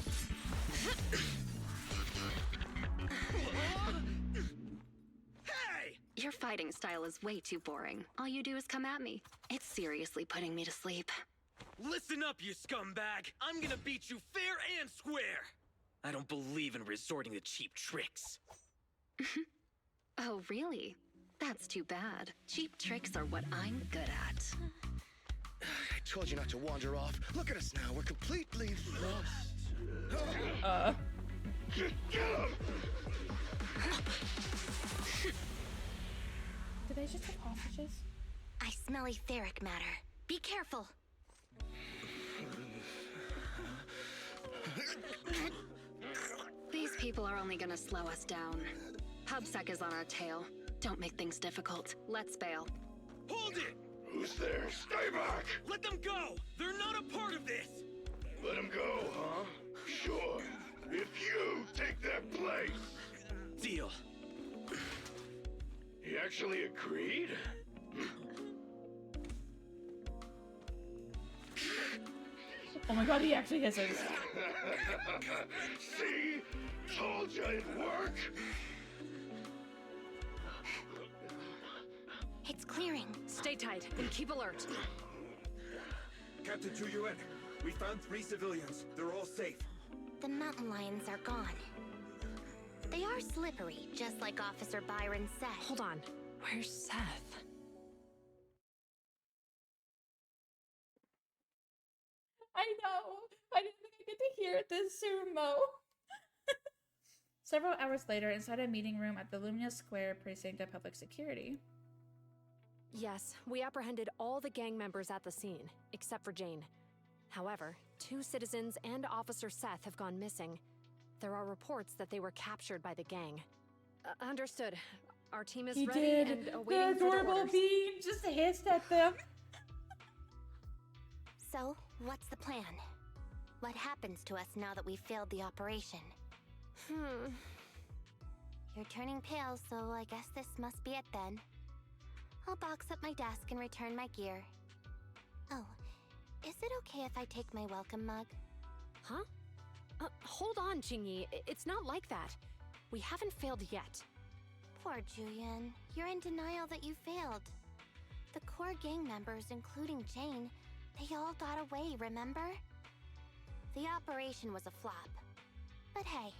Hey! Your fighting style is way too boring. All you do is come at me. It's seriously putting me to sleep. Listen up, you scumbag! I'm gonna beat you fair and square! I don't believe in resorting to cheap tricks. Oh, really? That's too bad. Cheap tricks are what I'm good at. I told you not to wander off. Look at us now. We're completely lost. Get him! Did they just have hostages? I smell etheric matter. Be careful. These people are only gonna slow us down. PubSec is on our tail. Don't make things difficult. Let's bail. Hold it! Who's there? Stay back! Let them go! They're not a part of this! Let him go, huh? Sure. If you take their place. Deal. He actually agreed? Oh my god, he actually hisses. See? Told you it'd work. It's clearing. Stay tight and keep alert. Captain Chuyuan, we found 3 civilians. They're all safe. The mountain lions are gone. They are slippery, just like Officer Byron said. Hold on. Where's Seth? I know. I didn't think I'd get to hear it this soon, Mo. Several hours later, inside a meeting room at the Lumina Square Precinct of Public Security. Yes, we apprehended all the gang members at the scene, except for Jane. However, 2 citizens and Officer Seth have gone missing. There are reports that they were captured by the gang. Understood. Our team is He ready did. and The awaiting for the adorable orders. bean just hissed at them. So, what's the plan? What happens to us now that we've failed the operation? You're turning pale, so I guess this must be it then. I'll box up my desk and return my gear. Oh, is it okay if I take my welcome mug? Huh? Hold on, Jingyi. It's not like that. We haven't failed yet. Poor Julian. You're in denial that you failed. The core gang members, including Jane, they all got away, remember? The operation was a flop. But hey,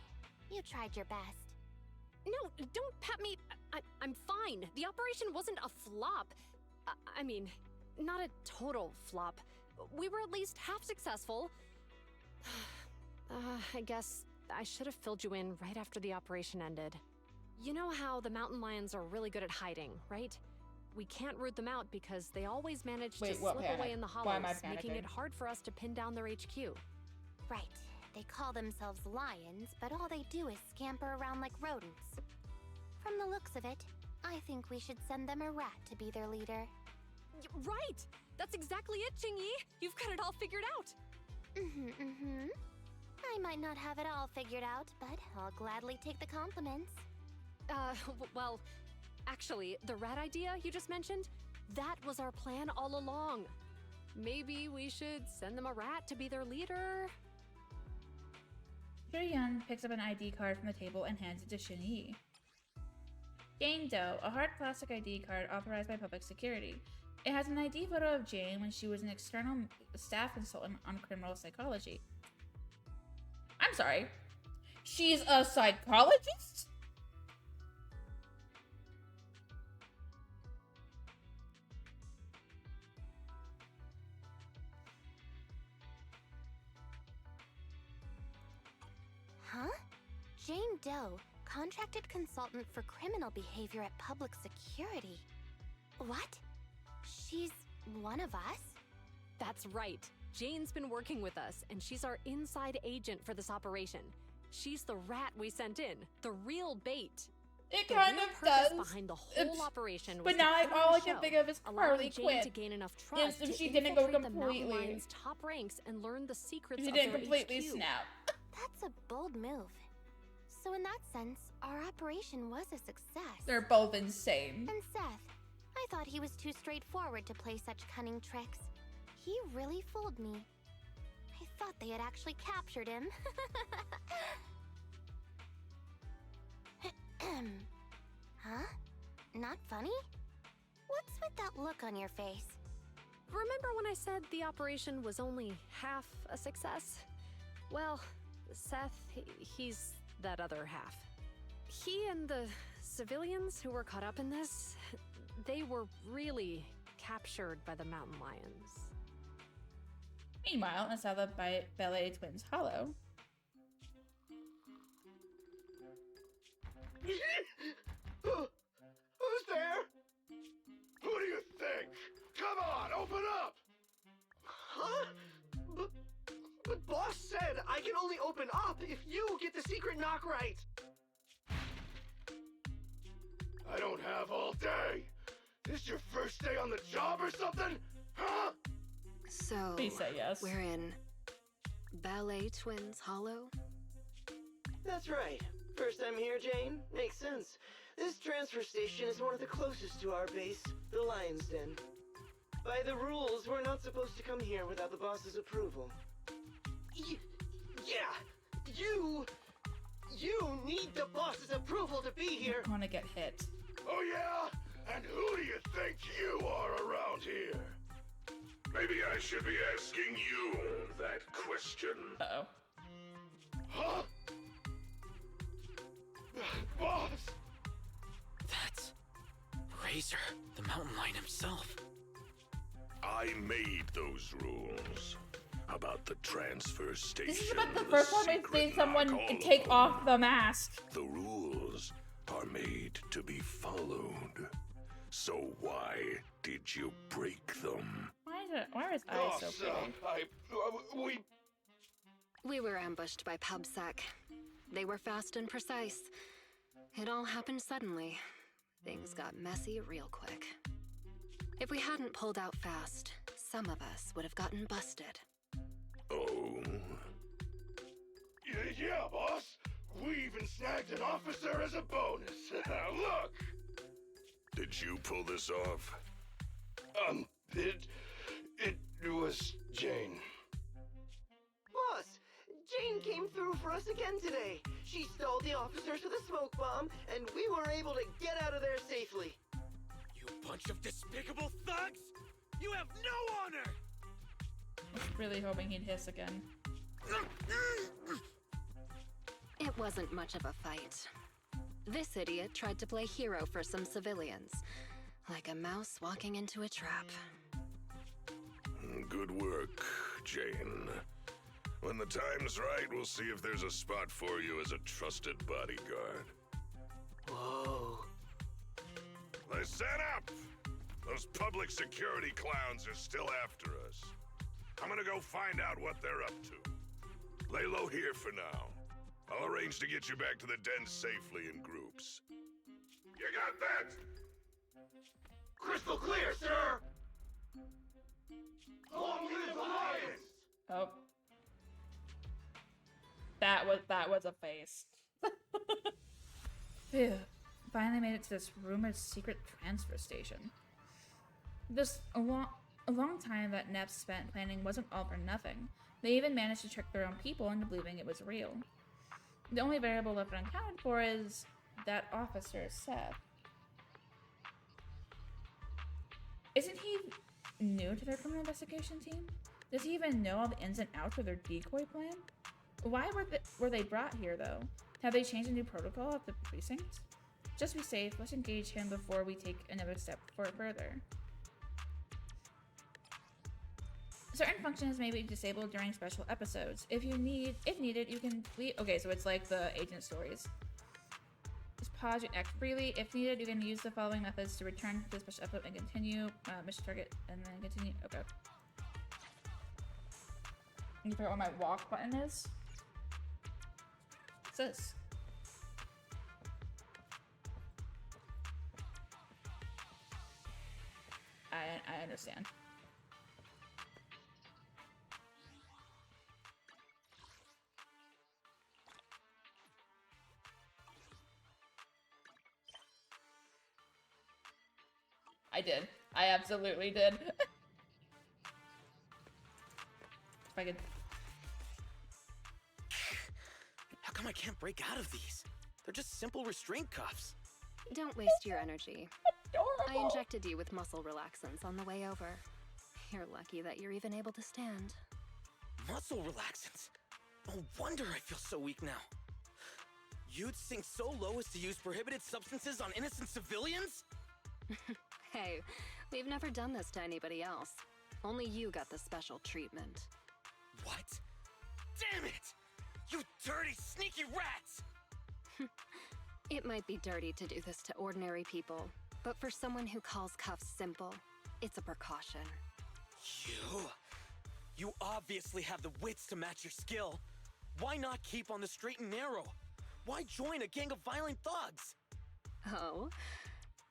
you tried your best. No, don't pat me. I'm fine. The operation wasn't a flop. I mean, not a total flop. We were at least half successful. I guess I should have filled you in right after the operation ended. You know how the mountain lions are really good at hiding, right? We can't root them out because they always manage to slip away in the Why am I hollows, making panicking? it hard for us to pin down their HQ. Right. They call themselves lions, but all they do is scamper around like rodents. From the looks of it, I think we should send them a rat to be their leader. Right! That's exactly it, Jingyi! You've got it all figured out! I might not have it all figured out, but I'll gladly take the compliments. Well, actually, the rat idea you just mentioned, that was our plan all along. Maybe we should send them a rat to be their leader? Julian picks up an ID card from the table and hands it to Shinyi. Jane Doe, a hard plastic ID card authorized by public security. It has an ID photo of Jane when she was an external staff consultant on criminal psychology. I'm sorry. She's a psychologist? Huh? Jane Doe, contracted consultant for criminal behavior at public security. What? She's one of us? That's right. Jane's been working with us, and she's our inside agent for this operation. She's the rat we sent in, the real bait. It The kind real of purpose does. behind the whole operation was But to now put on all a I can show, think of is allowing Harley Jane Quinn. to gain enough Yes, trust if to she didn't go infiltrate the Mountain completely. Lions' top ranks and learn the secrets She of didn't their completely HQ. snap. That's a bold move. So in that sense, our operation was a success. They're both insane. And Seth, I thought he was too straightforward to play such cunning tricks. He really fooled me. I thought they had actually captured him. Huh? Not funny? What's with that look on your face? Remember when I said the operation was only half a success? Well, Seth, he's that other half. He and the civilians who were caught up in this, they were really captured by the mountain lions. Meanwhile, inside the Ballet Twins Hollow. Who's there? Who do you think? Come on, open up! Huh? But boss said I can only open up if you get the secret knock right. I don't have all day. This your first day on the job or something? Huh? So, Please say yes. we're in Ballet Twins Hollow? That's right. First time here, Jane? Makes sense. This transfer station is one of the closest to our base, the Lion's Den. By the rules, we're not supposed to come here without the boss's approval. Yeah! You need the boss's approval to be here! I want to get hit. Oh yeah? And who do you think you are around here? Maybe I should be asking you that question. Uh-oh. Huh? Boss! That's Razor, the mountain lion himself. I made those rules about the transfer station. This is about the first time I've seen someone take off the mask. The rules are made to be followed. So why did you break them? Why are his eyes so pretty? We We were ambushed by PubSec. They were fast and precise. It all happened suddenly. Things got messy real quick. If we hadn't pulled out fast, some of us would have gotten busted. Oh. Yeah, boss. We even snagged an officer as a bonus. Look! Did you pull this off? It was Jane. Boss, Jane came through for us again today. She stalled the officers with a smoke bomb, and we were able to get out of there safely. You bunch of despicable thugs! You have no honor! I was really hoping he'd hiss again. It wasn't much of a fight. This idiot tried to play hero for some civilians, like a mouse walking into a trap. Good work, Jane. When the time's right, we'll see if there's a spot for you as a trusted bodyguard. Whoa. Listen up! Those public security clowns are still after us. I'm gonna go find out what they're up to. Lay low here for now. I'll arrange to get you back to the den safely in groups. You got that? Crystal clear, sir! Long live the Lions! Oh. That was a face. Phew. Finally made it to this rumored secret transfer station. A long time that Neps spent planning wasn't all for nothing. They even managed to trick their own people into believing it was real. The only variable left unaccounted for is that officer, Seth. Isn't he new to their criminal investigation team? Does he even know all the ins and outs of their decoy plan? Why were they brought here, though? Have they changed a new protocol at the precinct? Just be safe, let's engage him before we take another step further. Certain functions may be disabled during special episodes. If needed, you can leave. Okay, so it's like the agent stories. Just pause and act freely. If needed, you can use the following methods to return to the special episode and continue. Mission target and then continue. Okay. You forgot what my walk button is? What's this? I understand. I did. I absolutely did. If I could. How come I can't break out of these? They're just simple restraint cuffs. Don't waste your energy. Adorable. I injected you with muscle relaxants on the way over. You're lucky that you're even able to stand. Muscle relaxants? No wonder I feel so weak now. You'd sink so low as to use prohibited substances on innocent civilians? Hey, we've never done this to anybody else. Only you got the special treatment. What? Damn it! You dirty, sneaky rats! It might be dirty to do this to ordinary people, but for someone who calls cuffs simple, it's a precaution. You obviously have the wits to match your skill. Why not keep on the straight and narrow? Why join a gang of violent thugs? Oh,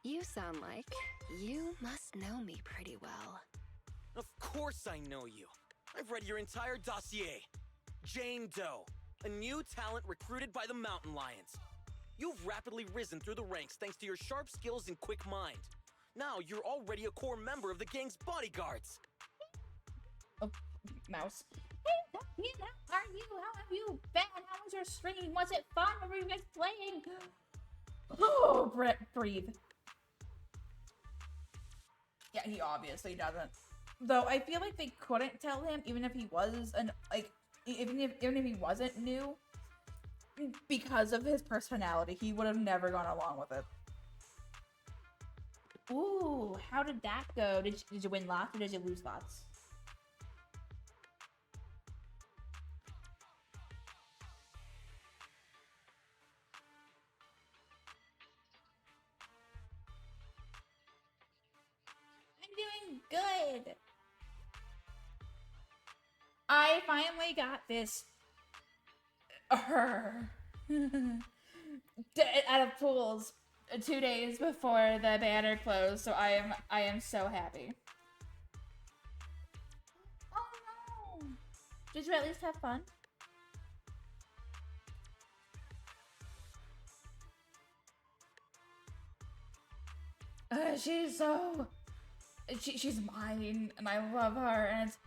you sound like you must know me pretty well. Of course I know you. I've read your entire dossier. Jane Doe, a new talent recruited by the Mountain Lions. You've rapidly risen through the ranks thanks to your sharp skills and quick mind. Now you're already a core member of the gang's bodyguards. Oh, mouse. Hey, how are you? How have you been? How was your stream? Was it fun? What were you guys playing? Oh, breathe. Yeah, he obviously doesn't. Though I feel like they couldn't tell him, even if he was even if he wasn't new, because of his personality, he would have never gone along with it. Ooh, how did that go? Did you win lots or did you lose lots? I'm doing good. I finally got this. Out of pools 2 days before the banner closed, so I am so happy. Oh no! Did you at least have fun? She's so... She's mine, and I love her, and it's...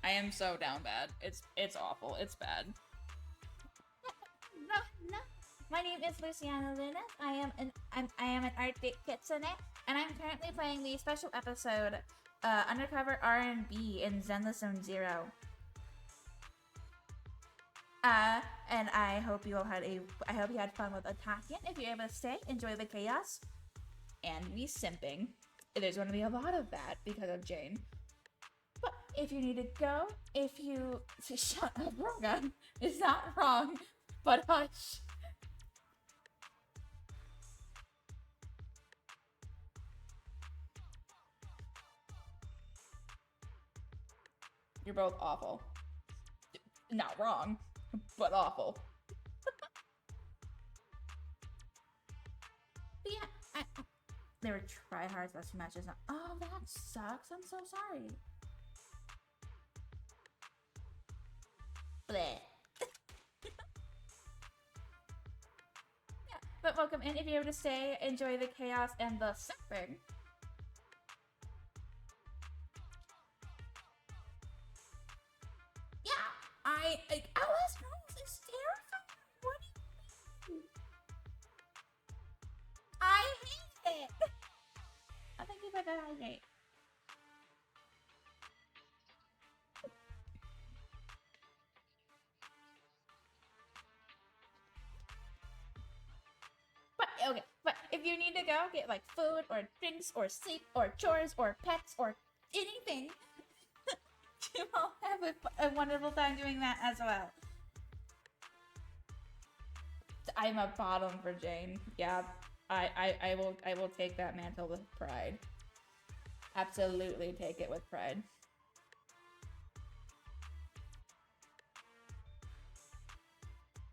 I am so down bad. It's awful. It's bad. No. My name is Luciana Lunas. I am an Arctic Kitsune, and I'm currently playing the special episode, Undercover R&B in Zenless Zone Zero. And I hope you all had fun with Atakian. If you're able to stay, enjoy the chaos, and me simping. There's going to be a lot of that because of Jane. But if you need to go, shut up, Rogan. It's not wrong, but hush. You're both awful. Not wrong, but awful. But yeah, they were tryhards last few matches. Oh, that sucks. I'm so sorry. Bleh. Yeah, but welcome in. If you're able to stay, enjoy the chaos and the suffering. Yeah, Alice Rose is terrifying. What do you mean? I hate it. I think you better hydrate. But if you need to go get like food or drinks or sleep or chores or pets or anything, you all have a wonderful time doing that as well. I'm a bottom for Jane. Yeah, I will take that mantle with pride. Absolutely take it with pride.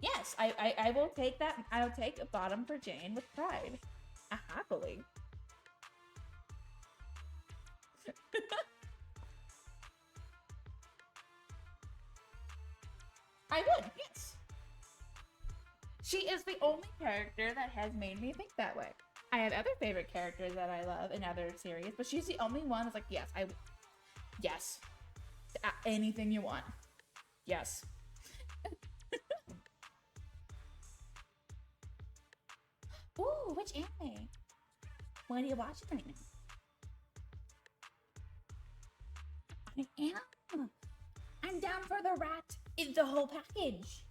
Yes, I will take that. I'll take a bottom for Jane with pride. Happily. I would, yes. She is the only character that has made me think that way. I have other favorite characters that I love in other series, but she's the only one that's like, yes, yes. Anything you want. Yes. Ooh, which anime? What are you watching right now? I am. I'm down for the rat. It's the whole package.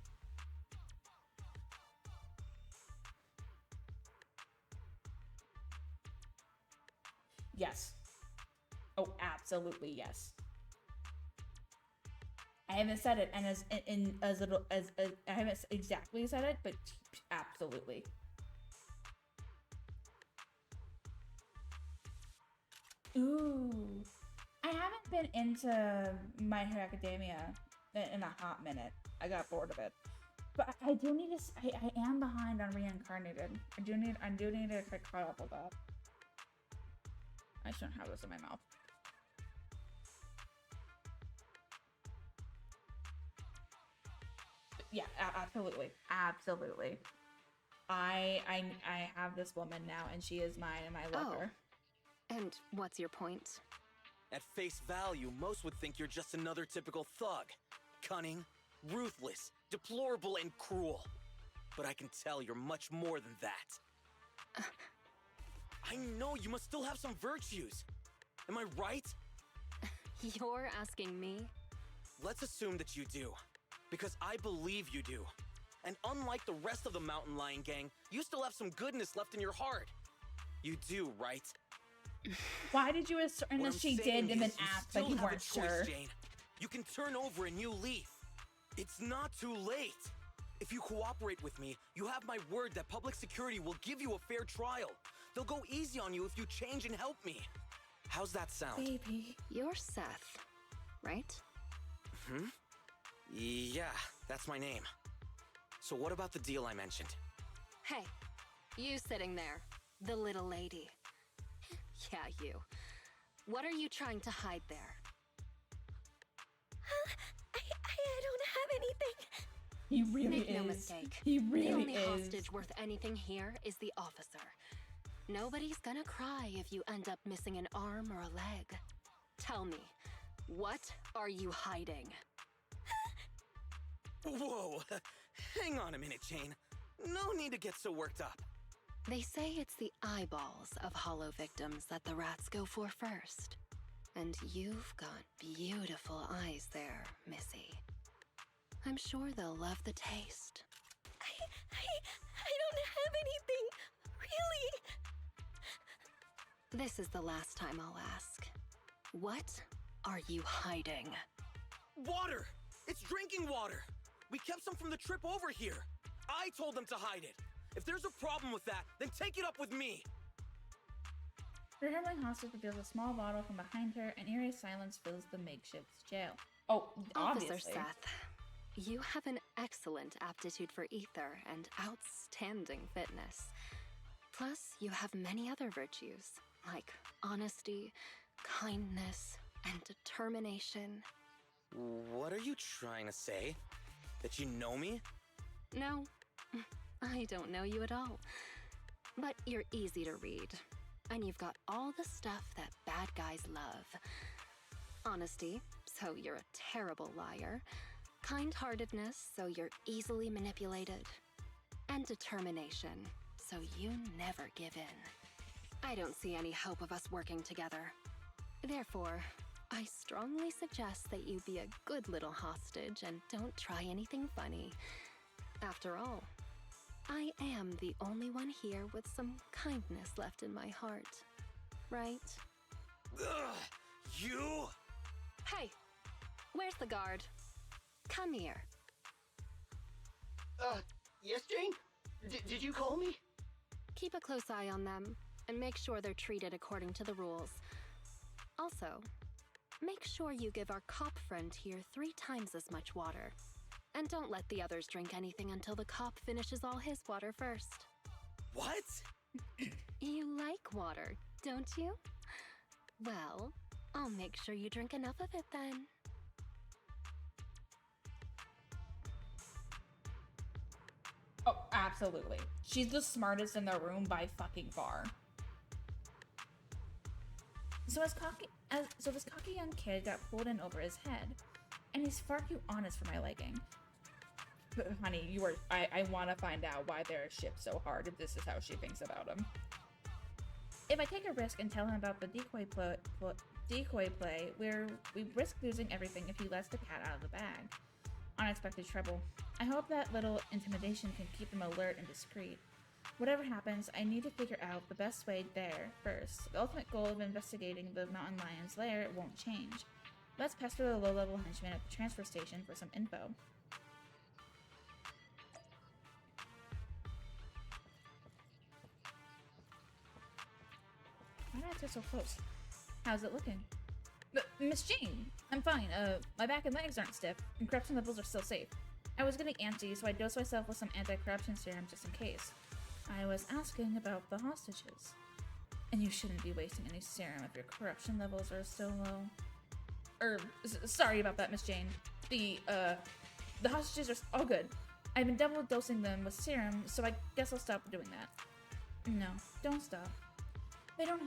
Yes. Oh, absolutely yes. I haven't said it, and I haven't exactly said it, but absolutely. Ooh, I haven't been into My Hero Academia in a hot minute. I got bored of it, but I do need to. I am behind on Reincarnated. I do need to get caught up with that. I shouldn't have this in my mouth. But yeah, absolutely. I have this woman now, and she is mine, and I love her. And what's your point? At face value, most would think you're just another typical thug. Cunning, ruthless, deplorable, and cruel. But I can tell you're much more than that. I know you must still have some virtues. Am I right? You're asking me? Let's assume that you do. Because I believe you do. And unlike the rest of the Mountain Lion gang, you still have some goodness left in your heart. You do, right? Why did you assume that she did and then act like you weren't sure? Jane. You can turn over a new leaf. It's not too late. If you cooperate with me, you have my word that public security will give you a fair trial. They'll go easy on you if you change and help me. How's that sound? Baby. You're Seth, right? Yeah, that's my name. So what about the deal I mentioned? Hey, you sitting there, the little lady. Yeah, you. What are you trying to hide there? I don't have anything. He really Make is. no mistake. He really the only is. hostage worth anything here is the officer. Nobody's gonna cry if you end up missing an arm or a leg. Tell me, what are you hiding? Whoa! Hang on a minute, Jane. No need to get so worked up. They say it's the eyeballs of hollow victims that the rats go for first. And you've got beautiful eyes there, Missy. I'm sure they'll love the taste. I don't have anything. Really? This is the last time I'll ask. What are you hiding? Water! It's drinking water! We kept some from the trip over here. I told them to hide it. If there's a problem with that, then take it up with me. The trembling hostage reveals a small bottle from behind her, and eerie silence fills the makeshift jail. Oh, Officer obviously. Seth, you have an excellent aptitude for ether and outstanding fitness. Plus, you have many other virtues, like honesty, kindness, and determination. What are you trying to say? That you know me? No, I don't know you at all. But you're easy to read. And you've got all the stuff that bad guys love. Honesty, so you're a terrible liar. Kind-heartedness, so you're easily manipulated. And determination, so you never give in. I don't see any hope of us working together. Therefore, I strongly suggest that you be a good little hostage and don't try anything funny. After all, I am the only one here with some kindness left in my heart. Right? Ugh, you? Hey, where's the guard? Come here. Yes, Jane? Did you call me? Keep a close eye on them, and make sure they're treated according to the rules. Also, make sure you give our cop friend here 3 times as much water. And don't let the others drink anything until the cop finishes all his water first. What? You like water, don't you? Well, I'll make sure you drink enough of it then. Oh, absolutely. She's the smartest in the room by fucking far. So this cocky young kid got pulled in over his head, and he's far too honest for my liking. But honey, I want to find out why they're shipped so hard if this is how she thinks about him. If I take a risk and tell him about the decoy play, we risk losing everything if he lets the cat out of the bag. Unexpected trouble. I hope that little intimidation can keep him alert and discreet. Whatever happens, I need to figure out the best way there first. The ultimate goal of investigating the mountain lion's lair won't change. Let's pester the low-level henchman at the transfer station for some info. Why did I get so close? How's it looking? Miss Jane, I'm fine. My back and legs aren't stiff, and corruption levels are still safe. I was getting antsy, so I dosed myself with some anti-corruption serum just in case. I was asking about the hostages. And you shouldn't be wasting any serum if your corruption levels are still low. Sorry about that, Miss Jane. The hostages are all good. I've been double dosing them with serum, so I guess I'll stop doing that. No, don't stop. They don't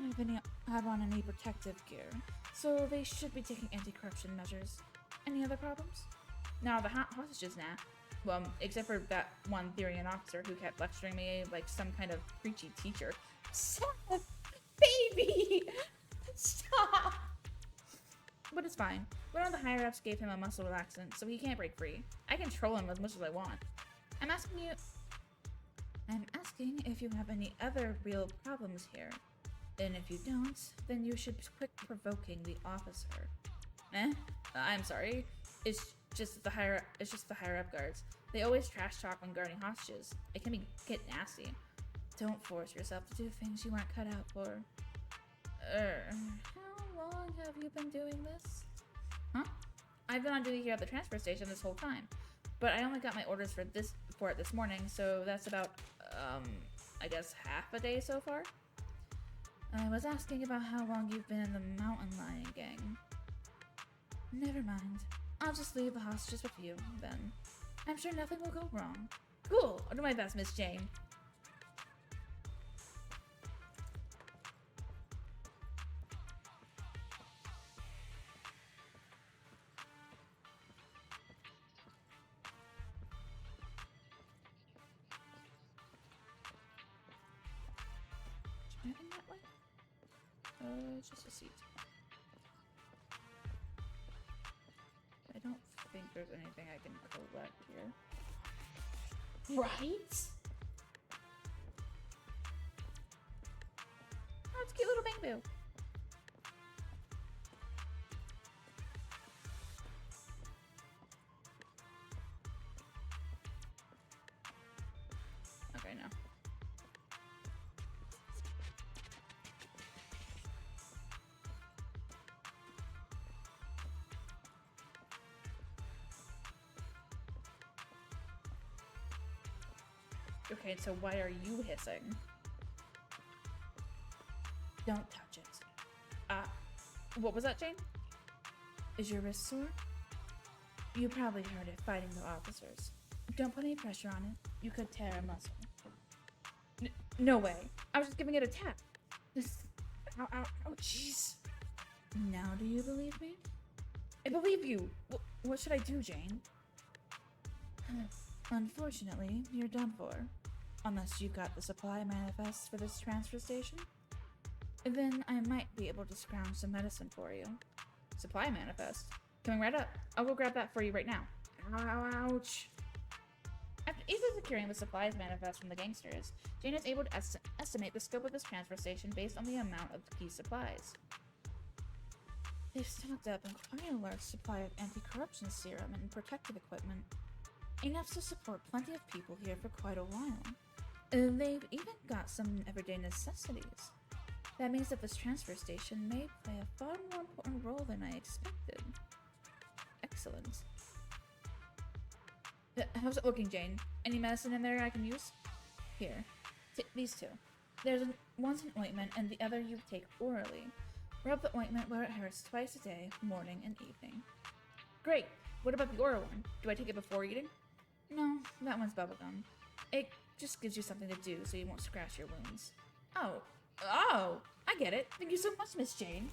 have on any protective gear, so they should be taking anti-corruption measures. Any other problems? Now the hostages, nah. Well, except for that one Therian officer who kept lecturing me like some kind of preachy teacher. Stop! Baby! Stop! But it's fine. One of the higher-ups gave him a muscle relaxant, so he can't break free. I can troll him as much as I want. I'm asking if you have any other real problems here. And if you don't, then you should quit provoking the officer. I'm sorry. It's just the higher up guards. They always trash talk when guarding hostages. It can get nasty. Don't force yourself to do things you aren't cut out for. How long have you been doing this? Huh? I've been on duty here at the transfer station this whole time. but I only got my orders for it this morning, so that's about, I guess half a day so far. I was asking about how long you've been in the Mountain Lion gang. Never mind. I'll just leave the hostages with you, then. I'm sure nothing will go wrong. Cool! I'll do my best, Miss Jane. Driving that way? Just a seat. I don't think there's anything I can collect here. Right? Oh, it's a cute little bamboo. Okay, no. Okay, so why are you hissing? Don't touch it. What was that, Jane? Is your wrist sore? You probably heard it fighting the officers. Don't put any pressure on it. You could tear a muscle. No way. I was just giving it a tap. This... Ow, ow, oh, jeez. Now do you believe me? I believe you. What should I do, Jane? Unfortunately, you're done for. Unless you've got the supply manifest for this transfer station. Then I might be able to scrounge some medicine for you. Supply manifest? Coming right up. I'll go grab that for you right now. Ouch. After easily securing the supplies manifest from the gangsters, Jane is able to estimate the scope of this transfer station based on the amount of key supplies. They've stocked up quite a large supply of anti-corruption serum and protective equipment. Enough to support plenty of people here for quite a while. They've even got some everyday necessities. That means that this transfer station may play a far more important role than I expected. Excellent. How's it looking, Jane? Any medicine in there I can use? Here. These two. One's an ointment and the other you take orally. Rub the ointment where it hurts twice a day, morning and evening. Great! What about the oral one? Do I take it before eating? No, that one's bubblegum. It just gives you something to do so you won't scratch your wounds. Oh, I get it. Thank you so much, Miss Jane.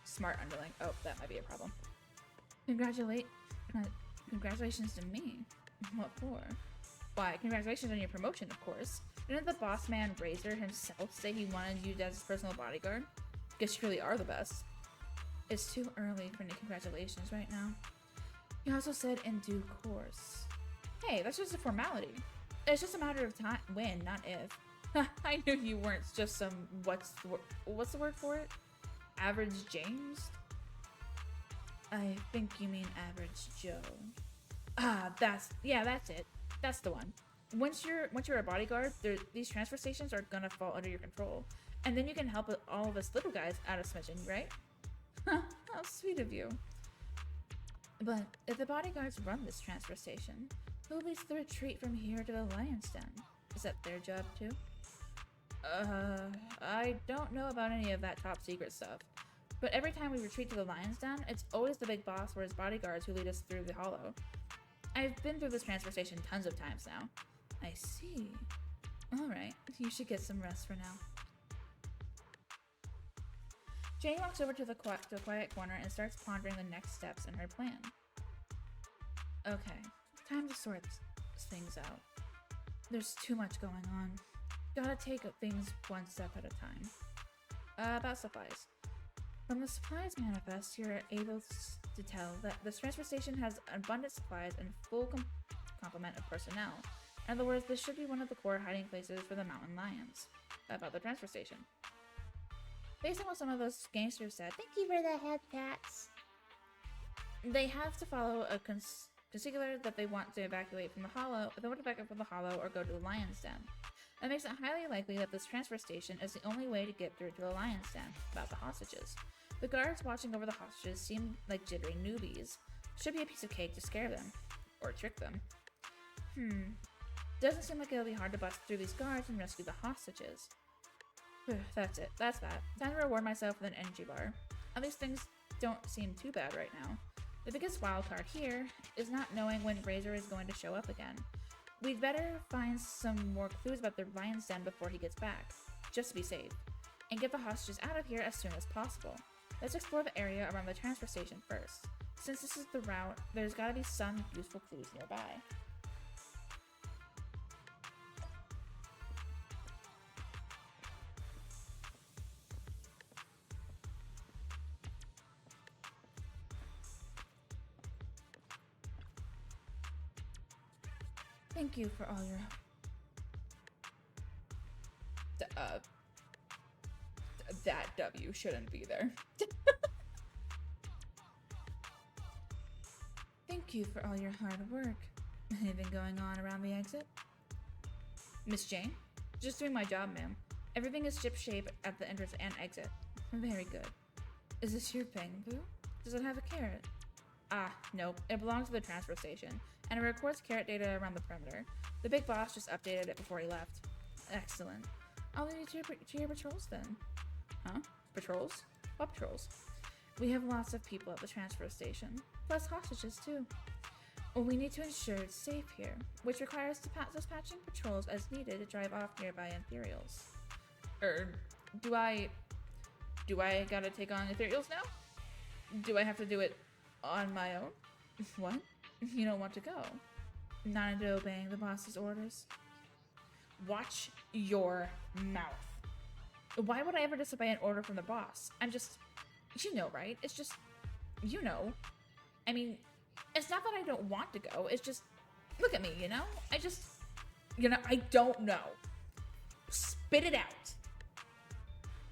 Smart underling. Oh, that might be a problem. Congratulations to me. What for? Why, congratulations on your promotion, of course. Didn't the boss man Razor himself say he wanted you as his personal bodyguard? Guess you really are the best. It's too early for any congratulations right now. He also said in due course. Hey, that's just a formality. It's just a matter of time, when, not if. I knew you weren't just some, what's the word for it? Average James? I think you mean average Joe. That's it. That's the one. Once you're a bodyguard, these transfer stations are gonna fall under your control. And then you can help all of us little guys out of smidgen, right? How sweet of you. But if the bodyguards run this transfer station, who leads the retreat from here to the Lion's Den? Is that their job too? I don't know about any of that top secret stuff. But every time we retreat to the Lion's Den, it's always the big boss or his bodyguards who lead us through the hollow. I've been through this transfer station tons of times now. I see. Alright, you should get some rest for now. Jane walks over to the quiet corner and starts pondering the next steps in her plan. Okay, time to sort things out. There's too much going on. Gotta take things one step at a time. About supplies. From the supplies manifest, you're able to tell that this transfer station has abundant supplies and full complement of personnel. In other words, this should be one of the core hiding places for the Mountain Lions. About the transfer station. Based on what some of those gangsters said, Thank you for the head pats. They have to follow a consigliere that they want to evacuate from the hollow, or go to the Lion's Den. That makes it highly likely that this transfer station is the only way to get through to the lion's den about the hostages. The guards watching over the hostages seem like jittery newbies. Should be a piece of cake to scare them. Or trick them. Doesn't seem like it'll be hard to bust through these guards and rescue the hostages. That's it. That's that. Time to reward myself with an energy bar. At least things don't seem too bad right now. The biggest wildcard here is not knowing when Razor is going to show up again. We'd better find some more clues about the lion's den before he gets back, just to be safe, and get the hostages out of here as soon as possible. Let's explore the area around the transfer station first. Since this is the route, there's gotta be some useful clues nearby. Thank you for all your that W shouldn't be there. Thank you for all your hard work. Anything going on around the exit? Miss Jane? Just doing my job, ma'am. Everything is ship-shape at the entrance and exit. Very good. Is this your bamboo? Does it have a carrot? Ah, nope. It belongs to the transfer station, and it records carrot data around the perimeter. The big boss just updated it before he left. Excellent. I'll leave you to your patrols then. Huh? Patrols? What patrols? We have lots of people at the transfer station, plus hostages too. We need to ensure it's safe here, which requires dispatching patrols as needed to drive off nearby Ethereals. Do I gotta take on Ethereals now? Do I have to do it on my own? What? You don't want to go? Not into obeying the boss's orders? Watch your mouth. Why would I ever disobey an order from the boss? I'm just... You know, right? It's just... You know. I mean, it's not that I don't want to go. It's just... Look at me, you know? I just... You know, I don't know. Spit it out.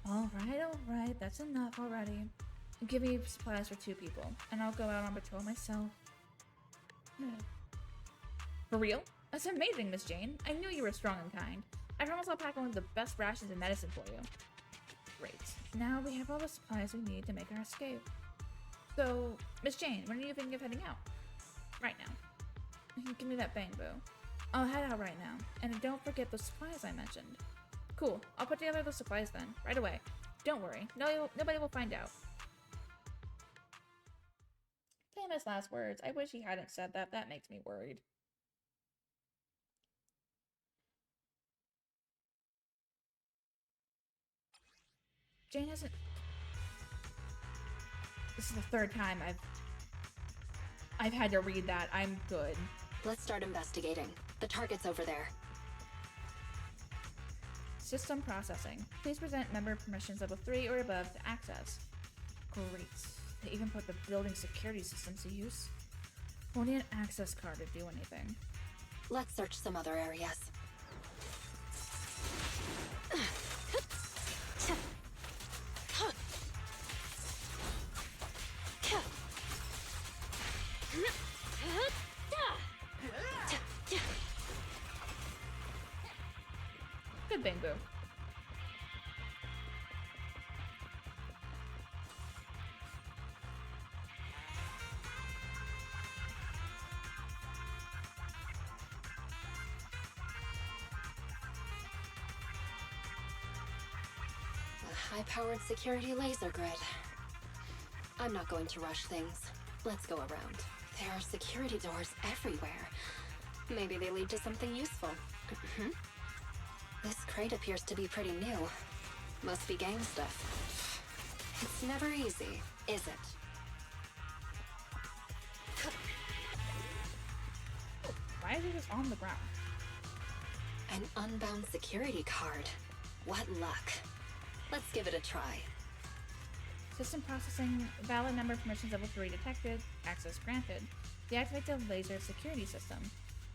Alright. That's enough already. Give me supplies for 2 people, and I'll go out on patrol myself. For real? That's amazing, Miss Jane. I knew you were strong and kind. I promise I'll pack one of the best rations and medicine for you. Great. Now we have all the supplies we need to make our escape. So, Miss Jane, when are you thinking of heading out? Right now. Give me that bamboo. I'll head out right now, and don't forget the supplies I mentioned. Cool. I'll put together the supplies then, right away. Don't worry. Nobody will find out. Famous last words. I wish he hadn't said that. That makes me worried. Jane hasn't... This is the 3rd time I've had to read that. I'm good. Let's start investigating. The target's over there. System processing. Please present member permissions level 3 or above to access. Great. They even put the building security systems to use. We'll need an access card to do anything. Let's search some other areas. Good bamboo. A high-powered security laser grid. I'm not going to rush things. Let's go around. There are security doors everywhere. Maybe they lead to something useful. This crate appears to be pretty new. Must be gang stuff. It's never easy, is it? Why is it just on the ground? An unbound security card. What luck. Let's give it a try. System processing. Valid member permissions level 3 detected. Access granted. Deactivate the laser security system.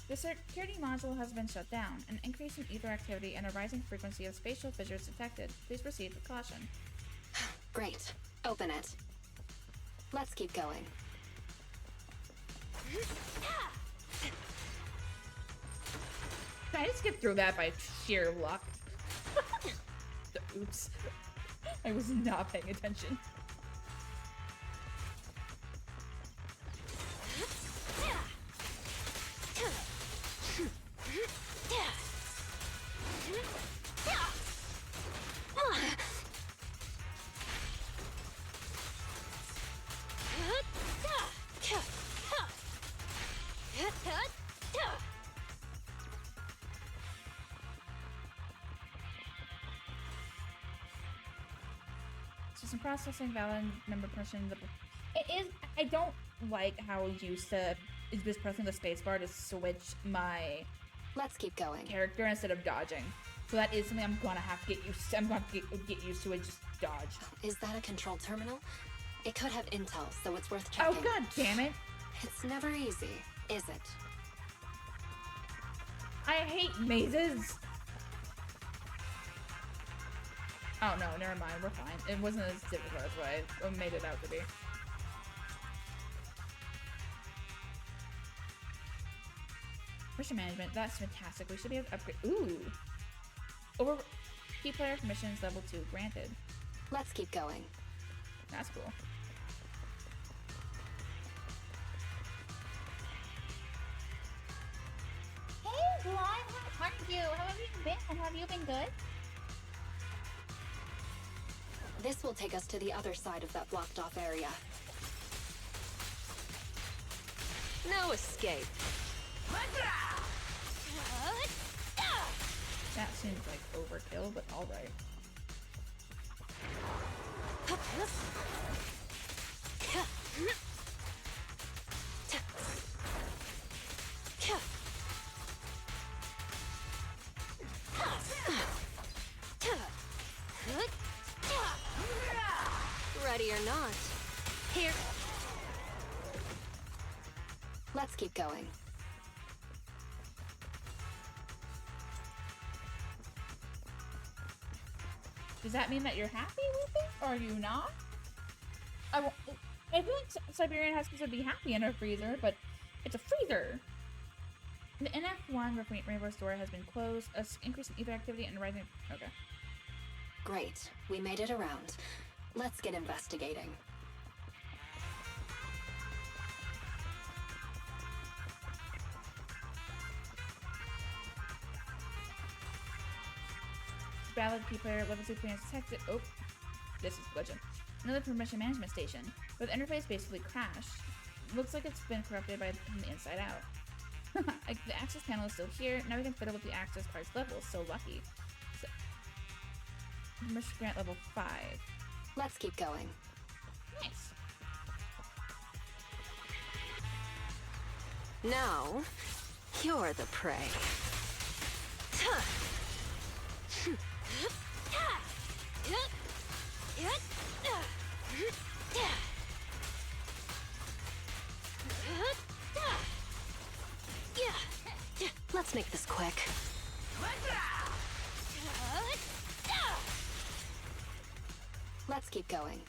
The security module has been shut down. An increase in ether activity and a rising frequency of spatial fissures detected. Please proceed with caution. Great. Open it. Let's keep going. I skipped through that by sheer luck. Oops. I was not paying attention. System processing, valid number pressing the. It is. I don't like how used to is just pressing the spacebar to switch my. Let's keep going. Character instead of dodging. So that is something I'm gonna have to get used to. I'm gonna get used to it. Just dodge. Is that a control terminal? It could have intel, so it's worth checking. Oh god damn it! It's never easy, is it? I hate mazes. Oh no, never mind. We're fine. It wasn't as difficult as what I made it out to be. Mission management. That's fantastic. We should be able to upgrade. Ooh. Over key player permissions level 2 granted. Let's keep going. That's cool. Hey, Blonde, how are you? How have you been? Have you been good? This will take us to the other side of that blocked off area. No escape. That seems like overkill, but alright. Ready or not. Here. Let's keep going. Does that mean that you're happy with it? Or are you not? I feel like Siberian Huskies would be happy in a freezer, but it's a freezer. The NF1 Rainbow Store has been closed. A increase in ether activity and rising. Okay. Great. We made it around. Let's get investigating. Valid key player level 2 clearance detected. Oh, this is glitching. Another permission management station, but the interface basically crashed. Looks like it's been corrupted from the inside out. Like, the access panel is still here. Now we can fiddle with the access cards level. So lucky. So, permission grant level 5. Let's keep going. Nice. Now, you're the prey. Let's make this quick. Let's keep going.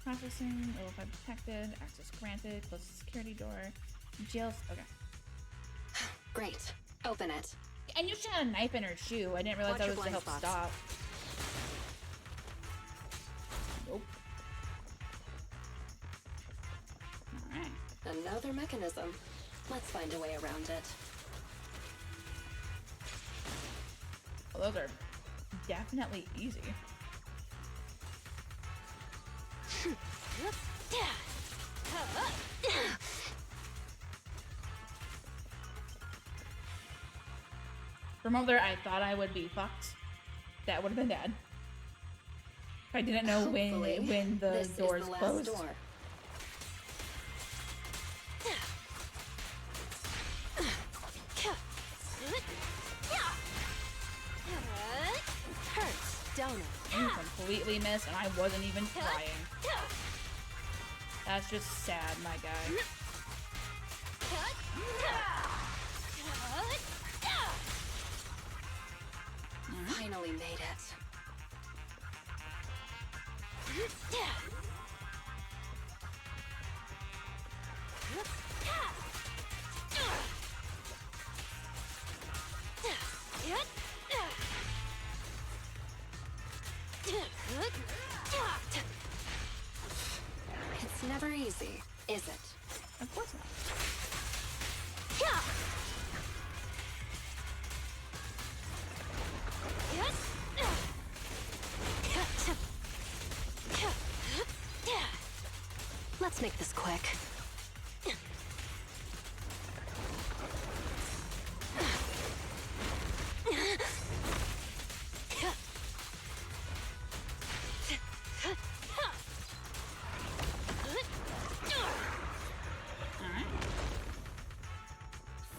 Processing, level 5 detected, access granted, close the security door, jail. Okay. Great. Open it. I knew she had a knife in her shoe. I didn't realize that was to help stop. Nope. Alright. Another mechanism. Let's find a way around it. Well, those are definitely easy. From over there, I thought I would be fucked. That would have been bad. I didn't know when the doors closed. Door. Hurts, don't it? You completely missed, and I wasn't even trying. That's just sad, my guy. Finally made it. It's never easy, is it? Of course not. Let's make this quick.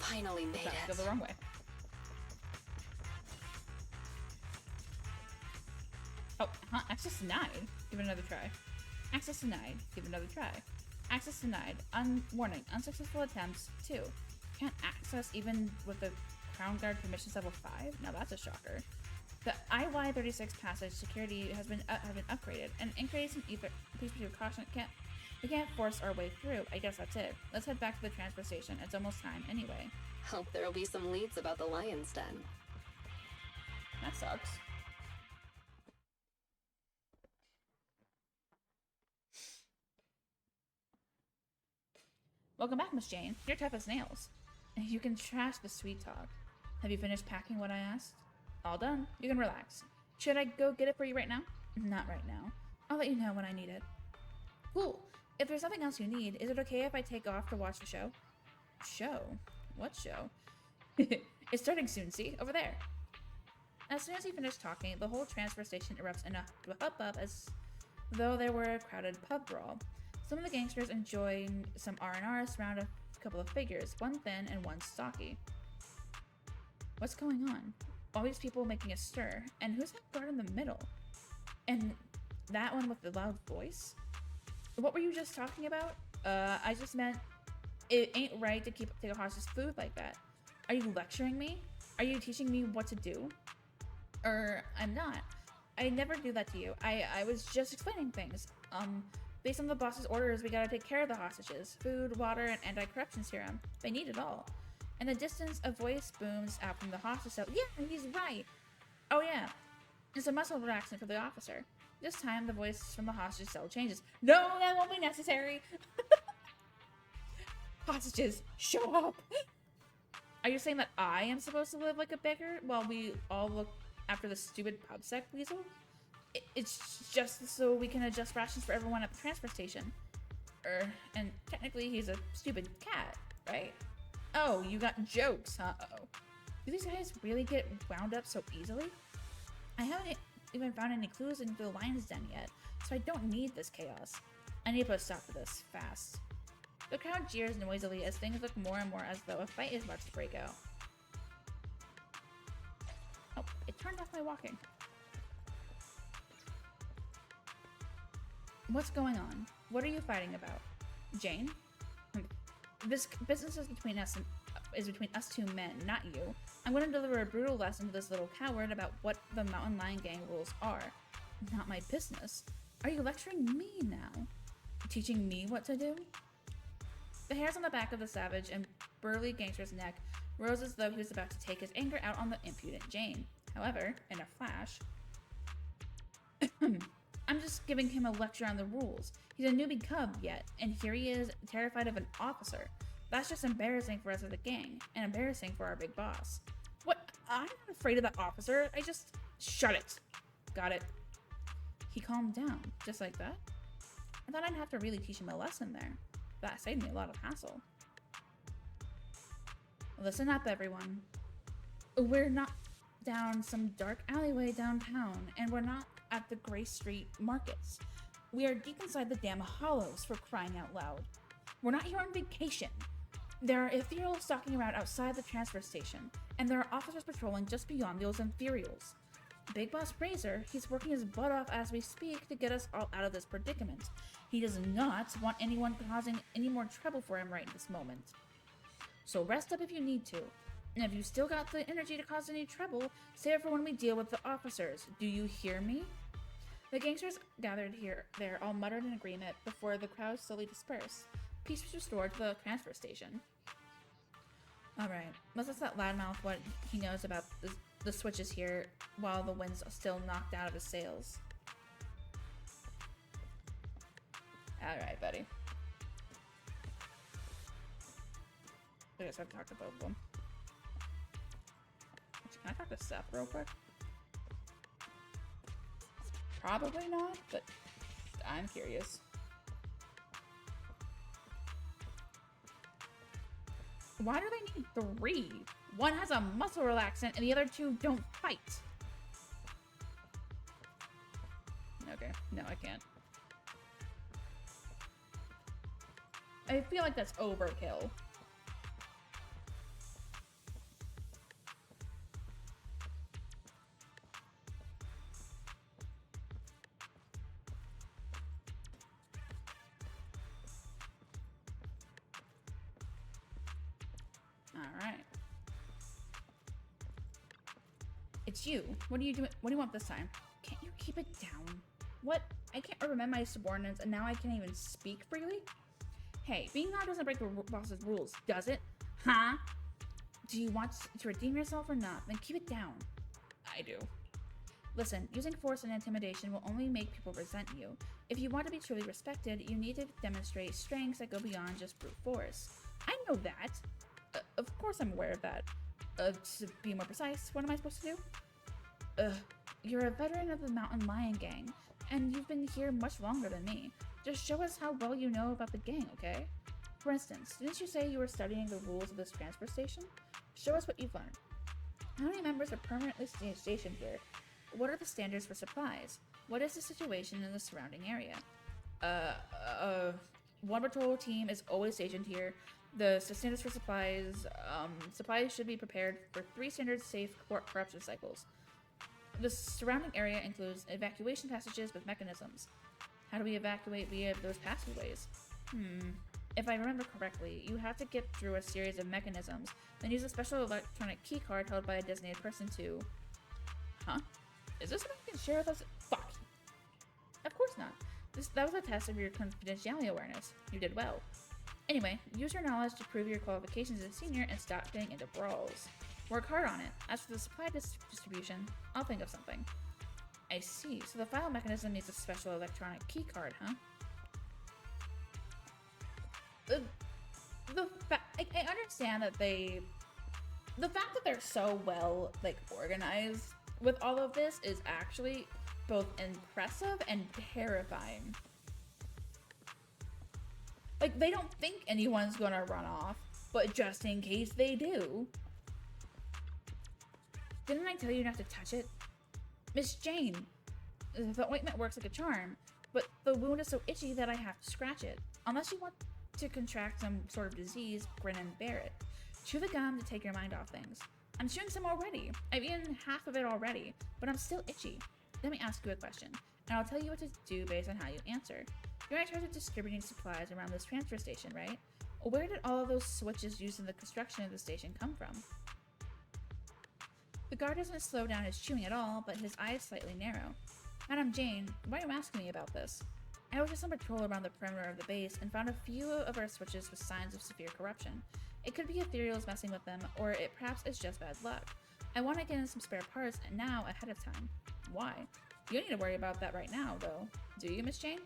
Finally made Go it. the wrong way. Oh, access denied. Give it another try. Access denied. Give it another try. Access denied. Warning. Unsuccessful attempts. 2. Can't access even with the Crown Guard permissions level 5? Now that's a shocker. The IY-36 passage security has been upgraded, and increase in please proceed with caution. We can't force our way through. I guess that's it. Let's head back to the transfer station. It's almost time anyway. Hope there'll be some leads about the Lion's Den. That sucks. Welcome back, Miss Jane. You're tough as nails. You can trash the sweet talk. Have you finished packing what I asked? All done. You can relax. Should I go get it for you right now? Not right now. I'll let you know when I need it. Cool. If there's something else you need, is it okay if I take off to watch the show? Show? What show? It's starting soon, see? Over there. As soon as he finished talking, the whole transfer station erupts in a hubbub as though there were a crowded pub brawl. Some of the gangsters enjoying some R&R surround a couple of figures, one thin and one stocky. What's going on? All these people making a stir, and who's that guard in the middle? And that one with the loud voice? What were you just talking about? I just meant it ain't right to take a hostage food like that. Are you lecturing me? Are you teaching me what to do? I'm not. I never do that to you. I was just explaining things. Based on the boss's orders, we gotta take care of the hostages. Food, water, and anti-corruption serum. They need it all. In the distance, a voice booms out from the hostage cell. Yeah, he's right. Oh yeah. It's a muscle relaxant for the officer. This time, the voice from the hostage cell changes. No, that won't be necessary. Hostages, show up. Are you saying that I am supposed to live like a beggar while we all look after the stupid PubSec weasel? It's just so we can adjust rations for everyone at the transfer station. And technically he's a stupid cat, right? Oh, you got jokes, huh? Uh-oh. Do these guys really get wound up so easily? I haven't even found any clues into the Lion's Den yet, so I don't need this chaos. I need to put a stop to this, fast. The crowd jeers noisily as things look more and more as though a fight is about to break out. Oh, it turned off my walking. What's going on? What are you fighting about? Jane? This business is between us two men, not you. I'm going to deliver a brutal lesson to this little coward about what the Mountain Lion Gang rules are. Not my business. Are you lecturing me now? Teaching me what to do? The hairs on the back of the savage and burly gangster's neck rose as though he was about to take his anger out on the impudent Jane. However, in a flash... I'm just giving him a lecture on the rules. He's a newbie cub yet, and here he is, terrified of an officer. That's just embarrassing for us as a gang, and embarrassing for our big boss. What? I'm not afraid of that officer. I just... Shut it. Got it. He calmed down, just like that. I thought I'd have to really teach him a lesson there. That saved me a lot of hassle. Listen up, everyone. We're not down some dark alleyway downtown, and we're not at the Gray Street markets. We are deep inside the damn hollows, for crying out loud. We're not here on vacation. There are ethereals stalking around outside the transfer station, and there are officers patrolling just beyond those ethereals. Big Boss Razor, he's working his butt off as we speak to get us all out of this predicament. He does not want anyone causing any more trouble for him right in this moment. So rest up if you need to. And if you still got the energy to cause any trouble, save it for when we deal with the officers. Do you hear me? The gangsters gathered there, all muttered in agreement before the crowd slowly dispersed. Peace was restored to the transfer station. Alright, let's ask that loudmouth what he knows about the switches here while the wind's still knocked out of his sails. Alright, buddy. I guess I have to talk to both of them. Can I talk to Seth real quick? Probably not, but I'm curious. Why do they need 3? One has a muscle relaxant and the other 2 don't fight. Okay, no, I can't. I feel like that's overkill. Alright. It's you. What are you doing? What do you want this time? Can't you keep it down? What? I can't remember my subordinates and now I can't even speak freely? Hey, being loud doesn't break the boss's rules, does it? Huh? Do you want to redeem yourself or not? Then keep it down. I do. Listen, using force and intimidation will only make people resent you. If you want to be truly respected, you need to demonstrate strengths that go beyond just brute force. I know that. Of course I'm aware of that. To be more precise, what am I supposed to do? You're a veteran of the Mountain Lion Gang, and you've been here much longer than me. Just show us how well you know about the gang, okay? For instance, didn't you say you were studying the rules of this transfer station? Show us what you've learned. How many members are permanently stationed here? What are the standards for supplies? What is the situation in the surrounding area? One patrol team is always stationed here. The standards for supplies, supplies should be prepared for 3 standard safe corruption cycles. The surrounding area includes evacuation passages with mechanisms. How do we evacuate via those passageways? If I remember correctly, you have to get through a series of mechanisms, then use a special electronic key card held by a designated person to... Huh? Is this something you can share with us? Fuck! Of course not. That was a test of your confidentiality awareness. You did well. Anyway, use your knowledge to prove your qualifications as a senior and stop getting into brawls. Work hard on it. As for the supply distribution, I'll think of something. I see. So the file mechanism needs a special electronic key card, huh? I understand that the fact that they're so well, like, organized with all of this is actually both impressive and terrifying. Like, they don't think anyone's gonna run off, but just in case they do. Didn't I tell you not to touch it? Miss Jane, the ointment works like a charm, but the wound is so itchy that I have to scratch it. Unless you want to contract some sort of disease, grin and bear it. Chew the gum to take your mind off things. I'm chewing some already. I've eaten half of it already, but I'm still itchy. Let me ask you a question, and I'll tell you what to do based on how you answer. You're in charge of distributing supplies around this transfer station, right? Where did all of those switches used in the construction of the station come from? The guard doesn't slow down his chewing at all, but his eyes slightly narrow. Madam Jane, why are you asking me about this? I was just on patrol around the perimeter of the base and found a few of our switches with signs of severe corruption. It could be Ethereal's messing with them, or it perhaps is just bad luck. I want to get in some spare parts now ahead of time. Why? You don't need to worry about that right now, though. Do you, Miss Jane?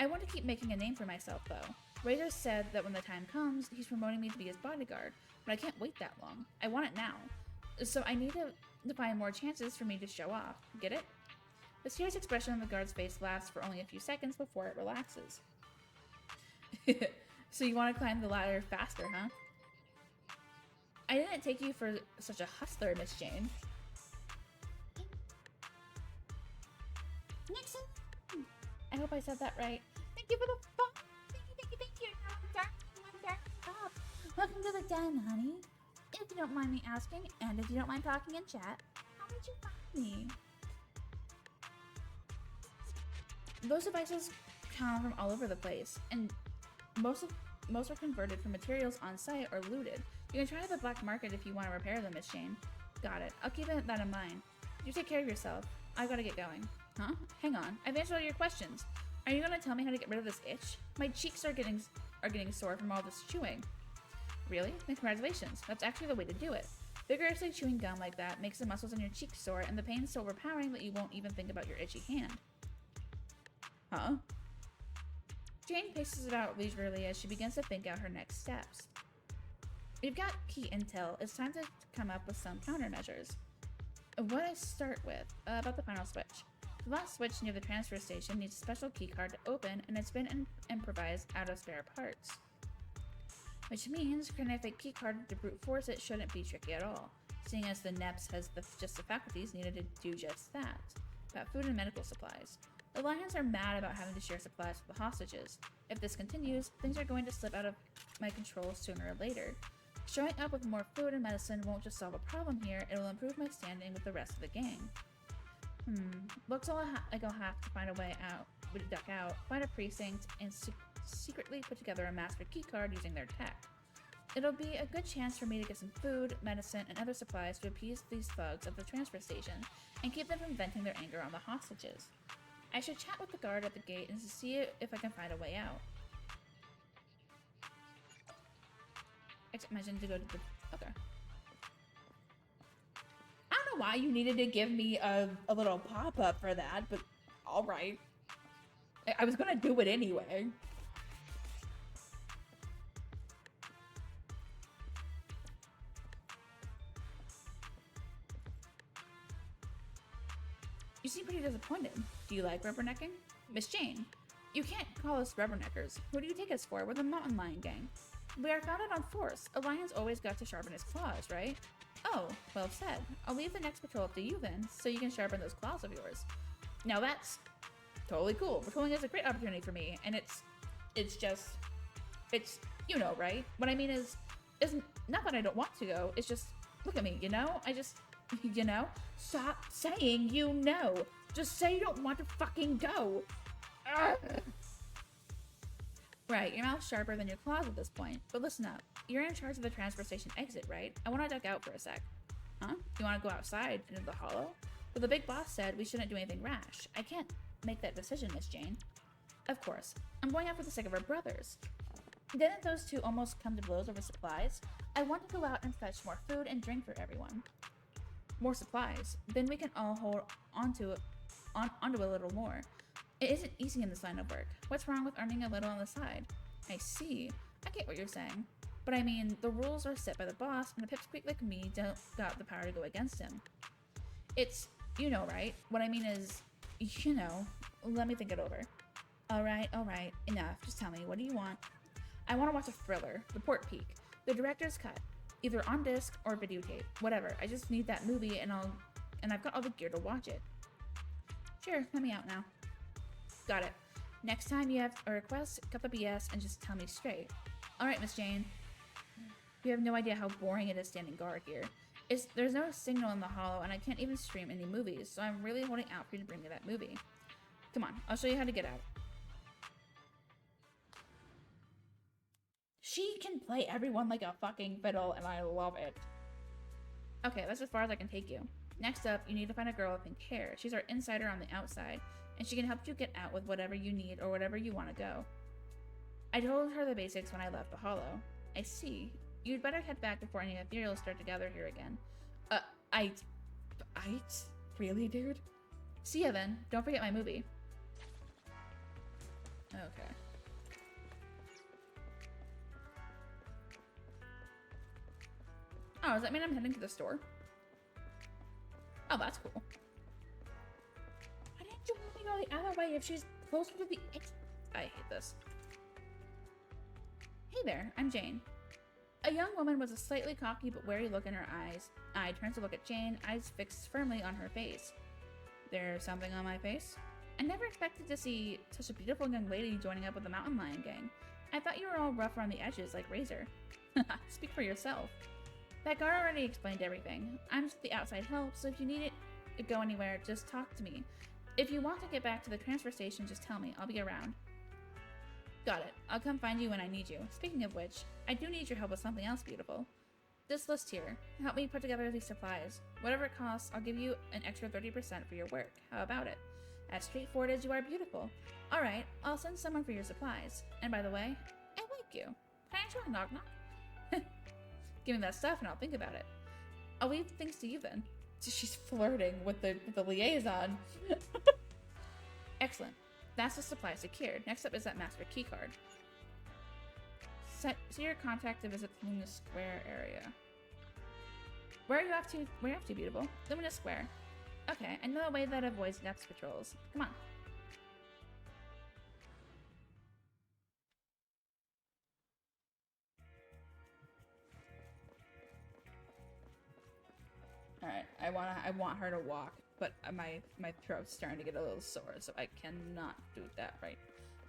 I want to keep making a name for myself, though. Razor said that when the time comes, he's promoting me to be his bodyguard, but I can't wait that long. I want it now. So I need to find more chances for me to show off. Get it? The serious expression on the guard's face lasts for only a few seconds before it relaxes. So you want to climb the ladder faster, huh? I didn't take you for such a hustler, Miss Jane. Nixon! I hope I said that right. Thank you for the fun. Thank you. Now I'm dark. Stop. Welcome to the den, honey. If you don't mind me asking, and if you don't mind talking in chat, how did you find me? Those devices come from all over the place, and most are converted from materials on site or looted. You can try the black market if you want to repair them, Miss Jane. Got it. I'll keep that in mind. You take care of yourself. I gotta get going. Huh? Hang on. I've answered all your questions. Are you gonna tell me how to get rid of this itch? My cheeks are getting sore from all this chewing. Really? Then congratulations. That's actually the way to do it. Vigorously chewing gum like that makes the muscles in your cheeks sore and the pain so overpowering that you won't even think about your itchy hand. Huh? Jane paces about leisurely as she begins to think out her next steps. We've got key intel. It's time to come up with some countermeasures. What I start with, about the final switch. The last switch near the transfer station needs a special keycard to open, and it's been improvised out of spare parts. Which means creating a fake keycard to brute force it shouldn't be tricky at all, seeing as the NEPS has just the faculties needed to do just that. About food and medical supplies. The Lions are mad about having to share supplies with the hostages. If this continues, things are going to slip out of my control sooner or later. Showing up with more food and medicine won't just solve a problem here, it will improve my standing with the rest of the gang. Looks like I'll have to find a way out, duck out, find a precinct, and secretly put together a master keycard using their tech. It'll be a good chance for me to get some food, medicine, and other supplies to appease these thugs at the transfer station and keep them from venting their anger on the hostages. I should chat with the guard at the gate and see if I can find a way out. Imagine to go to the... Okay. I don't know why you needed to give me a little pop-up for that, but alright. I was gonna do it anyway. You seem pretty disappointed. Do you like rubbernecking? Miss Jane, you can't call us rubberneckers. Who do you take us for? We're the Mountain Lion Gang. We are founded on force. A lion's always got to sharpen his claws, right? Oh, well said. I'll leave the next patrol up to you then, so you can sharpen those claws of yours. Now that's totally cool. Patrolling is a great opportunity for me, and it's you know, right? What I mean is not that I don't want to go, it's just, look at me, you know? You know? Stop saying you know. Just say you don't want to fucking go. Ugh. Right, your mouth's sharper than your claws at this point. But listen up. You're in charge of the transfer station exit, right? I want to duck out for a sec. Huh? You want to go outside into the hollow? But the big boss said we shouldn't do anything rash. I can't make that decision, Miss Jane. Of course. I'm going out for the sake of our brothers. Didn't those two almost come to blows over supplies? I want to go out and fetch more food and drink for everyone. More supplies. Then we can all hold onto a little more. It isn't easy in this line of work. What's wrong with earning a little on the side? I see. I get what you're saying. But I mean, the rules are set by the boss, and a pipsqueak like me don't got the power to go against him. It's, you know, right? What I mean is, you know, let me think it over. Alright, enough. Just tell me, what do you want? I want to watch a thriller, The Port Peak, the director's cut, either on disc or videotape, whatever. I just need that movie, and I've got all the gear to watch it. Sure, let me out now. Got it. Next time you have a request, cut the BS and just tell me straight. Alright, Miss Jane. You have no idea how boring it is standing guard here. There's no signal in the hollow, and I can't even stream any movies, so I'm really holding out for you to bring me that movie. Come on, I'll show you how to get out. She can play everyone like a fucking fiddle, and I love it. Okay, that's as far as I can take you. Next up, you need to find a girl with pink hair. She's our insider on the outside, and she can help you get out with whatever you need or whatever you want to go. I told her the basics when I left the hollow. I see. You'd better head back before any ethereals start to gather here again. Really, dude? See ya then. Don't forget my movie. Okay. Oh, does that mean I'm heading to the store? Oh, that's cool. Why didn't you want me to go the other way if she's closer to the exit? I hate this. Hey there, I'm Jane. A young woman with a slightly cocky but wary look in her eyes. I turns to look at Jane, eyes fixed firmly on her face. There's something on my face? I never expected to see such a beautiful young lady joining up with the Mountain Lion Gang. I thought you were all rough around the edges like Razor. Speak for yourself. That guard already explained everything. I'm just the outside help, so if you need it to go anywhere, just talk to me. If you want to get back to the transfer station, just tell me. I'll be around. Got it. I'll come find you when I need you. Speaking of which, I do need your help with something else beautiful. This list here. Help me put together these supplies. Whatever it costs, I'll give you an extra 30% for your work. How about it? As straightforward as you are beautiful. Alright, I'll send someone for your supplies. And by the way, I like you. Can I try a knock knock? Give me that stuff and I'll think about it. I'll leave things to you then. She's flirting with the liaison. Excellent. That's the supply secured. Next up is that master keycard. Set your contact to visit the Luminous Square area. Where are you off to? Where are you off to, beautiful? Luminous Square. Okay, I know a way that avoids depth patrols. Come on. Alright, I want her to walk, but my throat's starting to get a little sore, so I cannot do that right.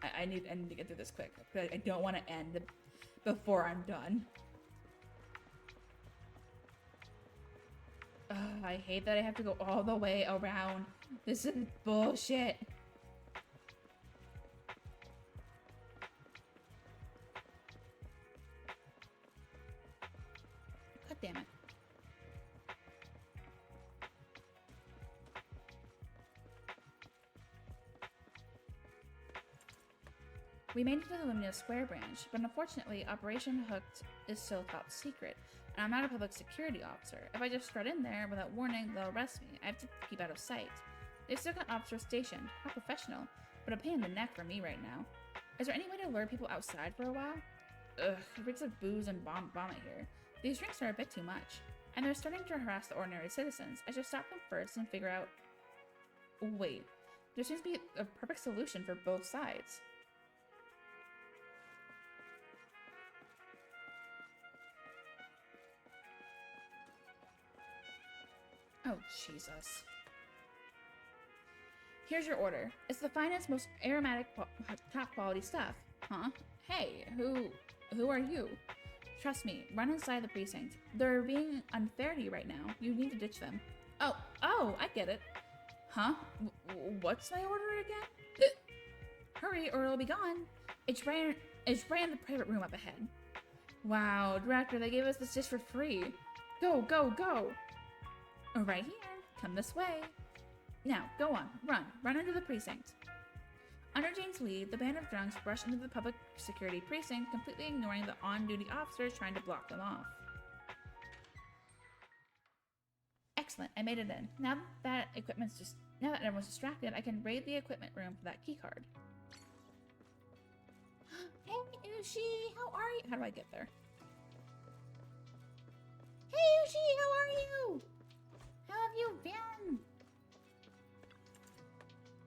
I need to get through this quick. I don't want to end before I'm done. Ugh, I hate that I have to go all the way around. This is bullshit. God damn it. We made it to the Luminous Square branch, but unfortunately, Operation Hooked is still top secret, and I'm not a public security officer. If I just strut in there without warning, they'll arrest me. I have to keep out of sight. They've still got officers stationed. How professional, but a pain in the neck for me right now. Is there any way to lure people outside for a while? Ugh, it reeks of booze and vomit here. These drinks are a bit too much, and they're starting to harass the ordinary citizens. I should stop them first and figure out... Wait, there seems to be a perfect solution for both sides. Oh, Jesus. Here's your order. It's the finest, most aromatic, top quality stuff. Huh? Hey, who are you? Trust me, run inside the precinct. They're being unfair to you right now. You need to ditch them. Oh, I get it. Huh? What's my order again? Hurry or it'll be gone. It's right in the private room up ahead. Wow, Director, they gave us this dish for free. Go, go, go. Right here. Come this way. Now, go on. Run into the precinct. Under Jane's lead, the band of drunks rushed into the public security precinct, completely ignoring the on-duty officers trying to block them off. Excellent, I made it in. Now that everyone's distracted, I can raid the equipment room for that keycard. Hey, Ushi, how are you? How do I get there? Hey, Ushi, how are you? How have you been?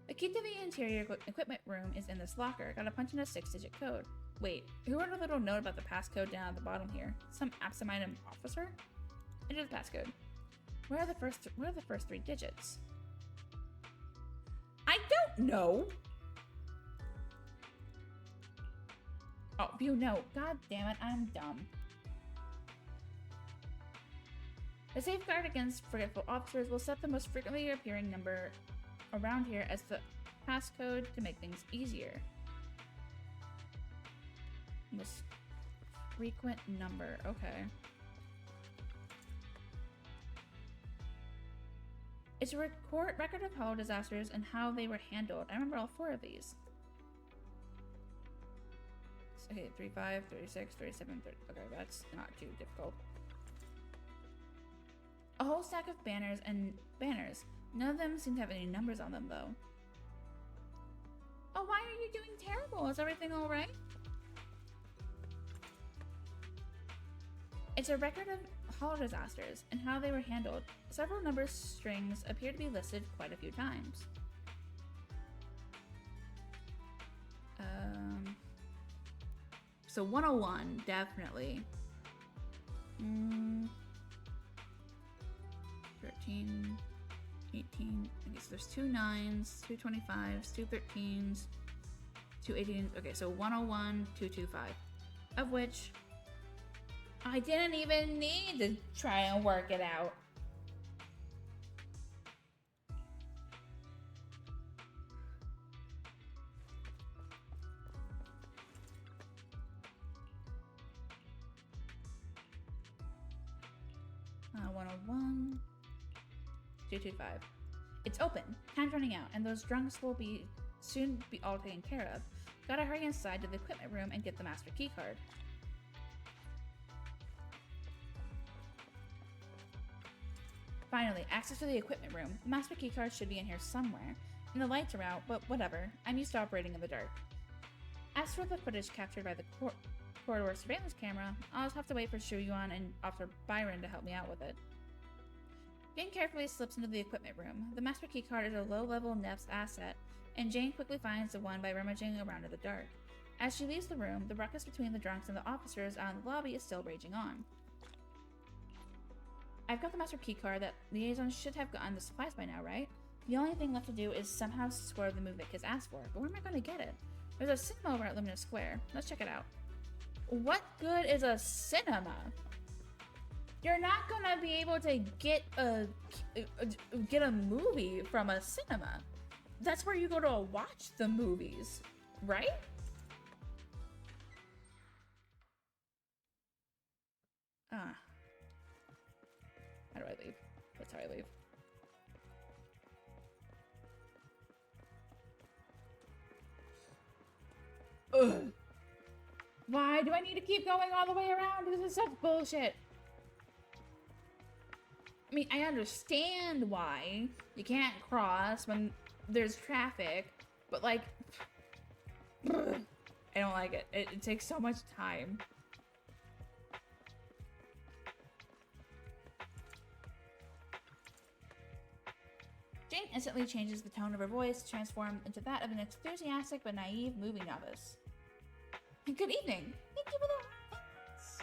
The key to the interior equipment room is in this locker. Gotta punch in a 6-digit code. Wait, who wrote a little note about the passcode down at the bottom here? Some absent-minded officer? Enter the passcode. Where are the first 3 digits? I don't know. Oh, you know. God damn it, I'm dumb. The safeguard against forgetful officers will set the most frequently appearing number around here as the passcode to make things easier. Most frequent number, okay. It's a record of hollow disasters and how they were handled. I remember all 4 of these. Okay, 35, 36, 37, 30. Okay, that's not too difficult. A whole stack of banners and banners. None of them seem to have any numbers on them, though. Oh, why are you doing terrible? Is everything alright? It's a record of hollow disasters and how they were handled. Several number strings appear to be listed quite a few times. So 101, definitely. 13, 18, okay, so there's 2 9s, 2 25s, 2 13s, 2 18s, okay, so 101, 225, of which I didn't even need to try and work it out. Uh, 101, 225. It's open. Time's running out, and those drunks will soon be all taken care of. Gotta hurry inside to the equipment room and get the master keycard. Finally, access to the equipment room. The master keycard should be in here somewhere. and the lights are out, but whatever. I'm used to operating in the dark. As for the footage captured by the corridor surveillance camera, I'll just have to wait for Shuyuan and Officer Byron to help me out with it. Jane carefully slips into the equipment room. The master keycard is a low-level NEPS asset, and Jane quickly finds the one by rummaging around in the dark. As she leaves the room, the ruckus between the drunks and the officers out in the lobby is still raging on. I've got the master keycard. That liaison should have gotten the supplies by now, right? The only thing left to do is somehow swerve the move that Kiz asked for, but where am I going to get it? There's a cinema over at Lumina Square. Let's check it out. What good is a cinema? You're not gonna be able to get a movie from a cinema. That's where you go to watch the movies, right? How do I leave? That's how I leave. Ugh. Why do I need to keep going all the way around? This is such bullshit. I mean, I understand why you can't cross when there's traffic, but like, ugh, I don't like it. It takes so much time. Jane instantly changes the tone of her voice to transform into that of an enthusiastic but naive movie novice. Good evening. Thank you for the thanks.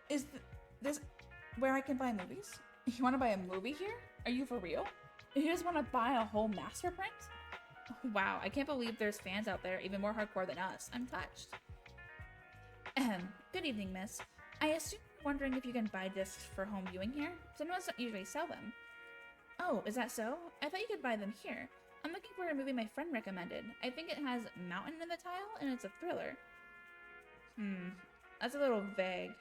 Is this where I can buy movies? You want to buy a movie here? Are you for real? You just want to buy a whole master print? Oh, wow, I can't believe there's fans out there even more hardcore than us. I'm touched. Good evening, miss. I assume you're wondering if you can buy discs for home viewing here? Cinemas don't usually sell them. Oh, is that so? I thought you could buy them here. I'm looking for a movie my friend recommended. I think it has Mountain in the title, and it's a thriller. That's a little vague.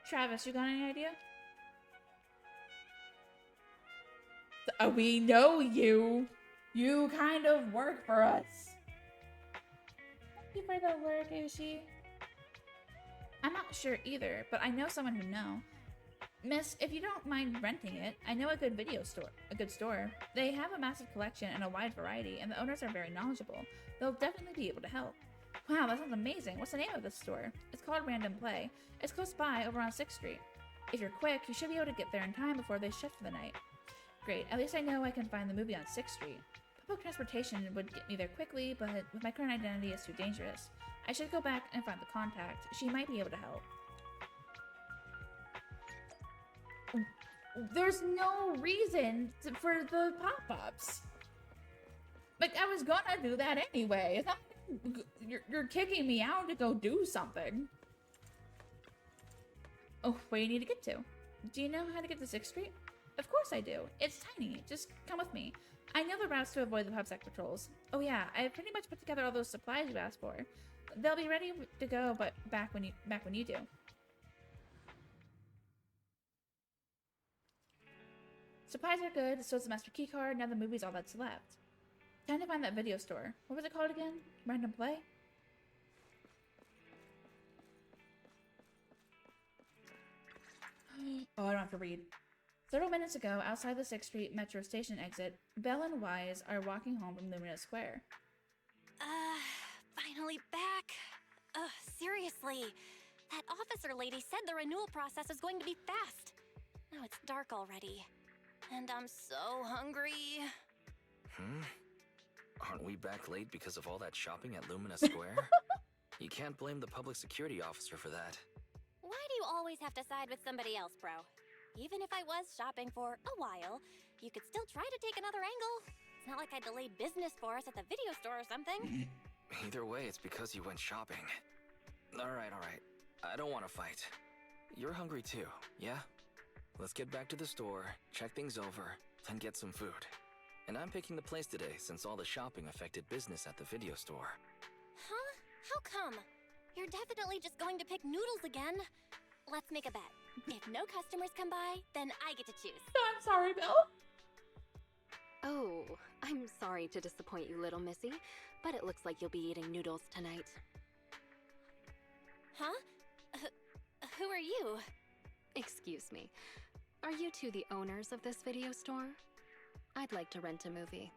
Travis, you got any idea? We know you. You kind of work for us. Thank you for the lurk, Ushi. I'm not sure either, but I know someone who know. Miss, if you don't mind renting it, I know a good store. They have a massive collection and a wide variety, and the owners are very knowledgeable. They'll definitely be able to help. Wow, that sounds amazing. What's the name of this store? It's called Random Play. It's close by, over on 6th Street. If you're quick, you should be able to get there in time before they shut for the night. Great, at least I know I can find the movie on 6th Street. Public transportation would get me there quickly, but with my current identity, it's too dangerous. I should go back and find the contact. She might be able to help. There's no reason for the pop-ups. Like, I was gonna do that anyway. It's not you're kicking me out to go do something. Oh, where do you need to get to? Do you know how to get to 6th Street? Of course I do. It's tiny. Just come with me. I know the routes to avoid the PubSec patrols. Oh yeah, I pretty much put together all those supplies you asked for. They'll be ready to go, but back when you do. Supplies are good, so is the master keycard. Now the movie's all that's left. Time to find that video store. What was it called again? Random Play? Oh, I don't have to read. Several minutes ago, outside the 6th Street Metro Station exit, Belle and Wise are walking home from Lumina Square. Finally back. Seriously. That officer lady said the renewal process is going to be fast. Now it's dark already. And I'm so hungry. Aren't we back late because of all that shopping at Lumina Square? You can't blame the public security officer for that. Why do you always have to side with somebody else, bro? Even if I was shopping for a while, you could still try to take another angle. It's not like I delayed business for us at the video store or something. Either way, it's because you went shopping. Alright. I don't want to fight. You're hungry too, yeah? Let's get back to the store, check things over, then get some food. And I'm picking the place today since all the shopping affected business at the video store. Huh? How come? You're definitely just going to pick noodles again. Let's make a bet. If no customers come by, then I get to choose. I'm sorry, Bill. Oh, I'm sorry to disappoint you, little missy, but it looks like you'll be eating noodles tonight. Huh? Who are you? Excuse me. Are you two the owners of this video store? I'd like to rent a movie.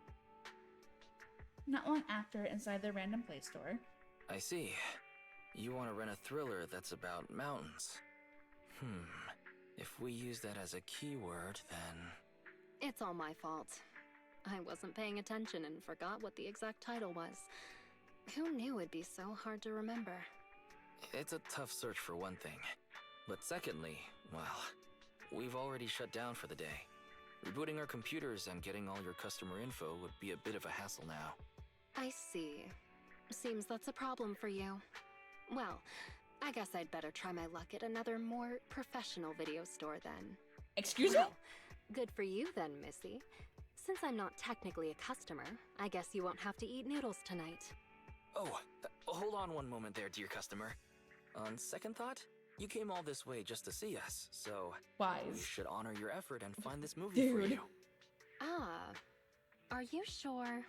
Not long after, inside the Random Play store. I see. You want to rent a thriller that's about mountains. If we use that as a keyword, then... It's all my fault. I wasn't paying attention and forgot what the exact title was. Who knew it'd be so hard to remember? It's a tough search for one thing. But secondly, well, we've already shut down for the day. Rebooting our computers and getting all your customer info would be a bit of a hassle now. I see. Seems that's a problem for you. Well, I guess I'd better try my luck at another more professional video store then. Excuse me? Well, good for you then, Missy. Since I'm not technically a customer, I guess you won't have to eat noodles tonight. Oh, hold on one moment there, dear customer. On second thought, you came all this way just to see us, so... Wise. We should honor your effort and find this movie for you. Ah, are you sure?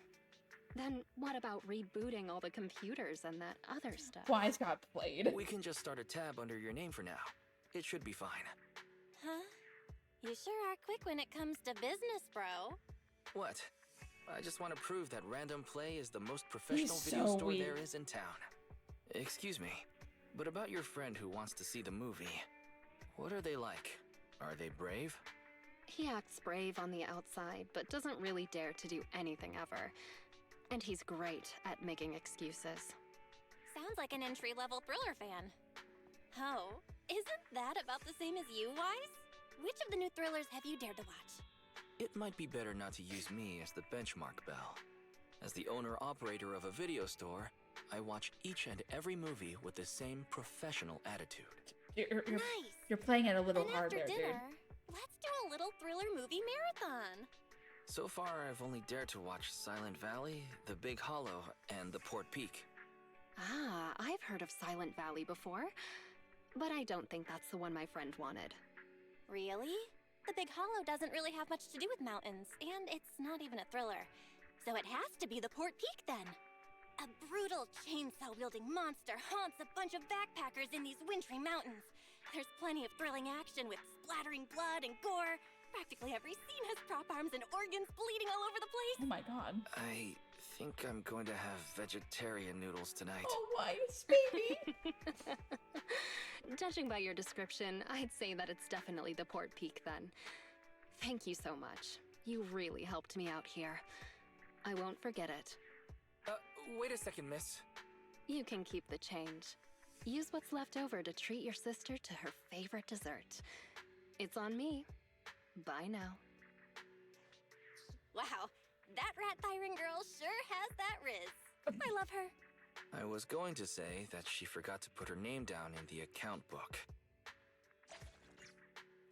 Then what about rebooting all the computers and that other stuff? Wise got played. We can just start a tab under your name for now. It should be fine. Huh? You sure are quick when it comes to business, bro. What? I just want to prove that Random Play is the most professional He's video so store weird. there is in town. Excuse me, but about your friend who wants to see the movie, what are they like? Are they brave? He acts brave on the outside, but doesn't really dare to do anything ever. And he's great at making excuses. Sounds like an entry-level thriller fan. Oh, isn't that about the same as you, Wise? Which of the new thrillers have you dared to watch? It might be better not to use me as the benchmark, Belle. As the owner-operator of a video store, I watch each and every movie with the same professional attitude. You're playing it a little And hard after there, dinner, dude. let's do a little thriller movie marathon. So far, I've only dared to watch Silent Valley, The Big Hollow, and The Port Peak. Ah, I've heard of Silent Valley before, but I don't think that's the one my friend wanted. Really? The Big Hollow doesn't really have much to do with mountains, and it's not even a thriller. So it has to be the Port Peak then. A brutal chainsaw-wielding monster haunts a bunch of backpackers in these wintry mountains. There's plenty of thrilling action with splattering blood and gore. Practically every scene has prop arms and organs bleeding all over the place. Oh my god. I think I'm going to have vegetarian noodles tonight. Oh, Wise, baby! Judging by your description, I'd say that it's definitely the Port Peak then. Thank you so much. You really helped me out here. I won't forget it. Wait a second, miss. You can keep the change. Use what's left over to treat your sister to her favorite dessert. It's on me. Bye now. Wow, that rat Thyron girl sure has that riz. I love her. I was going to say that she forgot to put her name down in the account book.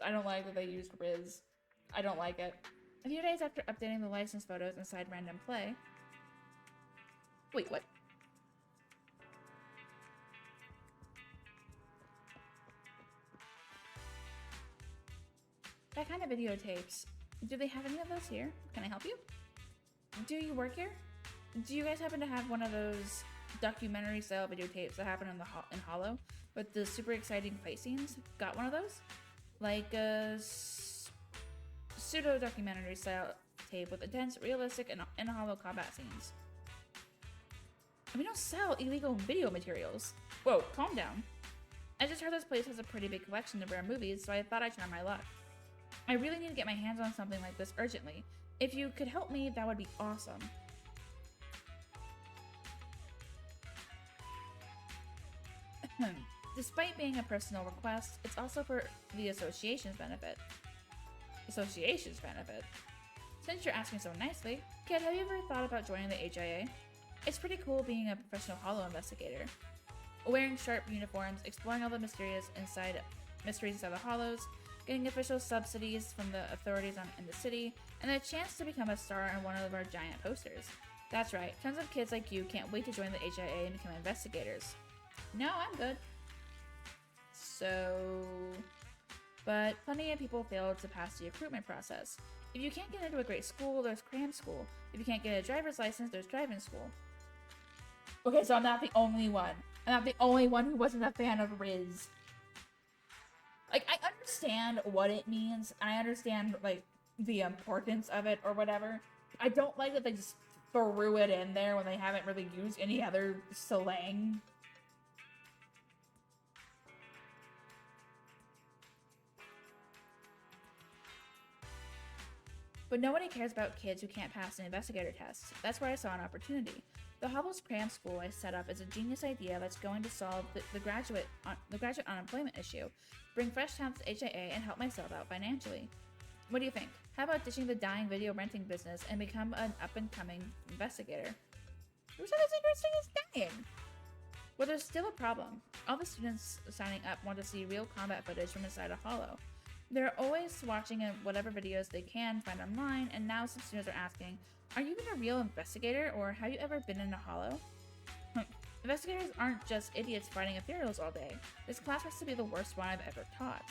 I don't like that they used Riz. I don't like it. A few days after updating the license photos inside Random Play... Wait, what? That kind of videotapes. Do they have any of those here? Can I help you? Do you work here? Do you guys happen to have one of those documentary style videotapes that happen in Hollow with the super exciting fight scenes? Got one of those? Like a pseudo documentary style tape with intense, realistic, and Hollow combat scenes. We don't sell illegal video materials. Whoa, calm down. I just heard this place has a pretty big collection of rare movies, so I thought I'd try my luck. I really need to get my hands on something like this urgently. If you could help me, that would be awesome. Despite being a personal request, it's also for the association's benefit. Association's benefit? Since you're asking so nicely, kid, have you ever thought about joining the HIA? It's pretty cool being a professional Hollow investigator. Wearing sharp uniforms, exploring all the mysteries inside the Hollows, getting official subsidies from the authorities in the city, and a chance to become a star on one of our giant posters. That's right, tons of kids like you can't wait to join the HIA and become investigators. No, I'm good. But plenty of people fail to pass the recruitment process. If you can't get into a great school, there's cram school. If you can't get a driver's license, there's driving school. Okay, so I'm not the only one. I'm not the only one who wasn't a fan of Riz. Like, I understand what it means, and I understand, like, the importance of it or whatever. I don't like that they just threw it in there when they haven't really used any other slang. But nobody cares about kids who can't pass an investigator test. That's where I saw an opportunity. The Hobble's Cram School I set up is a genius idea that's going to solve the graduate unemployment issue, bring fresh talent to HIA, and help myself out financially. What do you think? How about ditching the dying video renting business and become an up-and-coming investigator? Who said it's interesting as dying? Well, there's still a problem. All the students signing up want to see real combat footage from inside a holo. They're always watching whatever videos they can find online, and now some students are asking, are you even a real investigator, or have you ever been in a holo? Investigators aren't just idiots fighting ethereals all day. This class has to be the worst one I've ever taught.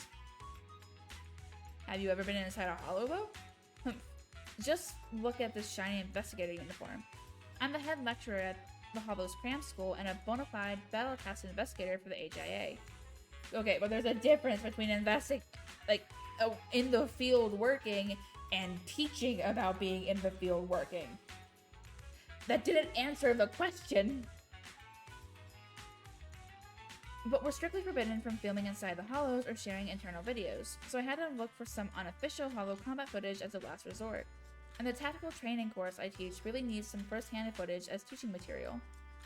Have you ever been inside a holo, though? Just look at this shiny investigator uniform. I'm the head lecturer at the Hobble's Cram School and a bona fide battle-tested investigator for the HIA. Okay, but there's a difference between in the field working and teaching about being in the field working. That didn't answer the question. But we're strictly forbidden from filming inside the holos or sharing internal videos, so I had to look for some unofficial holo combat footage as a last resort. And the tactical training course I teach really needs some first-hand footage as teaching material.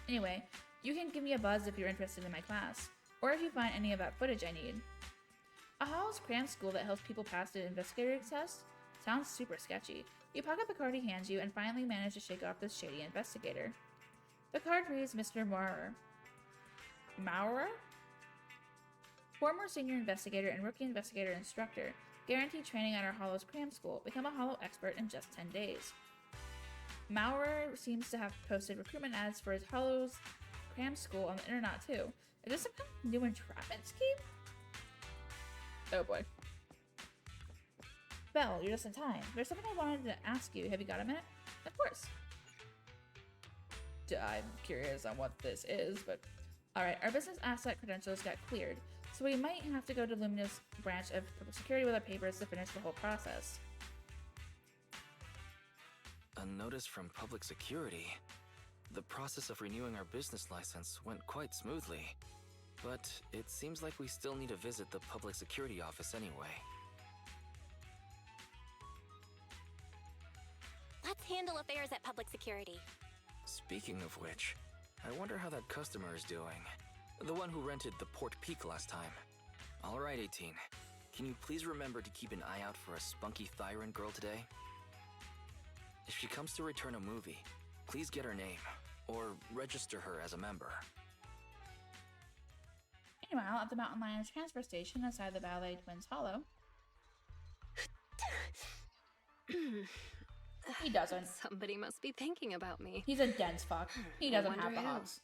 Anyway, you can give me a buzz if you're interested in my class, or if you find any of that footage I need. A Hobble's Cram School that helps people pass the investigator test? Sounds super sketchy. You pocket the card he hands you and finally manage to shake off this shady investigator. The card reads Mr. Maurer. Maurer? Former senior investigator and rookie investigator instructor. Guaranteed training at our Hollow's Cram School. Become a Hollow expert in just 10 days. Maurer seems to have posted recruitment ads for his Hollow's Cram School on the internet too. Is this some kind of new entrapment scheme? Oh boy. Belle, you're just in time. There's something I wanted to ask you. Have you got a minute? Of course. I'm curious on what this is, but... Alright, our business asset credentials got cleared, so we might have to go to Lumina's branch of public security with our papers to finish the whole process. A notice from public security. The process of renewing our business license went quite smoothly, but it seems like we still need to visit the public security office anyway. Let's handle affairs at public security. Speaking of which, I wonder how that customer is doing. The one who rented the Port Peak last time. Alright, 18. Can you please remember to keep an eye out for a spunky Thyran girl today? If she comes to return a movie, please get her name, or register her as a member. Meanwhile, at the Mountain Lions transfer station inside the Ballet Twins Hollow. He doesn't. Somebody must be thinking about me. He's a dense fuck. He doesn't have the who. hogs.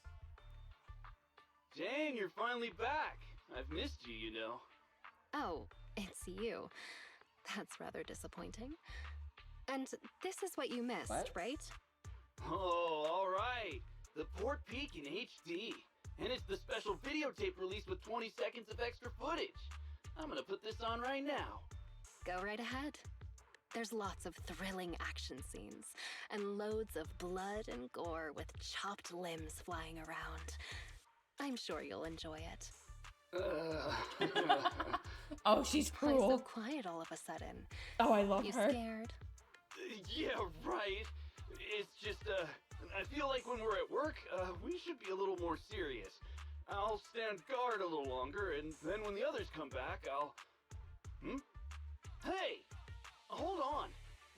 Jane, you're finally back. I've missed you, you know. Oh, it's you. That's rather disappointing. And this is what you missed, right? Oh, all right. The Port Peak in HD. And it's the special videotape release with 20 seconds of extra footage. I'm gonna put this on right now. Go right ahead. There's lots of thrilling action scenes, and loads of blood and gore with chopped limbs flying around. I'm sure you'll enjoy it. Oh, she's Why cruel. so quiet all of a sudden? Oh, I love you her. Scared? Yeah, right. It's just, I feel like when we're at work, we should be a little more serious. I'll stand guard a little longer, and then when the others come back, I'll... Hey! Hold on!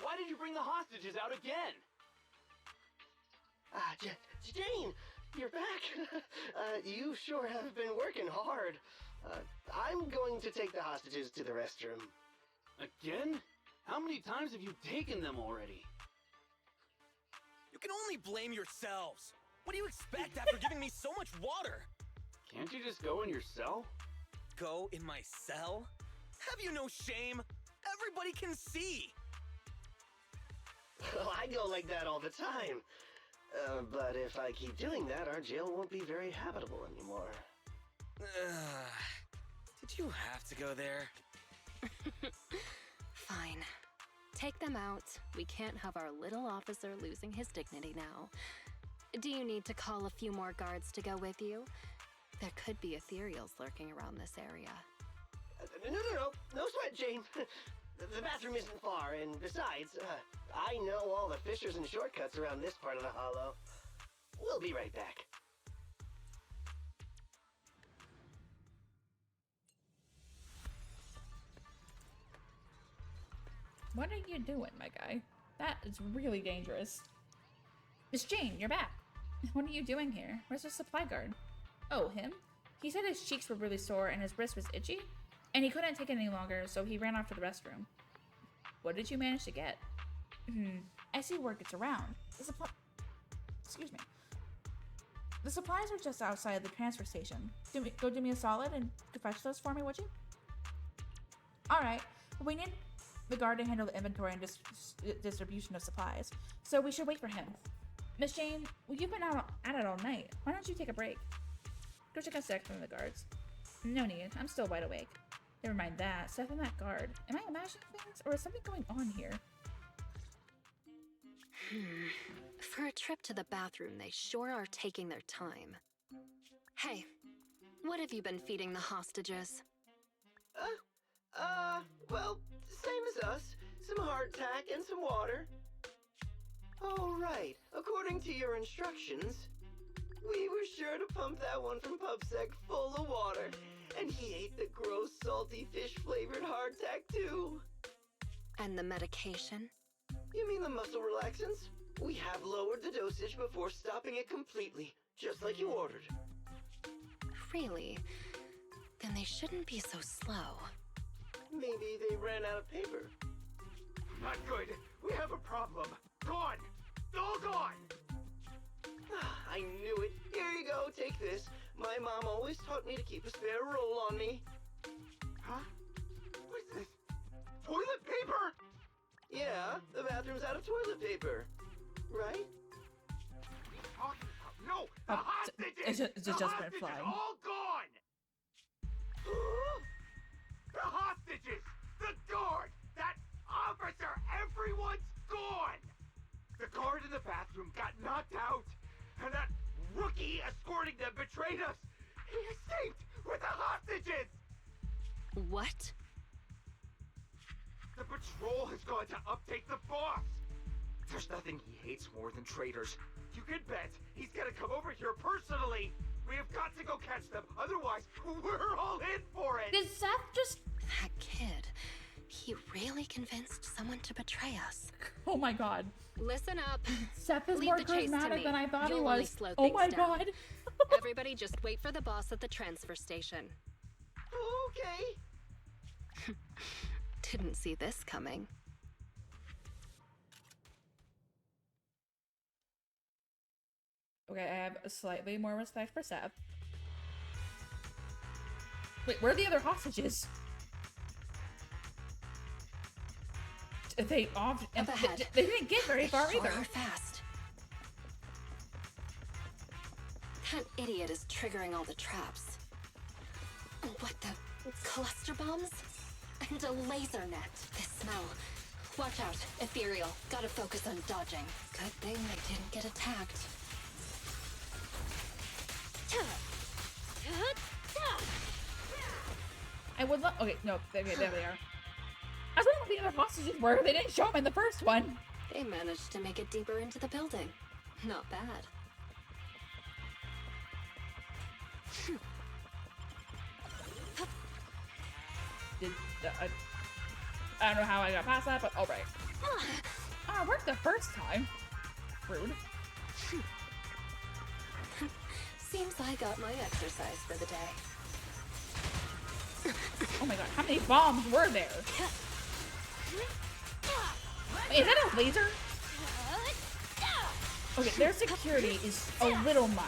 Why did you bring the hostages out again? Jane! You're back! You sure have been working hard. I'm going to take the hostages to the restroom. Again? How many times have you taken them already? You can only blame yourselves. What do you expect after giving me so much water? Can't you just go in your cell? Go in my cell? Have you no shame? Everybody can see. Well, I go like that all the time. But if I keep doing that, our jail won't be very habitable anymore. Did you have to go there? Fine. Take them out. We can't have our little officer losing his dignity now. Do you need to call a few more guards to go with you? There could be ethereals lurking around this area. No sweat, Jane. The bathroom isn't far, and besides, I know all the fissures and shortcuts around this part of the hollow. We'll be right back. What are you doing, my guy? That is really dangerous. Miss Jane, you're back. What are you doing here? Where's the supply guard? Oh, him? He said his cheeks were really sore and his wrist was itchy, and he couldn't take it any longer, so he ran off to the restroom. What did you manage to get? I see word gets around. Excuse me. The supplies are just outside the transfer station. Go do me a solid and fetch those for me, would you? Alright, we need the guard to handle the inventory and distribution of supplies, so we should wait for him. Miss Jane, well, you've been out at it all night. Why don't you take a break? Go check out Seth from the guards. No need, I'm still wide awake. Never mind that, Seth and that guard. Am I imagining things, or is something going on here? For a trip to the bathroom, they sure are taking their time. Hey, what have you been feeding the hostages? Well, same as us. Some hardtack and some water. Oh, right. According to your instructions, we were sure to pump that one from PubSec full of water. And he ate the gross, salty, fish-flavored hardtack, too. And the medication? You mean the muscle relaxants? We have lowered the dosage before stopping it completely, just like you ordered. Really? Then they shouldn't be so slow. Maybe they ran out of paper. Not good. We have a problem. Gone. All gone. I knew it. Here you go. Take this. My mom always taught me to keep a spare roll on me. Huh? What's this? Toilet paper? Yeah, the bathroom's out of toilet paper. Right? No! The hostages! It's just been flying. All gone! The hostages! The guard! That officer! Everyone's gone! The guard in the bathroom got knocked out, and that rookie escorting them betrayed us! He escaped with the hostages! What? The patrol has gone to update the boss! There's nothing he hates more than traitors. You can bet he's gonna come over here personally! We have got to go catch them, otherwise we're all in for it! Did Seth just... That kid, he really convinced someone to betray us. Oh my god. Listen up. Seth is Leave more the chase to charismatic me. than I thought You'll he only was. slow Oh things my down. god. Everybody just wait for the boss at the transfer station. Okay. Didn't see this coming. Okay, I have a slightly more respect for Seth. Wait, where are the other hostages? They off and Up ahead. they didn't get very far Sure either. are fast. That idiot is triggering all the traps. What the? Cluster bombs? And a laser net. This smell. Watch out, ethereal. Gotta focus on dodging. Good thing they didn't get attacked. I would love. Okay, no, there they are. I was wondering what the other hostages were. They didn't show them in the first one. They managed to make it deeper into the building. Not bad. I don't know how I got past that, but all right. Ah, it worked the first time. Rude. Seems I got my exercise for the day. Oh my god, how many bombs were there? Wait, is that a laser? Okay, their security is a little much.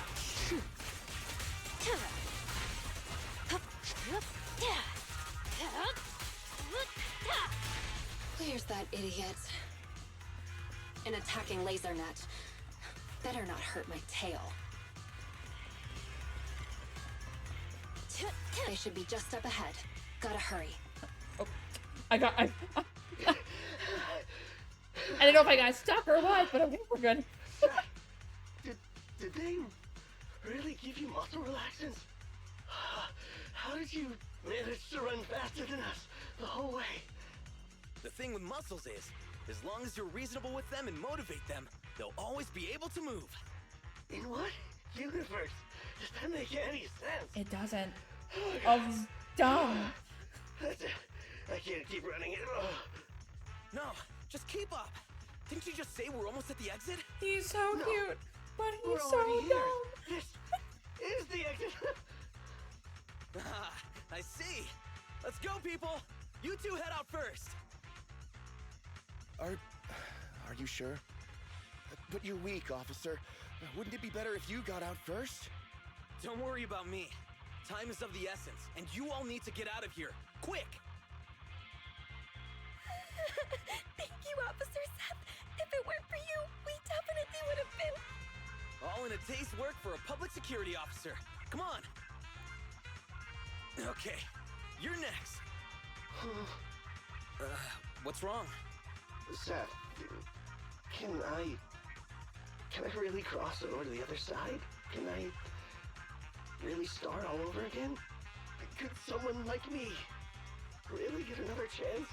Where's that idiot? An attacking laser net. Better not hurt my tail. They should be just up ahead. Gotta hurry. Oh, I got. I don't know if I got stuck or what, but I think we're good. Did they really give you muscle relaxants? How did you manage to run faster than us the whole way? The thing with muscles is, as long as you're reasonable with them and motivate them, they'll always be able to move. In what universe does that make any sense? It doesn't. Oh, he's dumb. I can't keep running it. No, just keep up. Didn't you just say we're almost at the exit? He's so cute, but We're he's so already here. dumb. This is the exit. Ah, I see. Let's go, people. You two head out first. Are you sure? But you're weak, officer. Wouldn't it be better if you got out first? Don't worry about me. Time is of the essence, and you all need to get out of here. Quick! Thank you, Officer Seth. If it weren't for you, we definitely would have been. All in a day's work for a public security officer. Come on. Okay, you're next. What's wrong? Seth, can I really cross over to the other side? Can I really start all over again? Could someone like me really get another chance?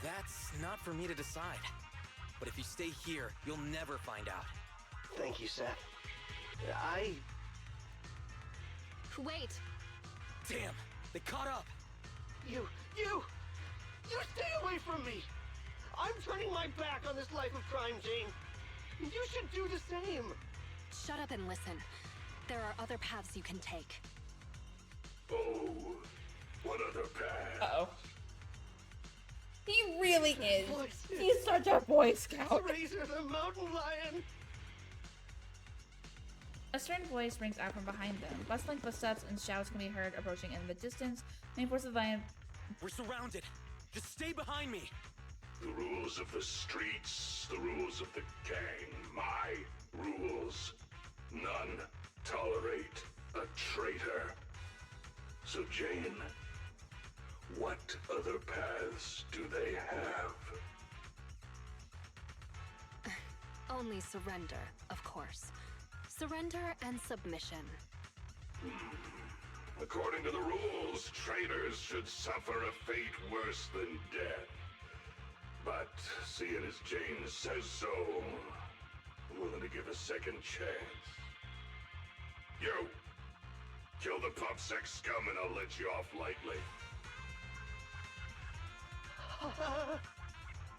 That's not for me to decide. But if you stay here, you'll never find out. Thank you, Seth. Wait. Damn, they caught up. You stay away from me! I'm turning my back on this life of crime, Jane. You should do the same. Shut up and listen. There are other paths you can take. Oh, what other path? Uh-oh. He really is. He's such a Boy Scout. Razor the mountain lion. A stern voice rings out from behind them. Bustling footsteps and shouts can be heard approaching in the distance. Main force of the lion. We're surrounded. Just stay behind me. The rules of the streets, the rules of the gang, my rules. None tolerate a traitor. So, Jane, what other paths do they have? Only surrender, of course. Surrender and submission. According to the rules, traitors should suffer a fate worse than death. But seeing as Jane says so, I'm willing to give a second chance. You! Kill the PopSec scum and I'll let you off lightly.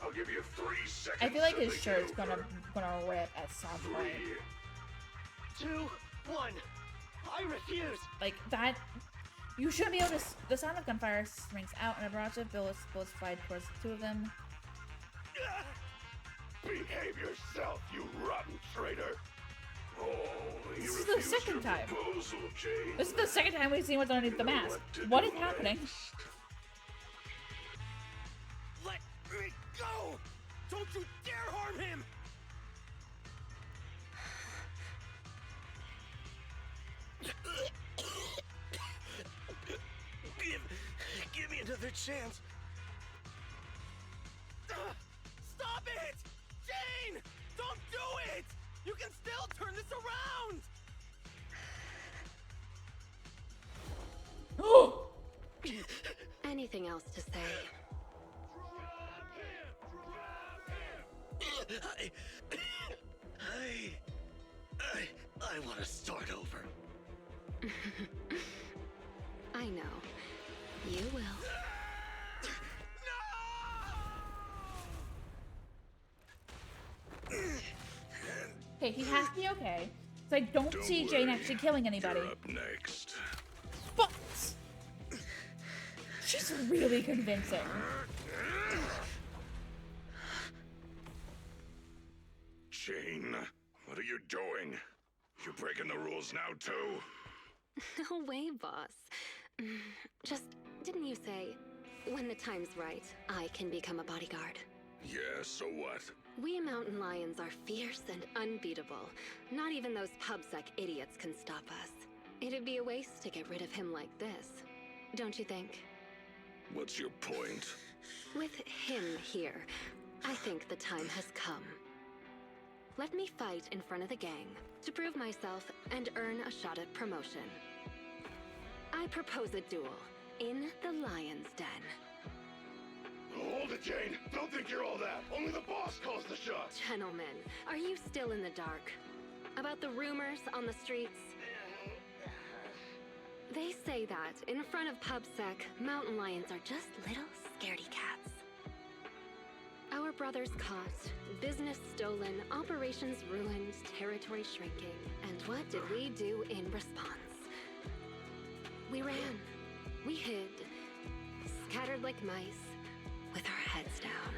I'll give you 3 seconds. I feel like to his think it shirt's over. gonna rip at some point. 3, 2, 1. I refuse. Like that. You shouldn't be able to. The sound of gunfire rings out, and a barrage of bullets fly towards the two of them. Behave yourself, you rotten traitor. Oh, This is the second time. Proposal, Jane. This is the second time we've seen what's underneath the mask. What is happening? Let me go! Don't you dare harm him! Give me another chance. Stop it! Jane! Don't do it! You can still turn this around! Anything else to say? I want to start over. I know. You will. Okay, he has to be okay. So I don't see Jane actually killing anybody. You're up next. But she's really convincing. Jane, what are you doing? You breaking the rules now, too? No way, boss. Just, didn't you say, when the time's right, I can become a bodyguard? Yeah, so what? We mountain lions are fierce and unbeatable. Not even those PubSec idiots can stop us. It'd be a waste to get rid of him like this. Don't you think? What's your point? With him here, I think the time has come. Let me fight in front of the gang to prove myself and earn a shot at promotion. I propose a duel in the Lion's Den. Hold it, Jane. Don't think you're all that. Only the boss calls the shots. Gentlemen, are you still in the dark about the rumors on the streets? They say that in front of PubSec, mountain lions are just little scaredy cats. Our brothers caught, business stolen, operations ruined, territory shrinking. And what did we do in response? We ran. We hid. Scattered like mice, with our heads down.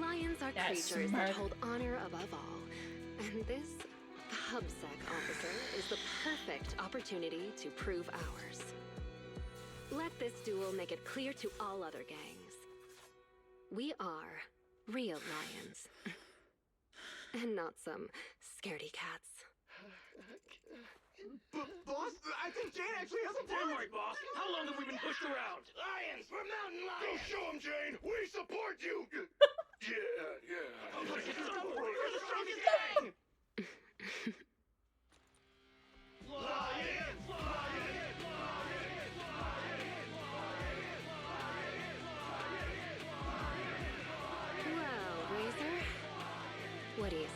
Lions are creatures that hold honor above all. And this PubSec officer is the perfect opportunity to prove ours. Let this duel make it clear to all other gangs. We are real lions. And not some scaredy cats. Boss, I think Jane actually has a point. Damn right, boss. How long have we been pushed around? Lions, we're mountain Go lions. show him, Jane. We support you. Yeah. We're the strongest gang. Lions, lions, Well, Razor, what do you say?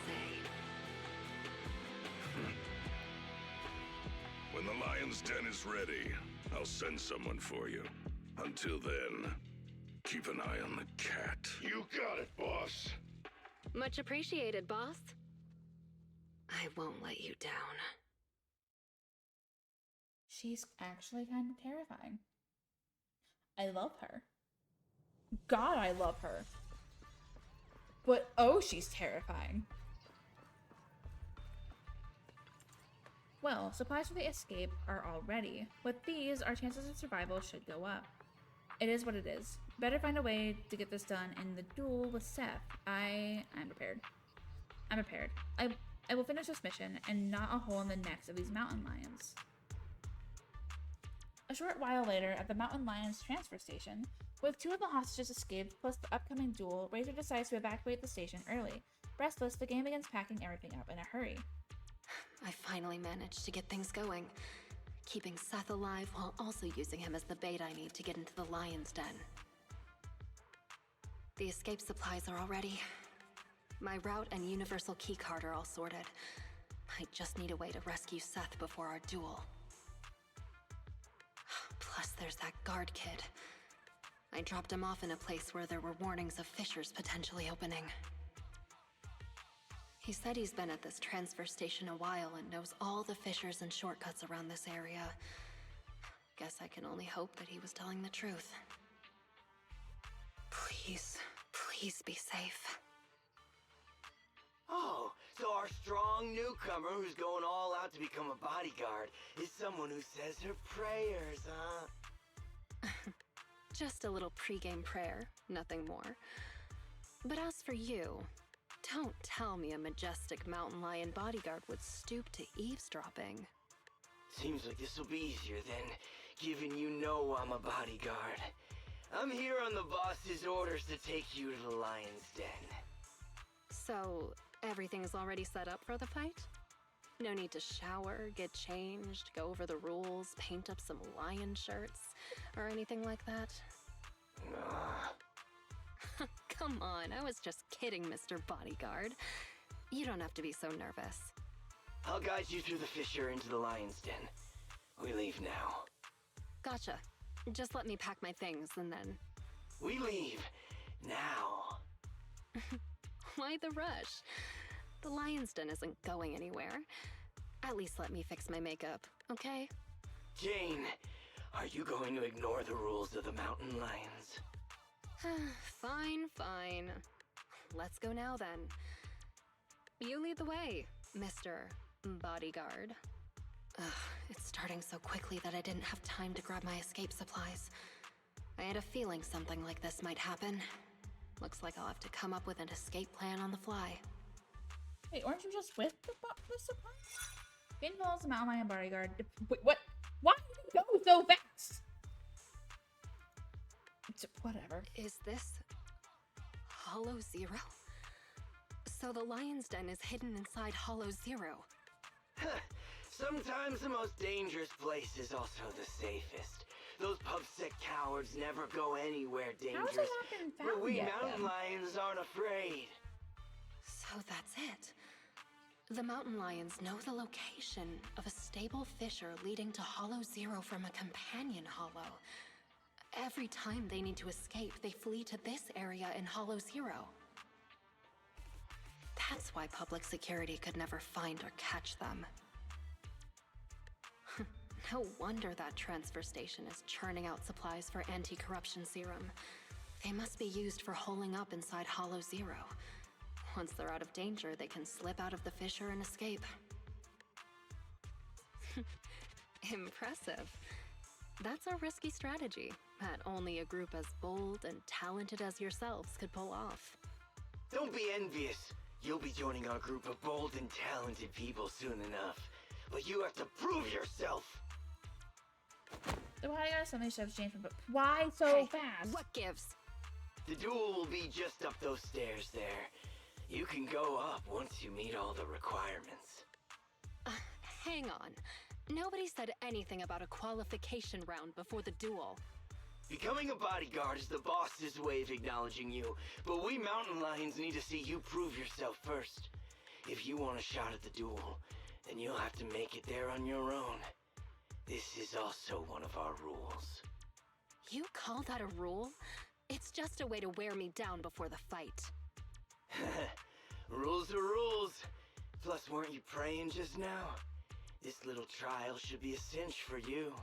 When the Lion's Den is ready, I'll send someone for you. Until then, keep an eye on the cat. You got it, boss. Much appreciated, boss. I won't let you down. She's actually kind of terrifying. I love her. God, I love her. But oh, she's terrifying. Well, supplies for the escape are all ready. With these, our chances of survival should go up. It is what it is. Better find a way to get this done in the duel with Seth. I'm prepared. I'm prepared. I will finish this mission and knot a hole in the necks of these mountain lions. A short while later, at the Mountain Lions transfer station, with 2 of the hostages escaped plus the upcoming duel, Razor decides to evacuate the station early. Restless, the gang begins packing everything up in a hurry. I finally managed to get things going, keeping Seth alive while also using him as the bait I need to get into the Lion's Den. The escape supplies are all ready. My route and universal keycard are all sorted. I just need a way to rescue Seth before our duel. Plus, there's that guard kid. I dropped him off in a place where there were warnings of fissures potentially opening. He said he's been at this transfer station a while and knows all the fissures and shortcuts around this area. Guess I can only hope that he was telling the truth. Please, please be safe. Oh, so our strong newcomer who's going all out to become a bodyguard is someone who says her prayers, huh? Just a little pregame prayer, nothing more. But as for you, don't tell me a majestic mountain lion bodyguard would stoop to eavesdropping. Seems like this will be easier then, given you know I'm a bodyguard. I'm here on the boss's orders to take you to the Lion's Den. So, everything's already set up for the fight? No need to shower, get changed, go over the rules, paint up some lion shirts, or anything like that? Come on, I was just kidding, Mr. Bodyguard. You don't have to be so nervous. I'll guide you through the fissure into the Lion's Den. We leave now. Gotcha. Just let me pack my things and then... We leave now. Why the rush? The Lion's Den isn't going anywhere. At least let me fix my makeup, okay? Jane, are you going to ignore the rules of the Mountain Lions? Fine, fine. Let's go now then. You lead the way, Mr. Bodyguard. Ugh, it's starting so quickly that I didn't have time to grab my escape supplies. I had a feeling something like this might happen. Looks like I'll have to come up with an escape plan on the fly. Wait, weren't you just with the supplies? Finn follows the Mountain Lion bodyguard. Wait, what? Why did you go so fast? Whatever. Is this Hollow Zero? So the Lion's Den is hidden inside Hollow Zero. Sometimes the most dangerous place is also the safest. Those pub-sick cowards never go anywhere dangerous. How has it not been found But we yet, mountain then? lions aren't afraid. So that's it. The mountain lions know the location of a stable fissure leading to Hollow Zero from a companion hollow. Every time they need to escape, they flee to this area in Hollow Zero. That's why public security could never find or catch them. No wonder that transfer station is churning out supplies for anti-corruption serum. They must be used for holing up inside Hollow Zero. Once they're out of danger, they can slip out of the fissure and escape. Impressive. That's a risky strategy that only a group as bold and talented as yourselves could pull off. Don't be envious. You'll be joining our group of bold and talented people soon enough. But you have to prove yourself. So why got something Chef's Jane but why so fast? What gives? The duel will be just up those stairs there. You can go up once you meet all the requirements. Hang on. Nobody said anything about a qualification round before the duel. Becoming a bodyguard is the boss's way of acknowledging you, but we mountain lions need to see you prove yourself first. If you want a shot at the duel, then you'll have to make it there on your own. This is also one of our rules. You call that a rule? It's just a way to wear me down before the fight. Rules are rules. Plus, weren't you praying just now? This little trial should be a cinch for you.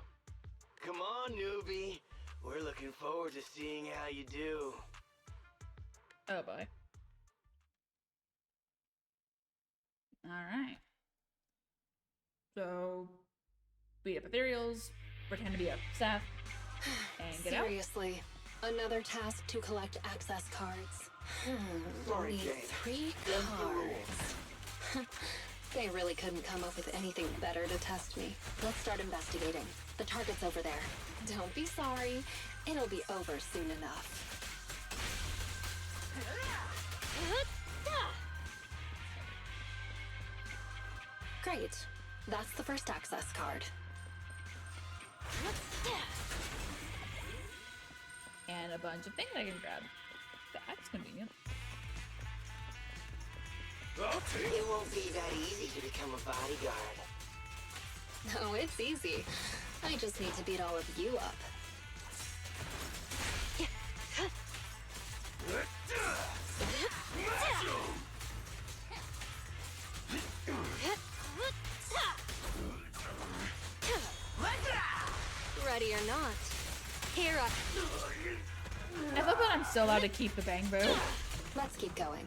Come on, newbie. We're looking forward to seeing how you do. Oh boy. Alright. So, beat up Ethereals, pretend to be a Seth, and get out. Seriously, another task to collect access cards. Sorry, Need Jane. 3 That's the cards. They really couldn't come up with anything better to test me. Let's start investigating. The target's over there. Don't be sorry. It'll be over soon enough. Great. That's the first access card. And a bunch of things I can grab. That's convenient. It won't be that easy to become a bodyguard. No, it's easy. I just need to beat all of you up. Ready or not, here I love that I'm still allowed to keep the Bang Boo. Let's keep going.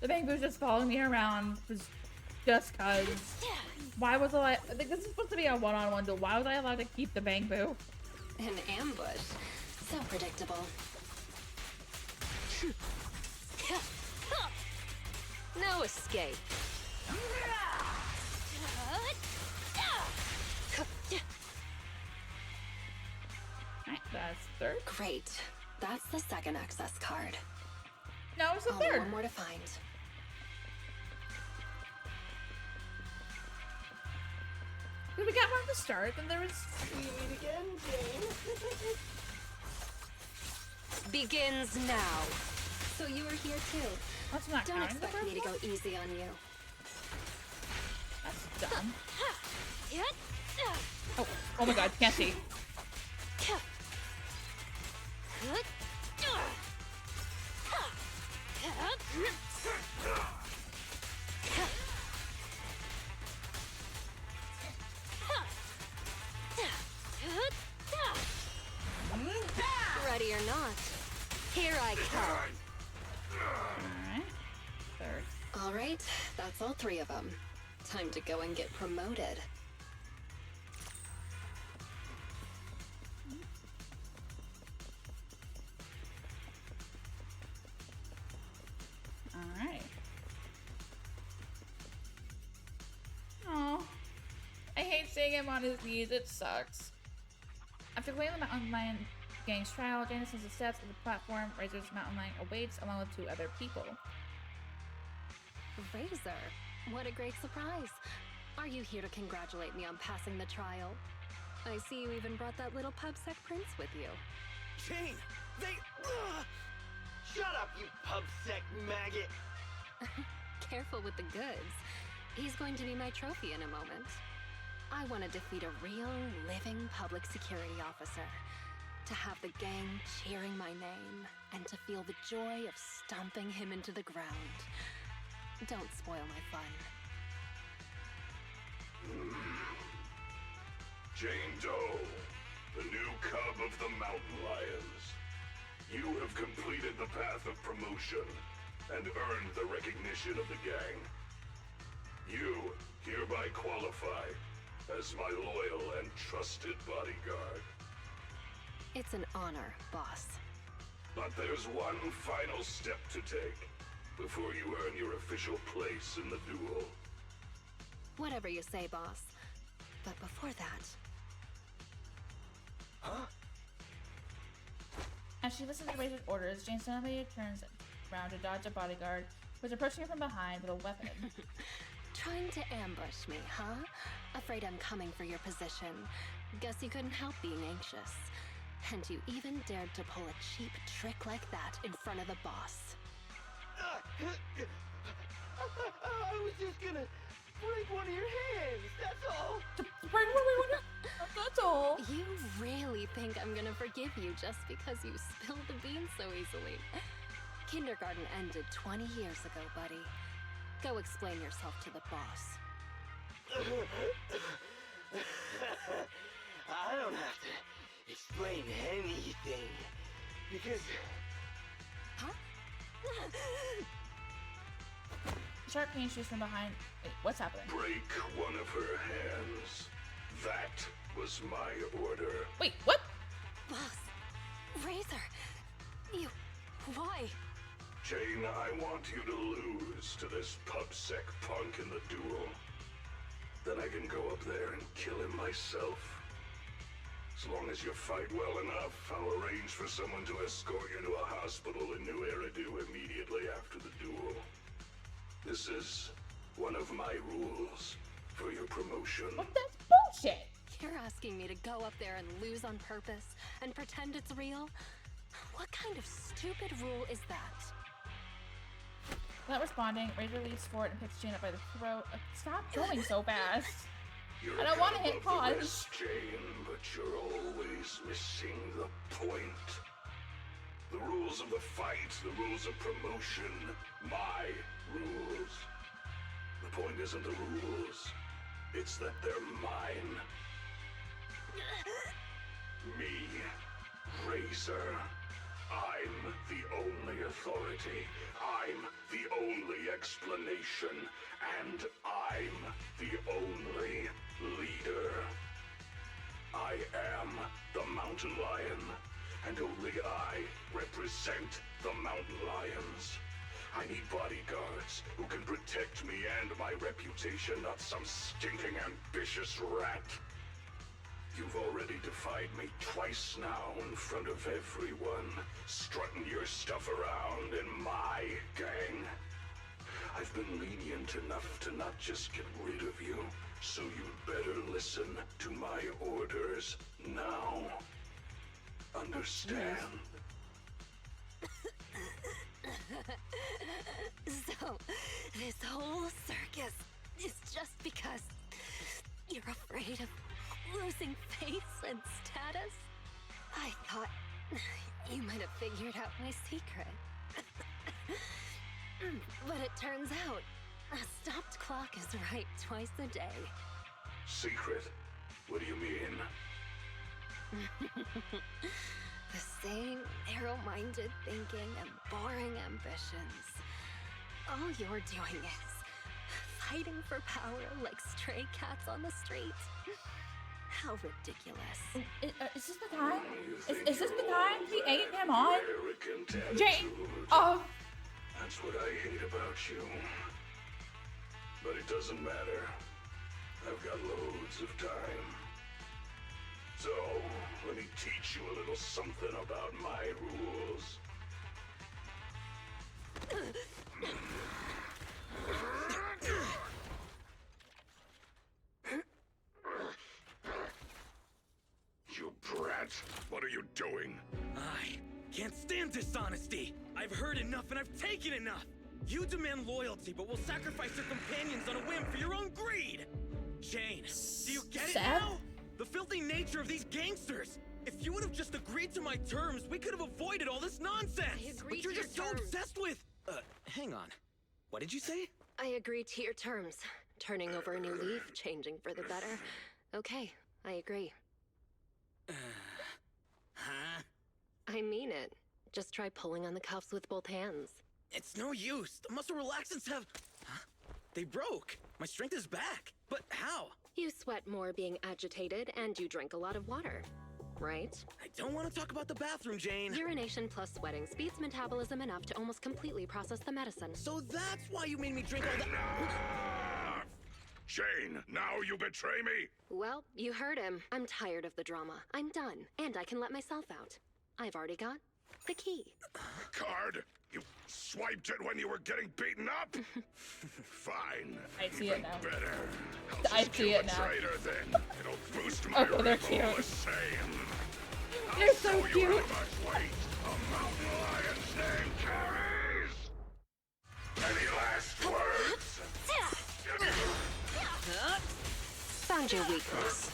The Bang Boo's just following me around just cause. Why was I think this is supposed to be a one-on-one duel. Why was I allowed to keep the Bang Boo? An ambush. So predictable. No escape. Alright, that's third. Great. That's the second access card. No, it's the Only third. one more to find. We got one at the start, then there was. We meet again, Jane. Begins now. So you were here too. That's not Don't counting the expect me to first go easy on you. That's dumb. Oh my god, can't see. Ready or not, here I come. Alright. Third. All right, that's all 3 of them. Time to go and get promoted. Alright. Oh, I hate seeing him on his knees. It sucks. After playing the mountain lion gang's trial, Jane ascends the steps of the platform. Razor's mountain lion awaits along with 2 other people. Razor, what a great surprise. Are you here to congratulate me on passing the trial? I see you even brought that little pubsec prince with you. Jane! They... Shut up, you pubsec maggot! Careful with the goods. He's going to be my trophy in a moment. I want to defeat a real, living public security officer. To have the gang cheering my name, and to feel the joy of stomping him into the ground. Don't spoil my fun. Jane Doe, the new cub of the Mountain Lions. You have completed the path of promotion and earned the recognition of the gang. You hereby qualify as my loyal and trusted bodyguard. It's an honor, boss. But there's one final step to take before you earn your official place in the duel. Whatever you say, boss. But before that... Huh? As she listens to Razor's orders, Jane suddenly turns around to dodge a bodyguard who's approaching her from behind with a weapon. Trying to ambush me, huh? Afraid I'm coming for your position. Guess you couldn't help being anxious. And you even dared to pull a cheap trick like that in front of the boss. I was just gonna break one of your hands, that's all! That's all! You really think I'm gonna forgive you just because you spilled the beans so easily? Kindergarten ended 20 years ago, buddy. Go explain yourself to the boss. I don't have to explain anything, because... Huh? Sharp pain shoots from behind. Wait, what's happening? Break one of her hands. That was my order. Wait, what? Boss, Razor, you... why? Jane, I want you to lose to this pubsec punk in the duel. Then I can go up there and kill him myself. As long as you fight well enough, I'll arrange for someone to escort you to a hospital in New Eridu immediately after the duel. This is one of my rules for your promotion. Well, that's bullshit! You're asking me to go up there and lose on purpose and pretend it's real? What kind of stupid rule is that? Without responding, Razor leaps forward and picks Jane up by the throat. Stop going so fast. You're I don't want to hit above the pause. rest, Jane, but you're always missing the point. The rules of the fight, the rules of promotion, my rules. The point isn't the rules, it's that they're mine. Me, Razor. I'm the only authority. I'm the only explanation. And I'm the only leader. I am the Mountain Lion, and only I represent the Mountain Lions. I need bodyguards who can protect me and my reputation, not some stinking ambitious rat. You've already defied me twice now in front of everyone, strutting your stuff around in my gang. I've been lenient enough to not just get rid of you, so you'd better listen to my orders now. Understand? So, this whole circus is just because you're afraid of losing face and status? I thought you might have figured out my secret. But it turns out, a stopped clock is right twice a day. Secret? What do you mean? The same narrow-minded thinking and boring ambitions. All you're doing is fighting for power like stray cats on the street. How ridiculous. Is this the time? Is this the time to be egging him on? Arrogant Jane! attitude. Oh! That's what I hate about you. But it doesn't matter. I've got loads of time. So, let me teach you a little something about my rules. You brat! What are you doing? I can't stand dishonesty! I've heard enough and I've taken enough! You demand loyalty, but will sacrifice your companions on a whim for your own greed! Jane, do you get it now? The filthy nature of these gangsters! If you would have just agreed to my terms, we could have avoided all this nonsense! I agree But you're to your just so terms. obsessed with... hang on. What did you say? I agree to your terms. Turning over a new leaf, changing for the better. Okay, I agree. Huh? I mean it. Just try pulling on the cuffs with both hands. It's no use. The muscle relaxants have... Huh? They broke. My strength is back. But how? You sweat more being agitated, and you drink a lot of water. Right? I don't want to talk about the bathroom, Jane. Urination plus sweating speeds metabolism enough to almost completely process the medicine. So that's why you made me drink all that... Jane, now you betray me? Well, you heard him. I'm tired of the drama. I'm done, and I can let myself out. I've already got the key. Card? You swiped it when you were getting beaten up? Fine. I see it now. Better. I see it now. Traitor, then. It'll boost my Okay, they're rifle cute. the same. They're so Show you cute. how much weight a mountain lion's name carries. Any last words? Found your weakness.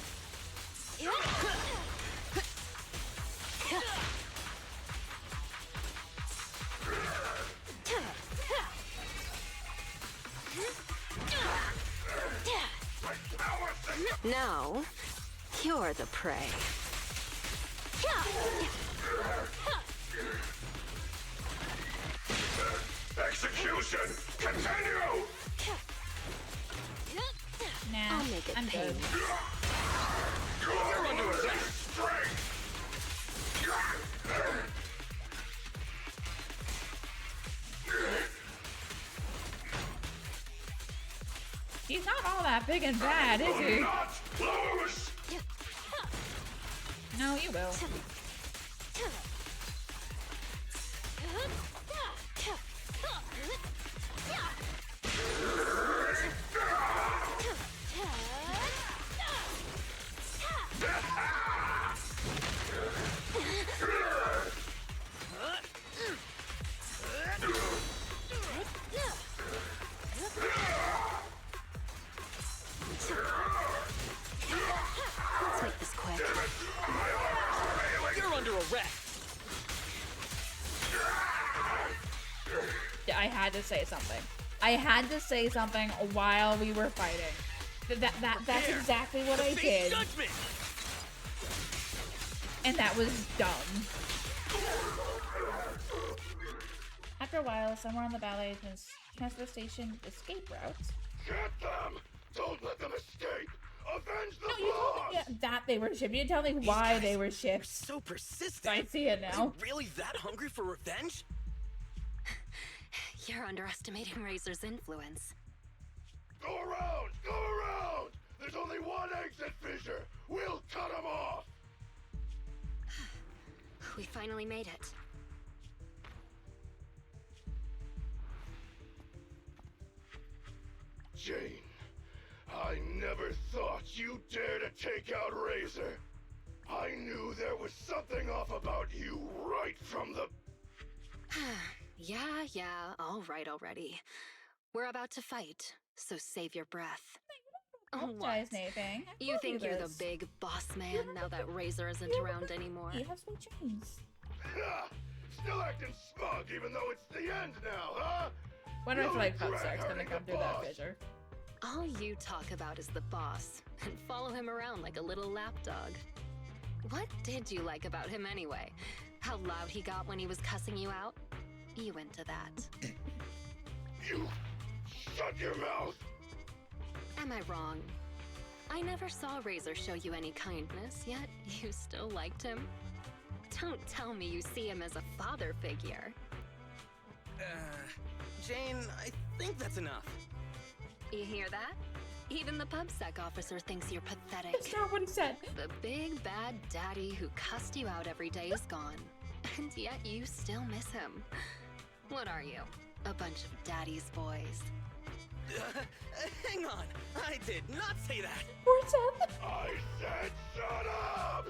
Now, you're the prey. Execution! Continue! Nah, I'll make it I'm good. painless. You're under attack! Strength! He's not all that big and bad, is he? Not lose! No, you will. Let's make this quick. You're under arrest. Yeah, I had to say something. I had to say something while we were fighting. That's exactly what I did. Judgment. And that was dumb. After a while, somewhere on the ballet transfer station escape route. Get them! Don't let them escape! Avenge the No, you told me that they were shipped. You didn't tell me why they were shipped. So persistent. I see it now. Are you really that hungry for revenge? You're underestimating Razor's influence. Go around! Go around! There's only one exit fissure! We'll cut them off! We finally made it. Jane, I never thought you'd dare to take out Razor. I knew there was something off about you right from the... Yeah, all right already. We're about to fight, so save your breath. Apologize, Nathan. You think you're the this. big boss man now that Razor isn't around anymore? You have sweet dreams. Still acting smug even though it's the end now, huh? When I feel like You'll Hudsuck's regret gonna hurting come the through that boss. fissure. All you talk about is the boss, and follow him around like a little lapdog. What did you like about him anyway? How loud he got when he was cussing you out? You into that. You shut your mouth! Am I wrong? I never saw Razor show you any kindness, yet you still liked him? Don't tell me you see him as a father figure. Jane, I think that's enough. You hear that? Even the PubSec officer thinks you're pathetic. That's not what he said. The big bad daddy who cussed you out every day is gone. And yet you still miss him. What are you? A bunch of daddy's boys. Hang on. I did not say that. Poor Seth. I said shut up!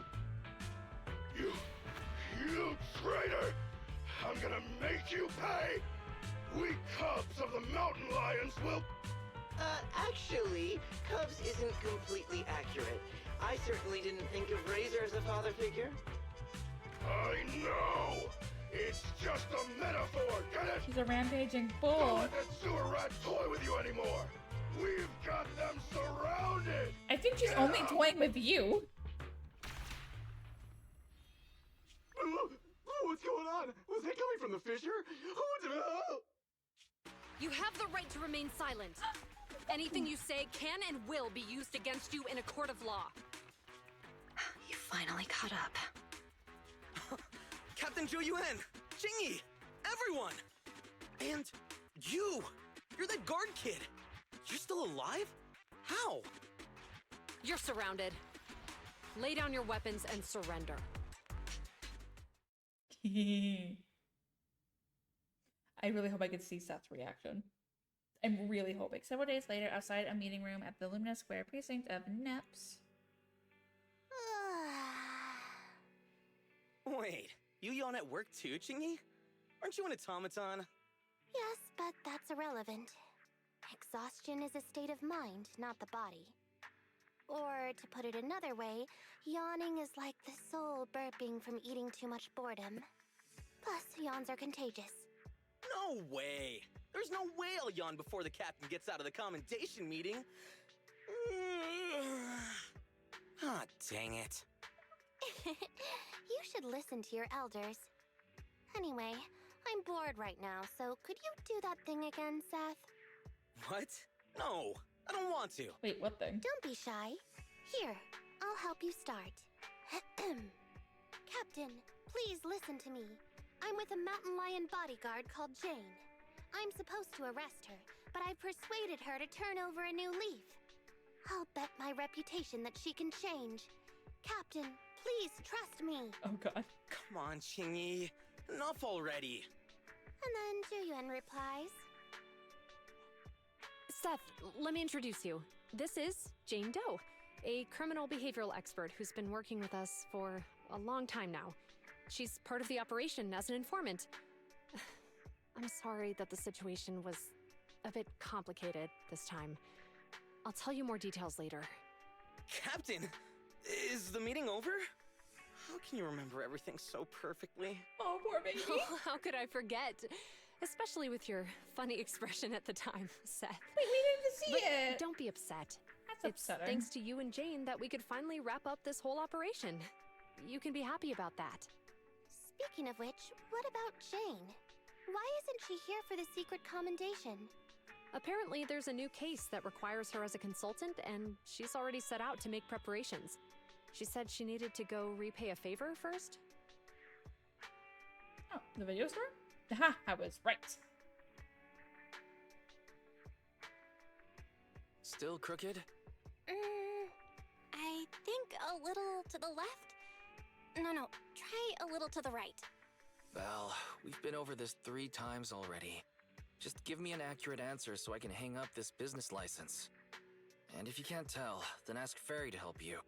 You traitor! I'm gonna make you pay! We cubs of the mountain lions will... Actually, Cubs isn't completely accurate. I certainly didn't think of Razor as a father figure. I know! It's just a metaphor, get it? He's a rampaging Don't bull. let that sewer rat toy with you anymore! We've got them surrounded! I think she's only toying with you. What's going on? Was that coming from the fissure? You have the right to remain silent. Anything you say can and will be used against you in a court of law. You finally caught up. Captain Zhou Yuan, Jingyi, everyone! And you're that guard kid. You're still alive? How? You're surrounded. Lay down your weapons and surrender. I really hope I could see Seth's reaction. I'm really hoping. Several days later, outside a meeting room at the Lumina Square precinct of NEPS. Wait, you yawn at work too, Jingyi? Aren't you an automaton? Yes, but that's irrelevant. Exhaustion is a state of mind, not the body. Or, to put it another way, yawning is like the soul burping from eating too much boredom. Plus, yawns are contagious. No way! There's no way I'll yawn before the captain gets out of the commendation meeting. Ah, dang it. You should listen to your elders. Anyway, I'm bored right now, so could you do that thing again, Seth? What? No, I don't want to. Wait, what thing? Don't be shy. Here, I'll help you start. Captain, please listen to me. I'm with a mountain lion bodyguard called Jane. I'm supposed to arrest her, but I've persuaded her to turn over a new leaf. I'll bet my reputation that she can change. Captain, please trust me. Oh god. Come on, Jingyi. Enough already. And then Zhou Yuan replies. Seth, let me introduce you. This is Jane Doe, a criminal behavioral expert who's been working with us for a long time now. She's part of the operation as an informant. I'm sorry that the situation was a bit complicated this time. I'll tell you more details later. Captain, is the meeting over? How can you remember everything so perfectly? Oh, poor baby. Oh, how could I forget? Especially with your funny expression at the time, Seth. Wait, we didn't see it. Don't be upset. That's It's upsetting. thanks to you and Jane that we could finally wrap up this whole operation. You can be happy about that. Speaking of which, what about Jane? Why isn't she here for the secret commendation? Apparently, there's a new case that requires her as a consultant, and she's already set out to make preparations. She said she needed to go repay a favor first. Oh, the video store? Aha, I was right. Still crooked? I think a little to the left? No, try a little to the right. Well, we've been over this 3 times already. Just give me an accurate answer so I can hang up this business license. And if you can't tell, then ask Fairy to help you.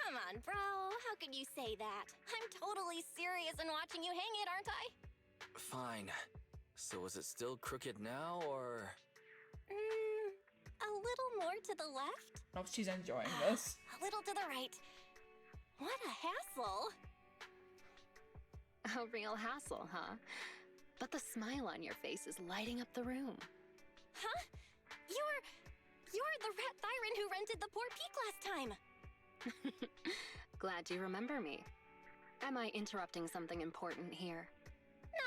Come on, bro. How could you say that? I'm totally serious in watching you hang it, aren't I? Fine. So is it still crooked now, or...? A little more to the left? Oh, she's enjoying this. A little to the right. What a hassle. A real hassle, huh? But the smile on your face is lighting up the room. Huh? You're the rat Thyron who rented the poor peak last time. Glad you remember me. Am I interrupting something important here?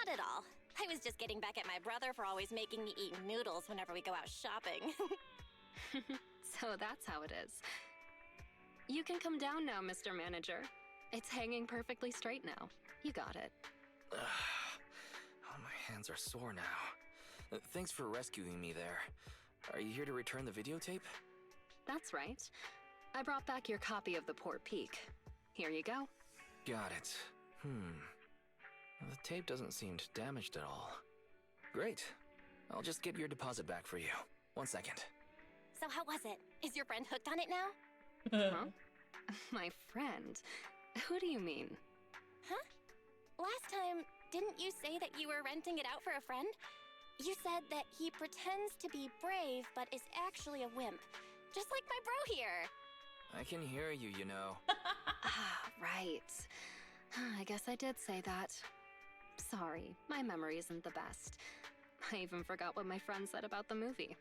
Not at all. I was just getting back at my brother for always making me eat noodles whenever we go out shopping. So that's how it is. You can come down now, Mr. Manager. It's hanging perfectly straight now. You got it. Oh, my hands are sore now. Thanks for rescuing me there. Are you here to return the videotape? That's right. I brought back your copy of The Port Peak. Here you go. Got it. The tape doesn't seem damaged at all. Great. I'll just get your deposit back for you. 1 second. So how was it? Is your friend hooked on it now? Huh? My friend? Who do you mean? Huh? Last time, didn't you say that you were renting it out for a friend? You said that he pretends to be brave, but is actually a wimp. Just like my bro here. I can hear you, you know. Right. I guess I did say that. Sorry, my memory isn't the best. I even forgot what my friend said about the movie.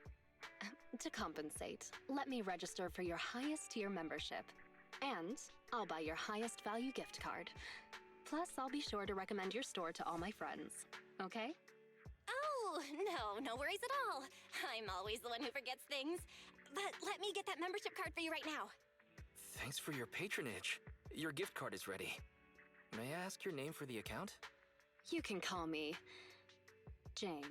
To compensate, let me register for your highest tier membership. And I'll buy your highest value gift card. Plus, I'll be sure to recommend your store to all my friends. Okay? Oh, no worries at all. I'm always the one who forgets things. But let me get that membership card for you right now. Thanks for your patronage. Your gift card is ready. May I ask your name for the account? You can call me Jane.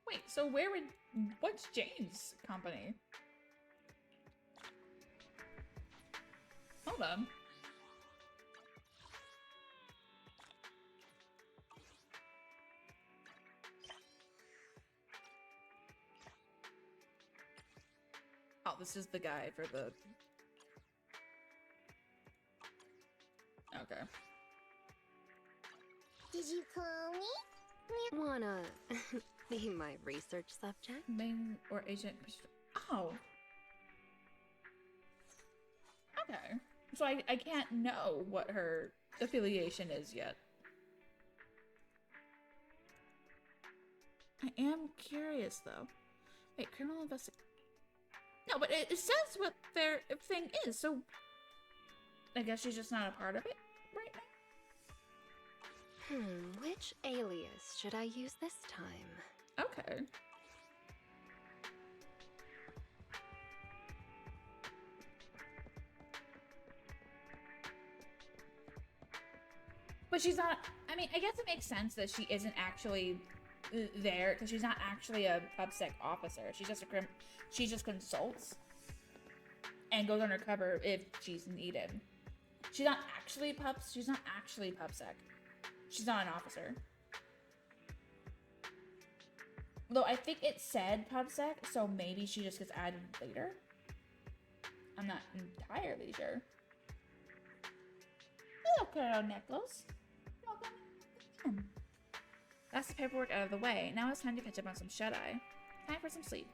Wait, so what's Jane's company? Hold on. Oh, this is the guy for the... Okay. Did you call me? Wanna be my research subject? Main or agent... Oh. Okay. So I can't know what her affiliation is yet. I am curious, though. Wait, criminal investigation... No, but it says what their thing is, so... I guess she's just not a part of it right now? Which alias should I use this time? Okay. But she's not... I mean, I guess it makes sense that she isn't actually there, because she's not actually a PubSec officer. She's just she just consults and goes undercover if she's needed. She's not actually She's not actually PubSec. She's not an officer. Though I think it said PubSec, so maybe she just gets added later. I'm not entirely sure. Hello, Colonel Nichols. Welcome. That's the paperwork out of the way. Now it's time to catch up on some shut-eye. Time for some sleep.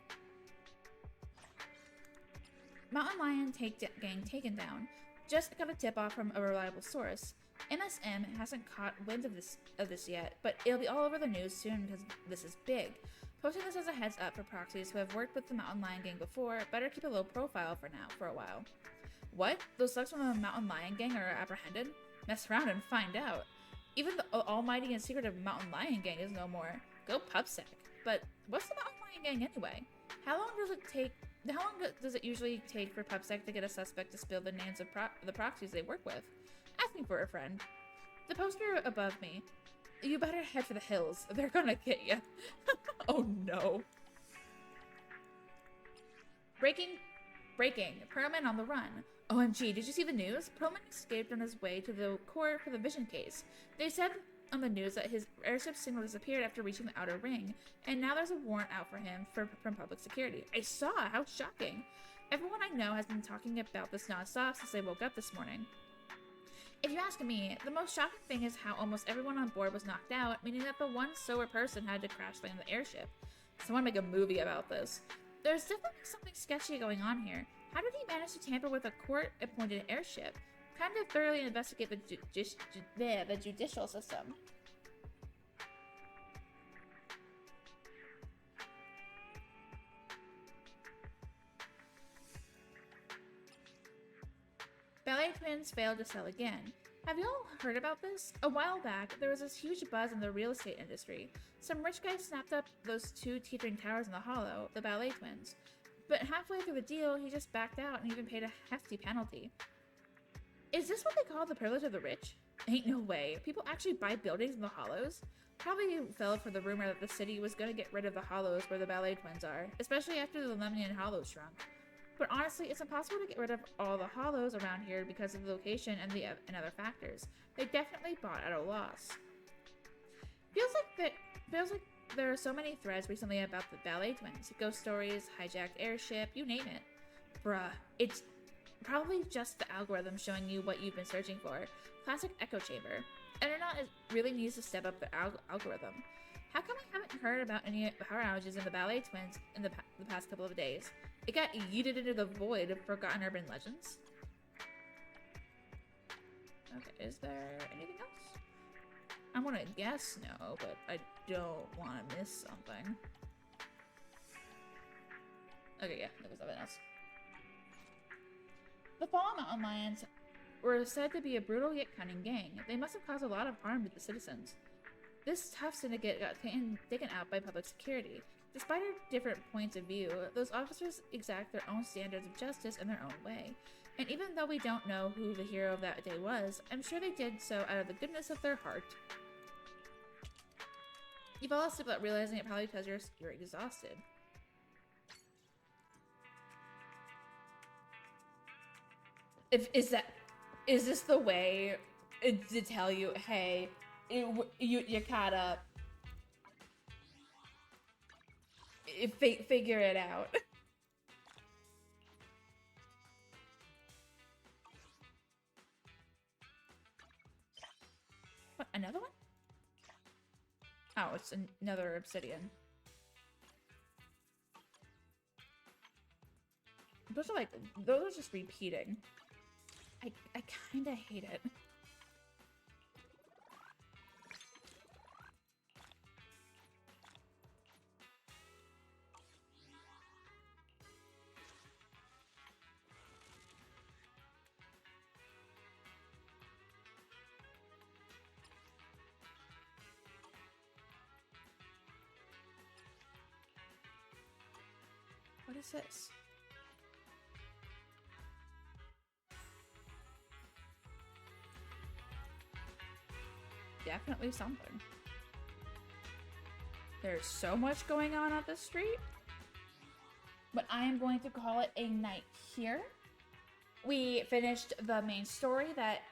Mountain Lion gang taken down. Just got a tip-off from a reliable source. MSM hasn't caught wind of this yet, but it'll be all over the news soon because this is big. Posting this as a heads up for proxies who have worked with the Mountain Lion gang before, better keep a low profile for a while. What? Those thugs from the Mountain Lion gang are apprehended? Mess around and find out. Even the almighty and secretive Mountain Lion gang is no more. Go PubSec. But what's the Mountain Lion gang anyway? How long does it usually take for PubSec to get a suspect to spill the names of the proxies they work with? Asking for a friend. The poster above me. You better head for the hills. They're gonna get you. Oh no. Breaking. Perlman on the run. OMG, did you see the news? Perlman escaped on his way to the core for the Vision case. They said on the news that his airship signal disappeared after reaching the outer ring, and now there's a warrant out for him from public security. I saw! How shocking! Everyone I know has been talking about this nonstop since they woke up this morning. If you ask me, the most shocking thing is how almost everyone on board was knocked out, meaning that the one sober person had to crash land the airship. Someone make a movie about this. There's definitely something sketchy going on here. How did he manage to tamper with a court-appointed airship? Time to thoroughly investigate the judicial system. Ballet Twins failed to sell again. Have you all heard about this? A while back, there was this huge buzz in the real estate industry. Some rich guy snapped up those 2 teetering towers in the hollow, the ballet twins. But halfway through the deal, he just backed out and even paid a hefty penalty. Is this what they call the privilege of the rich? Ain't no way. People actually buy buildings in the hollows? Probably fell for the rumor that the city was gonna get rid of the hollows where the ballet twins are, especially after the Lemnian Hollow shrunk. But honestly, it's impossible to get rid of all the hollows around here because of the location and other factors. They definitely bought at a loss. Feels like there are so many threads recently about the ballet twins. Ghost stories, hijacked airship, you name it. Bruh, it's probably just the algorithm showing you what you've been searching for. Classic echo chamber. Internet really needs to step up the algorithm. How come I haven't heard about any power outages in the ballet twins in the past couple of days? It got yeeted into the void of forgotten urban legends. Okay, is there anything else? I want to guess no, but I don't want to miss something. Okay, yeah, there was nothing else. The Fallen Mountain Lions were said to be a brutal yet cunning gang. They must have caused a lot of harm to the citizens. This tough syndicate got taken out by public security. Despite our different points of view, those officers exact their own standards of justice in their own way. And even though we don't know who the hero of that day was, I'm sure they did so out of the goodness of their heart. You fall asleep without realizing it, probably because you're exhausted. Is this the way to tell you, hey, you caught up? Figure it out. What, another one? Oh, it's another obsidian. Those are just repeating. I kinda hate it. What is this? Definitely something. There's so much going on this street. But I am going to call it a night here. We finished the main story that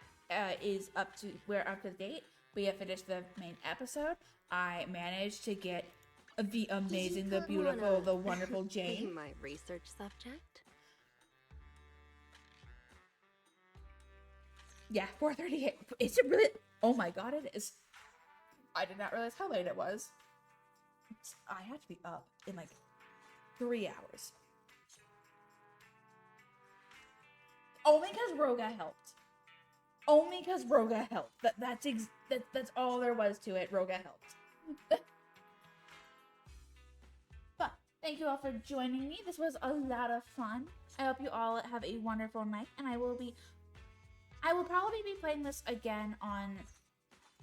we're up to date. We have finished the main episode. I managed to get the amazing, the beautiful, the wonderful Jane. My research subject. Yeah, 4:38. Is it really? Oh my god, it is. I did not realize how late it was. I have to be up in like 3 hours. Only because Roga helped. Only because Roga helped. That's all there was to it. Roga helped. But thank you all for joining me. This was a lot of fun. I hope you all have a wonderful night, and I will probably be playing this again on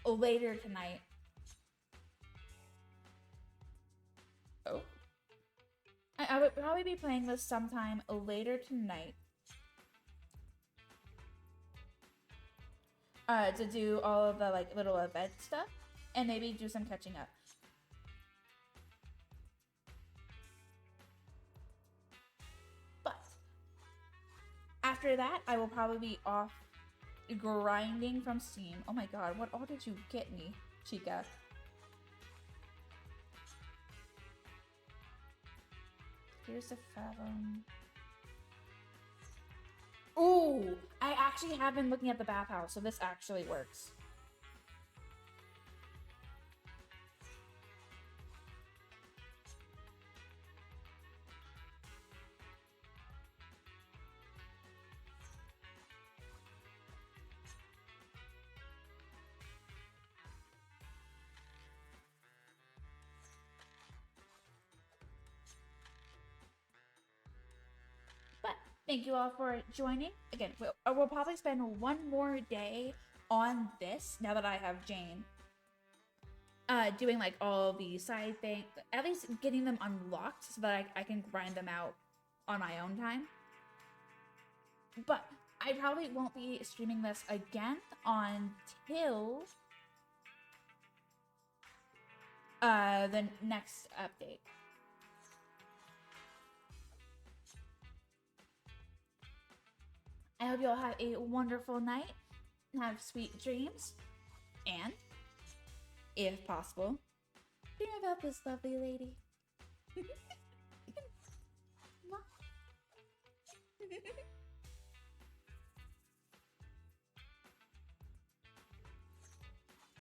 later tonight. Oh. I would probably be playing this sometime later tonight. To do all of the like little event stuff and maybe do some catching up. But after that, I will probably be off grinding from Steam. Oh my god, what all did you get me, Chica? Here's the fathom. Ooh, I actually have been looking at the bathhouse, so this actually works. Thank you all for joining. Again, we'll probably spend one more day on this, now that I have Jane, doing like all the side things, at least getting them unlocked so that I can grind them out on my own time. But I probably won't be streaming this again until the next update. I hope you all have a wonderful night, have sweet dreams, and, if possible, dream about this lovely lady. Mwah.